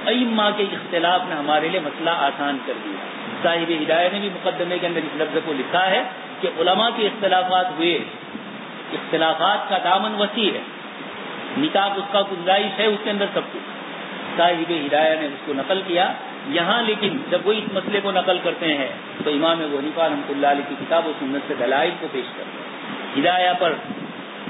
A: ائمہ کے اختلاف نے ہمارے لیے مسئلہ آسان کر دیا. صاحب ہدایہ نے بھی مقدمے کے اندر اس لفظ کو لکھا ہے کہ علماء کے اختلافات ہوئے, اختلافات کا دامن وسیع ہے, نکاح اس کا گنجائش ہے اس کے اندر سب کچھ. صاحب ہدایہ نے اس کو نقل کیا یہاں, لیکن جب وہ اس مسئلے کو نقل کرتے ہیں تو امام ابو حنیفہ رحمۃ اللہ علیہ کی کتاب و سنت سے دلائل کو پیش کرتے ہیں. ہدایہ پر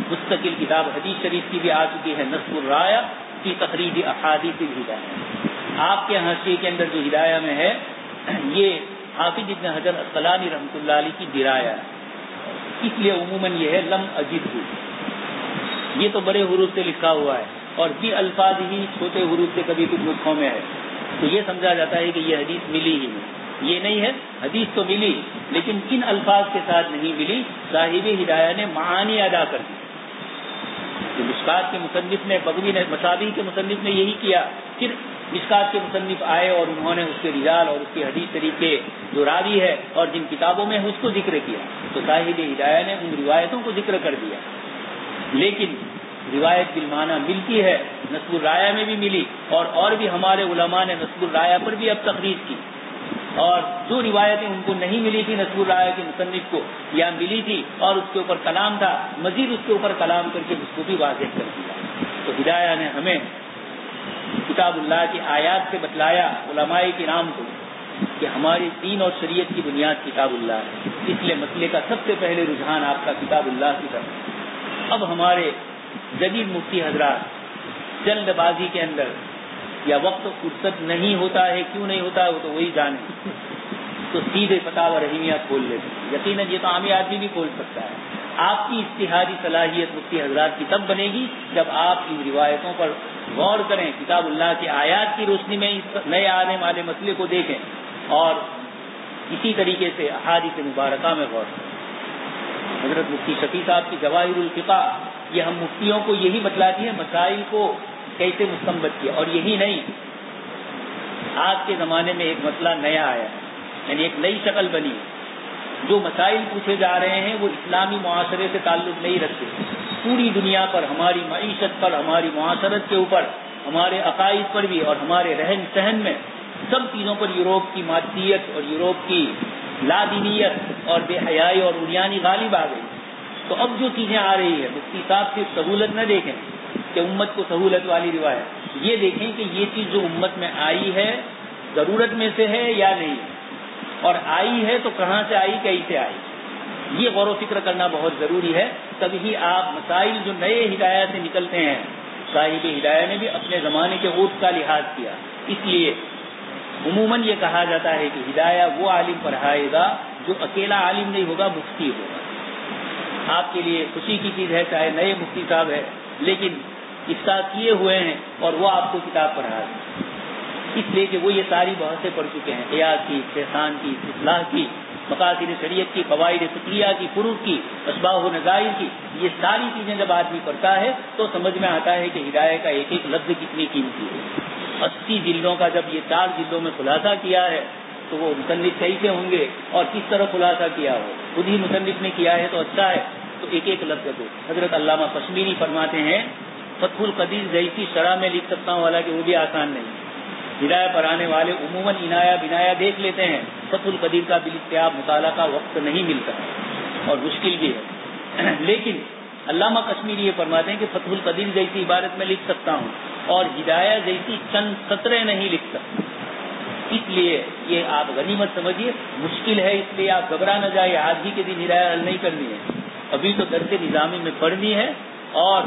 A: مستقل کتاب حدیث شریف کی بھی آ چکی ہے, نصب الرایہ فی تخریج احادیث الہدایہ. آپ کے حاشیے کے اندر جو ہدایہ میں ہے یہ حافظ ابن حجر اسقلانی رحمۃ اللہ علیہ کی درایہ ہے, اس لیے عموماً یہ ہے لم اجدہ, یہ تو بڑے حروف سے لکھا ہوا ہے اور بھی الفاظ ہی چھوٹے حروف سے کبھی کچھ نسخوں میں ہے, تو یہ سمجھا جاتا ہے کہ یہ حدیث ملی ہی نہیں. یہ نہیں ہے, حدیث تو ملی لیکن کن الفاظ کے ساتھ نہیں ملی. صاحب ہدایہ نے معانی ادا کر دی. مشکات کے مصنف نے, بغوی نے, مصابیح کے مصنف نے یہی کیا. پھر مشکات کے مصنف آئے اور انہوں نے اس کے رجال اور اس کی حدیث شریف کے جو راوی ہے اور جن کتابوں میں اس کو ذکر کیا, تو صاحب ہدایہ نے ان روایتوں کو ذکر کر دیا. لیکن روایت بالمعنی ملتی ہے, نصب الرایہ میں بھی ملی اور بھی ہمارے علماء نے نصب الرایہ پر بھی اب تخریج کی, اور جو روایتیں ان کو نہیں ملی تھی نصب الرایہ کے مصنف کو یا ملی تھی اور اس کے اوپر کلام تھا, مزید اس کے اوپر کلام کر کے اس کو بھی واضح کر دیا. تو ہدایہ نے ہمیں کتاب اللہ کی آیات سے بتلایا علماء کرام کو کہ ہماری دین اور شریعت کی بنیاد کتاب اللہ ہے, اس لیے مسئلے کا سب سے پہلے رجحان آپ کا کتاب اللہ کی طرف. اب ہمارے جدید مفتی حضرات جلد بازی کے اندر یا وقت فرصت نہیں ہوتا ہے, کیوں نہیں ہوتا ہے وہ تو وہی جانے, تو سیدھے فتاوی رحیمیہ کھول لیتے ہیں. یقیناً یہ تو عامی آدمی بھی کھول سکتا ہے. آپ کی اجتہادی صلاحیت مفتی حضرات کی تب بنے گی جب آپ ان روایتوں پر غور کریں, کتاب اللہ کی آیات کی روشنی میں اس نئے آنے والے مسئلے کو دیکھیں اور اسی طریقے سے احادیث مبارکہ میں غور کریں. حضرت مفتی شفیع صاحب کی جواہر الفقہ یہ ہم مفتیوں کو یہی بتلاتی ہے مسائل کو کیسے مستنبط کیا. اور یہی نہیں, آج کے زمانے میں ایک مسئلہ نیا آیا ہے, یعنی ایک نئی شکل بنی. جو مسائل پوچھے جا رہے ہیں وہ اسلامی معاشرے سے تعلق نہیں رکھتے, پوری دنیا پر, ہماری معیشت پر, ہماری معاشرت کے اوپر, ہمارے عقائد پر بھی اور ہمارے رہن سہن میں سب چیزوں پر یورپ کی مادیت اور یورپ کی لادینیت اور بے حیائی اور عریانی غالب آ گئی. تو اب جو چیزیں آ رہی ہے مفتی صاحب صرف سہولت نہ دیکھیں کہ امت کو سہولت والی روایت, یہ دیکھیں کہ یہ چیز جو امت میں آئی ہے ضرورت میں سے ہے یا نہیں, اور آئی ہے تو کہاں سے آئی, کیسے آئی. یہ غور و فکر کرنا بہت ضروری ہے. تبھی آپ مسائل جو نئے ہدایہ سے نکلتے ہیں، صاحب ہدایہ نے بھی اپنے زمانے کے عرف کا لحاظ کیا. اس لیے عموماً یہ کہا جاتا ہے کہ ہدایہ وہ عالم پڑھائے گا جو اکیلا عالم نہیں ہوگا، مفتی ہوگا. آپ کے لیے خوشی کی چیز ہے چاہے نئے مفتی صاحب ہے، لیکن افتاء کیے ہوئے ہیں اور وہ آپ کو کتاب پڑھا رہے ہیں، اس لیے کہ وہ یہ ساری بحثیں پڑھ چکے ہیں، قیاس کی، استحسان کی، اصلاح کی، مقاصد شریعت کی، قواعد فقہیہ کی، فروع کی، اشباہ و نظائر کی. یہ ساری چیزیں جب آدمی پڑھتا ہے تو سمجھ میں آتا ہے کہ ہدایہ کا ایک ایک لفظ کتنی قیمتی ہے. 80 جلدوں کا جب یہ 4 جلدوں میں خلاصہ کیا ہے تو وہ مصنف کیسے ہوں گے اور کس طرح خلاصہ کیا ہو. خود ہی مصنف نے کیا ہے تو اچھا ہے، تو ایک ایک لفظ کو. حضرت علامہ کشمیری فرماتے ہیں فتح القدیر جیسی شرح میں لکھ سکتا ہوں، حالانکہ وہ بھی آسان نہیں. ہدایہ پر آنے والے عموماً عنایہ بنایا دیکھ لیتے ہیں، فتح القدیر کا بالاختیار مطالعہ کا وقت نہیں ملتا اور مشکل بھی ہے. لیکن علامہ کشمیری یہ فرماتے ہیں کہ فتح القدیر جیسی عبارت میں لکھ سکتا ہوں اور ہدایہ جیسی چند سطریں نہیں لکھ سکتا. اس لیے یہ آپ غنیمت سمجھیے. مشکل ہے اس لیے آپ گھبرا نہ جائیں، آج ہی کے دن ہدایہ حل نہیں کرنی ہے. ابھی تو درس نظامی میں پڑھنی ہے اور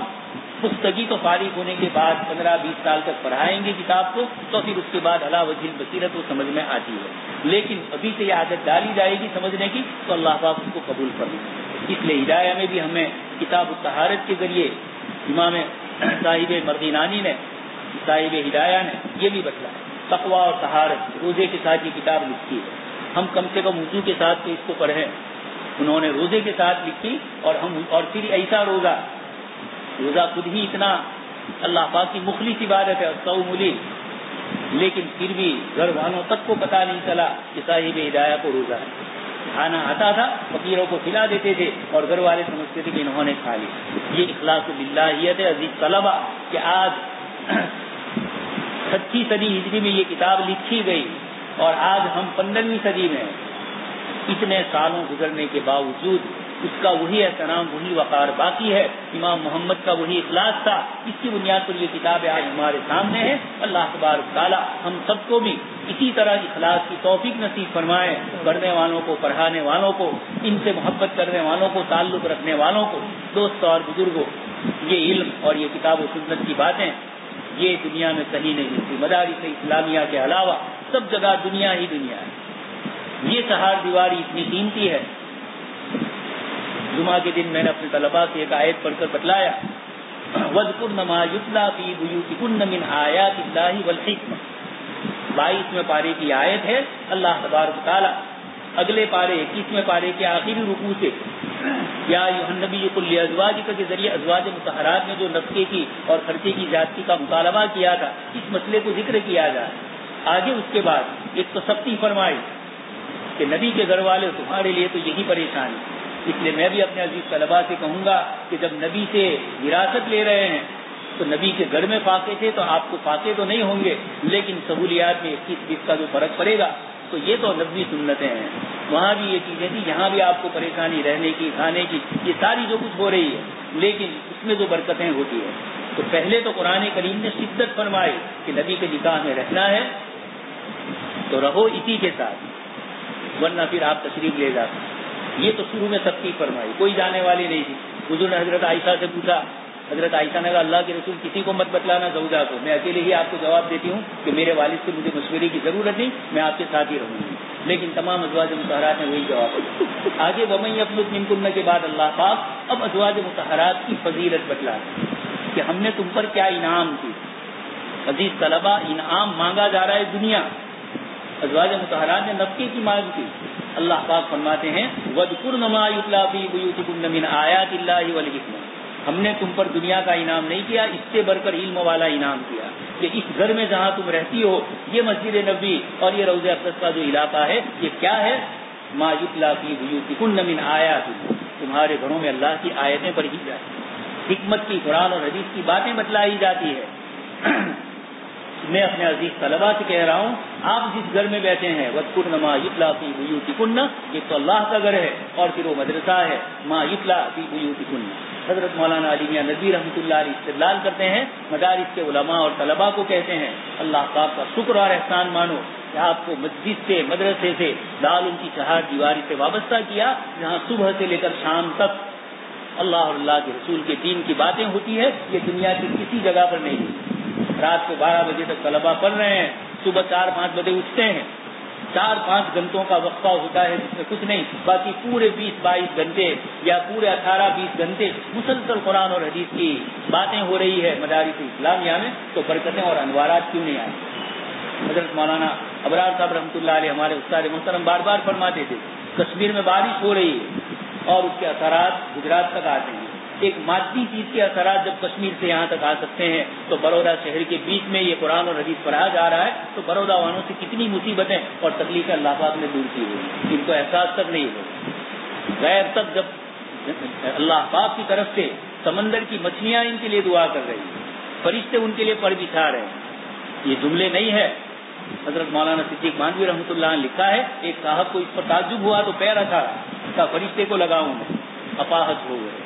A: پختگی تو فارغ ہونے کے بعد 15-20 سال تک پڑھائیں گے کتاب کو، تو پھر اس کے بعد علی وجہ البصیرت وہ سمجھ میں آتی ہے. لیکن ابھی سے یہ عادت ڈالی جائے گی سمجھنے کی تو اللہ پاک اس کو قبول کر لے. اس لیے ہدایہ میں بھی ہمیں کتاب الطہارت کے ذریعے امام صاحب مرغینانی نے، صاحب ہدایہ نے یہ بھی بتلایا تقویٰ اور طہارت روزے کے ساتھ یہ کتاب لکھی ہے. ہم کم سے کم وضو کے ساتھ تو اس کو پڑھیں. انہوں نے روزے کے ساتھ لکھی اور پھر ایسا روزہ خود ہی اتنا اللہ پاک کی مخلص عبادت ہے، الصوم لی، لیکن پھر بھی گھر والوں تک کو پتہ نہیں چلا کہ صاحب ہدایہ کو روزہ ہے. کھانا آتا تھا، فقیروں کو کھلا دیتے تھے اور گھر والے سمجھتے تھے کہ انہوں نے کھا لی. یہ اخلاص باللہیت ہے. عزیز طلبہ کہ آج 6 صدی ہجری میں یہ کتاب لکھی گئی اور آج ہم 15ویں صدی میں. اتنے سالوں گزرنے کے باوجود اس کا وہی احترام، وہی وقار باقی ہے. امام محمد کا وہی اخلاص تھا. اس کی بنیاد پر یہ کتاب آج ہمارے سامنے ہے. اللہ تبارک تعالی ہم سب کو بھی اسی طرح اخلاص کی توفیق نصیب فرمائے. پڑھنے والوں کو، پڑھانے والوں کو، ان سے محبت کرنے والوں کو، تعلق رکھنے والوں کو، دوستوں اور بزرگوں، یہ علم اور یہ کتاب و سنت کی باتیں یہ دنیا میں کہیں نہیں ملتی. مدارس اسلامیہ کے علاوہ سب جگہ دنیا ہی دنیا ہے. یہ چہار دیواری اتنی قیمتی ہے. جمعہ کے دن میں نے اپنے طلباء سے ایک آیت پڑھ کر بتلایا، وَاذْكُرْنَ مَا يُتْلَىٰ فِي بُيُوتِكُنَّ مِنْ آيَاتِ اللَّهِ وَالْحِكْمَةِ. 22ویں پارے کی آیت ہے. اللہ تبارک تعالیٰ اگلے پارے 21ویں پارے کے آخری رکوع سے یا ایھا النبی قل لازواجک کے ذریعے ازواج مطہرات میں جو نفقے کی اور خرچے کی زیادتی کا مطالبہ کیا تھا، اس مسئلے کو ذکر کیا جائے. آگے اس کے بعد ایک تصفی فرمائی کہ نبی کے گھر والے تمہارے لیے تو یہی پریشانی. اس لیے میں بھی اپنے عزیز طلباء سے کہوں گا کہ جب نبی سے وراثت لے رہے ہیں تو نبی کے گھر میں فاقے تھے تو آپ کو فاقے تو نہیں ہوں گے، لیکن سہولیات میں 21-20 کا جو فرق پڑے گا تو یہ تو نبوی سنتیں ہیں. وہاں بھی یہ چیزیں تھیں، یہاں بھی آپ کو پریشانی رہنے کی، کھانے کی، یہ ساری جو کچھ ہو رہی ہے، لیکن اس میں جو برکتیں ہوتی ہیں. تو پہلے تو قرآن کریم نے شدت فرمائی کہ نبی کے نکاح میں رہنا ہے تو رہو اسی کے ساتھ، ورنہ پھر آپ تشریف لے جاتے. یہ تو شروع میں سختی فرمائی، کوئی جانے والی نہیں تھی. حضور نے حضرت عائشہ سے پوچھا، حضرت عائشہ نے کہا اللہ کے رسول کسی کو مت بتلانا زوجہ کو، میں اکیلے ہی آپ کو جواب دیتی ہوں کہ میرے والد سے مجھے مشورے کی ضرورت نہیں، میں آپ کے ساتھ ہی رہوں گی. لیکن تمام ازواج مطہرات نے وہی جواب دیا. آگے وَمَن يَقْنُتْ مِنكُنَّ کے بعد اللہ پاک اب ازواج مطہرات کی فضیلت بتلا کہ ہم نے تم پر کیا انعام کی. عزیز طلبہ، انعام مانگا جا رہا ہے دنیا. ازواج مطہرات نے نفقے کی مانگ کی. اللہ پاک فرماتے ہیں وَاذْكُرْنَ مَا يُتْلَىٰ فِي بُيُوتِكُنَّ مِنْ آيَاتِ اللَّهِ وَالْحِكْمَةِ. ہم نے تم پر دنیا کا انعام نہیں کیا، اس سے بڑھ کر علم والا انعام کیا کہ اس گھر میں جہاں تم رہتی ہو، یہ مسجد نبوی اور یہ روضہ اقدس کا جو علاقہ ہے، یہ کیا ہے؟ مَا يُتْلَىٰ فِي بُيُوتِكُنَّ مِنْ آيَاتِ. تمہارے گھروں میں اللہ کی آیتیں پڑھی جائیں، حکمت کی، قرآن اور حدیث کی باتیں بتلائی جاتی ہے. میں اپنے عزیز طلباء سے کہہ رہا ہوں، آپ جس گھر میں بیٹھے ہیں وَاذْكُرْنَ مَا يُتْلَىٰ فِي بُيُوتِكُنَّ، یہ تو اللہ کا گھر ہے اور پھر وہ مدرسہ ہے. مَا يُتْلَىٰ فِي بُيُوتِكُنَّ. حضرت مولانا علی میاں ندوی رحمۃ اللہ علیہ استدلال کرتے ہیں، مدارس کے علماء اور طلباء کو کہتے ہیں اللہ پاک کا شکر اور احسان مانو کہ آپ کو مسجد سے، مدرسے سے، دارالعلوم کی چہار دیواری سے وابستہ کیا، جہاں صبح سے لے کر شام تک اللہ اور اللہ کے رسول کے دین کی باتیں ہوتی ہے. یہ دنیا کی کسی جگہ پر نہیں ہوتی. رات کو 12 بجے تک طلبا پڑھ رہے ہیں، صبح 4-5 بجے اٹھتے ہیں، 4-5 گھنٹوں کا وقفہ ہوتا ہے جس میں کچھ نہیں، باقی پورے 20-22 گھنٹے یا پورے 18-20 گھنٹے مسلسل قرآن اور حدیث کی باتیں ہو رہی ہے مدارس اسلامیہ میں. تو برکتیں اور انوارات کیوں نہیں آئی؟ حضرت مولانا ابرار صاحب رحمۃ اللہ علیہ ہمارے استاد محترم بار بار فرماتے تھے، کشمیر میں بارش ہو رہی ہے اور اس کے اثرات گجرات تک آتے ہیں. ایک مادی چیز کے اثرات جب کشمیر سے یہاں تک آ سکتے ہیں تو بڑودہ شہر کے بیچ میں یہ قرآن اور حدیث پڑھایا جا رہا ہے تو بڑودہ والوں سے کتنی مصیبتیں اور تکلیفیں اللہ پاک نے دور کی ہوئی، ان کو احساس تک نہیں ہو. غیر تک جب اللہ پاک کی طرف سے سمندر کی مچھلیاں ان کے لیے دعا کر رہی ہیں، فرشتے ان کے لیے پر بچھا رہے ہیں. یہ جملے نہیں ہے. حضرت مولانا صدیق مانوی رحمۃ اللہ نے لکھا ہے، ایک صاحب کو اس پر تعجب ہوا تو پیر رکھا کا فرشتے کو لگاؤں میں اپاہج ہو گئے،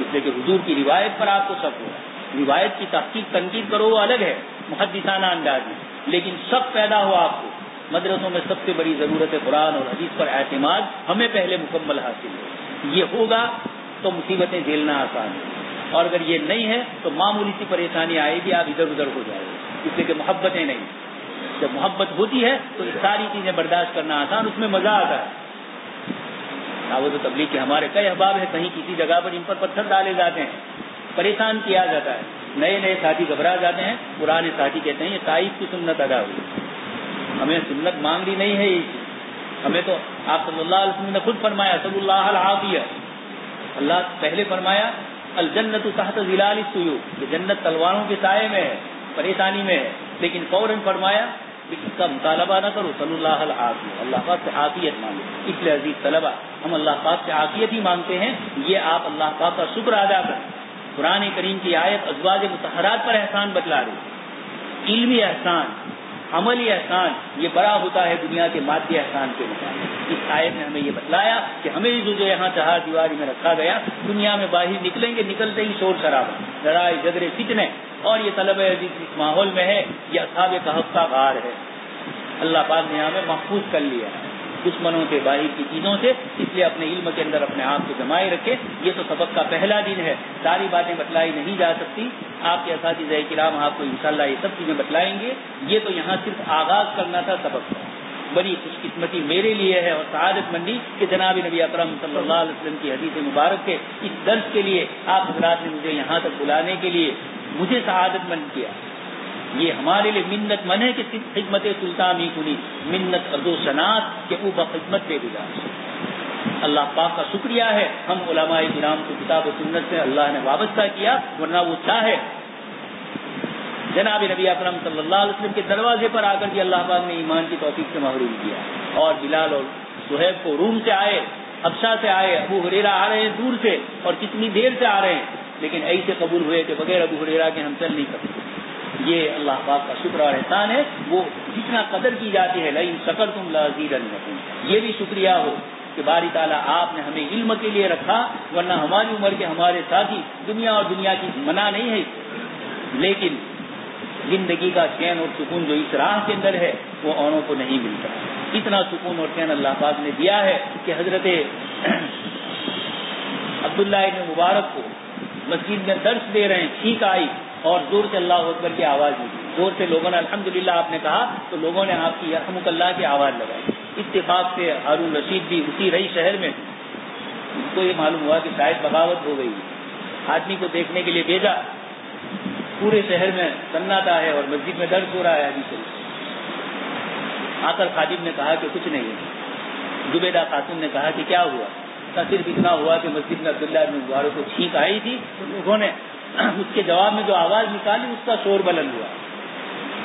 A: اس لیے کہ حضور کی روایت پر آپ کو شک ہوا. روایت کی تحقیق تنقید کرو وہ الگ ہے محدثانہ انداز میں، لیکن شک پیدا ہوا آپ کو. مدرسوں میں سب سے بڑی ضرورت ہے قرآن اور حدیث پر اعتماد ہمیں پہلے مکمل حاصل ہے. یہ ہوگا تو مصیبتیں جھیلنا آسان ہے، اور اگر یہ نہیں ہے تو معمولی سی پریشانی آئے گی، آپ ادھر ادھر ہو جائے گے، اس لیے کہ محبتیں نہیں. جب محبت ہوتی ہے تو یہ ساری چیزیں برداشت کرنا آسان، اس میں مزہ آتا ہے. دعوت و تبلیغ کے ہمارے کئی احباب ہیں، کہیں کسی جگہ پر ان پر پتھر ڈالے جاتے ہیں، پریشان کیا جاتا ہے، نئے نئے ساتھی گھبرا جاتے ہیں، پرانے ساتھی کہتے ہیں یہ تائید کی سنت ادا ہوئی. ہمیں سنت مانگنی نہیں ہے، یہ ہمیں تو آپ صلی اللہ علیہ وسلم نے خود فرمایا صلی اللہ العافیہ. اللہ پہلے فرمایا الجنت تحت ظلال السیوف، کہ جنت تلواروں کے سائے میں ہے، پریشانی میں ہے، لیکن فوراً فرمایا اس کا مطالبہ نہ کرو، صلی اللہ العافیہ، اللہ پاک سے عافیت مانگو. اس لیے عزیز طلبہ ہم اللہ پاک سے عافیت ہی مانگتے ہیں. یہ آپ اللہ پاک کا شکر ادا کریں. قرآن کریم کی آیت ازواج مطہرات پر احسان بتلا رہی، علمی احسان، عملی احسان یہ بڑا ہوتا ہے دنیا کے مادی احسان کے مقابلے. اس آیت نے ہمیں یہ بتلایا کہ ہمیں جو یہاں چہار دیواری میں رکھا گیا، دنیا میں باہر نکلیں گے، نکلتے ہی شور شرابہ، لڑائی جھگڑے فتنے، اور یہ طلبہ عزیز اس ماحول میں ہے، یہ اصحاب کہف کا غار ہے. اللہ پاک نے ہمیں محفوظ کر لیا ہے دشمنوں سے، باہر کی چیزوں سے. اس لیے اپنے علم کے اندر اپنے آپ کو جمائے رکھے. یہ تو سبق کا پہلا دن ہے، ساری باتیں بتلائی نہیں جا سکتی. آپ کے اساتذہ کرام آپ کو انشاءاللہ یہ سب چیزیں بتلائیں گے. یہ تو یہاں صرف آغاز کرنا تھا سبق کا. بڑی خوش قسمتی میرے لیے ہے اور سعادت مندی کہ جناب نبی اکرم صلی اللہ علیہ وسلم کی حدیث مبارک کے اس درس کے لیے آپ حضرات نے مجھے یہاں تک بلانے کے لیے مجھے سعادت مند کیا. یہ ہمارے لیے منت من ہے کہ خدمت سلطان ہی کنی، منت ارض و شناس کہ او بخدمت پہ گزار. اللہ پاک کا شکریہ ہے ہم علماء کرام کو کتاب و سنت سے اللہ نے وابستہ کیا، ورنہ وہ چاہے جناب نبی اکرم صلی اللہ علیہ وسلم کے دروازے پر آ کر کے اللہ پاک نے ایمان کی توفیق سے محروم کیا. اور بلال اور صہیب کو روم سے آئے، حبشہ سے آئے، ابو ہریرہ آ رہے ہیں دور سے اور کتنی دیر سے آ رہے ہیں، لیکن ایسے قبول ہوئے کہ بغیر ابو ہریرہ کے ہم چل نہیں سکتے. یہ اللہ پاک کا شکر اور احسان ہے. وہ جتنا قدر کی جاتی ہے لئن شکرتم لازیدنکم، یہ بھی شکریہ ہو کہ باری تعالیٰ آپ نے ہمیں علم کے لیے رکھا، ورنہ ہماری عمر کے ہمارے ساتھی دنیا اور دنیا کی منع نہیں ہے، لیکن زندگی کا چین اور سکون جو اس راہ کے اندر ہے وہ اوروں کو نہیں ملتا. اتنا سکون اور چین اللہ پاک نے دیا ہے کہ حضرت عبداللہ ابن مبارک کو مسجد میں درس دے رہے ہیں، چھینک آئی اور زور سے اللہ اکبر کی آواز دی. زور سے لوگوں نے الحمدللہ آپ نے کہا تو لوگوں نے آپ کی یرحمک اللہ کی آواز لگائی. اتفاق سے ہارون رشید بھی اسی رہی شہر میں، اس کو یہ معلوم ہوا کہ شاید بغاوت ہو گئی. آدمی کو دیکھنے کے لیے بھیجا، پورے شہر میں سناٹا ہے اور مسجد میں درس ہو رہا ہے حدیث شریف. آ کر خادم نے کہا کہ کچھ نہیں ہے. زبیدہ خاتون نے کہا کہ کیا ہوا؟ صرف اتنا ہوا کہ مسجد میں عبداللہ بن مبارک کو چھینک آئی تھی تو لوگوں نے اس کے جواب میں جو آواز نکالی اس کا شور بلند ہوا.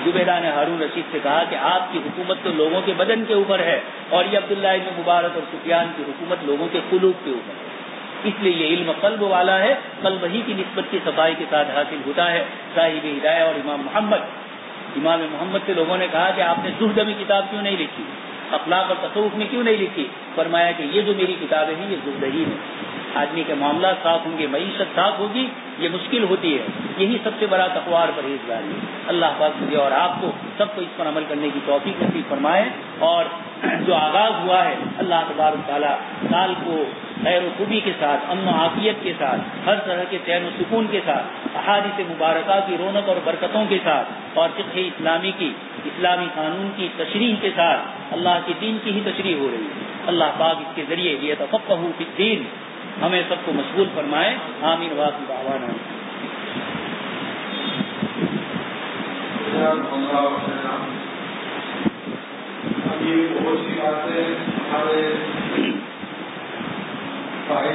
A: زبیدہ نے ہارون رشید سے کہا کہ آپ کی حکومت تو لوگوں کے بدن کے اوپر ہے اور یہ عبداللہ بن مبارک اور سفیان کی حکومت لوگوں کے قلوب کے اوپر ہے. اس لیے یہ علم قلب والا ہے، قلب ہی کی نسبت کی صفائی کے ساتھ حاصل ہوتا ہے. صاحب ہدایہ اور امام محمد سے لوگوں نے کہا کہ آپ نے زہد میں کتاب کیوں نہیں لکھی، اخلاق اور تصوف میں کیوں نہیں لکھی؟ فرمایا کہ یہ جو میری کتابیں ہیں یہ زہد ہی ہیں. آدمی کے معاملات صاف ہوں گے، معیشت صاف ہوگی. یہ مشکل ہوتی ہے، یہی سب سے بڑا تقوی اور پرہیزگاری ہے. اللہ پاک مجھے اور آپ کو سب کو اس پر عمل کرنے کی توفیق نصیب فرمائے. اور جو آغاز ہوا ہے اللہ تبارک تعالیٰ سال کو خیر و خوبی کے ساتھ، امن و عافیت کے ساتھ، ہر طرح کے چین و سکون کے ساتھ، احادیث مبارکہ کی رونق اور برکتوں کے ساتھ، اور فقہ اسلامی کی، اسلامی قانون کی تشریح کے ساتھ اللہ کے دین کی ہی تشریح ہو رہی ہے. اللہ پاک اس کے ذریعے لیتفقہوا فی الدین ہمیں سب کو مشغول فرمائے. آمین وآخر دعوانا.
B: بہت سی باتیں ہمارے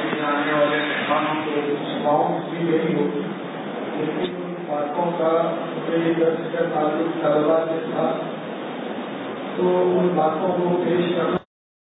B: میں آنے والے مہمانوں کو سماؤں کی گئی ہو، لیکن باتوں کا تعلق طلبا کے ساتھ، تو ان باتوں کو پیش کرنا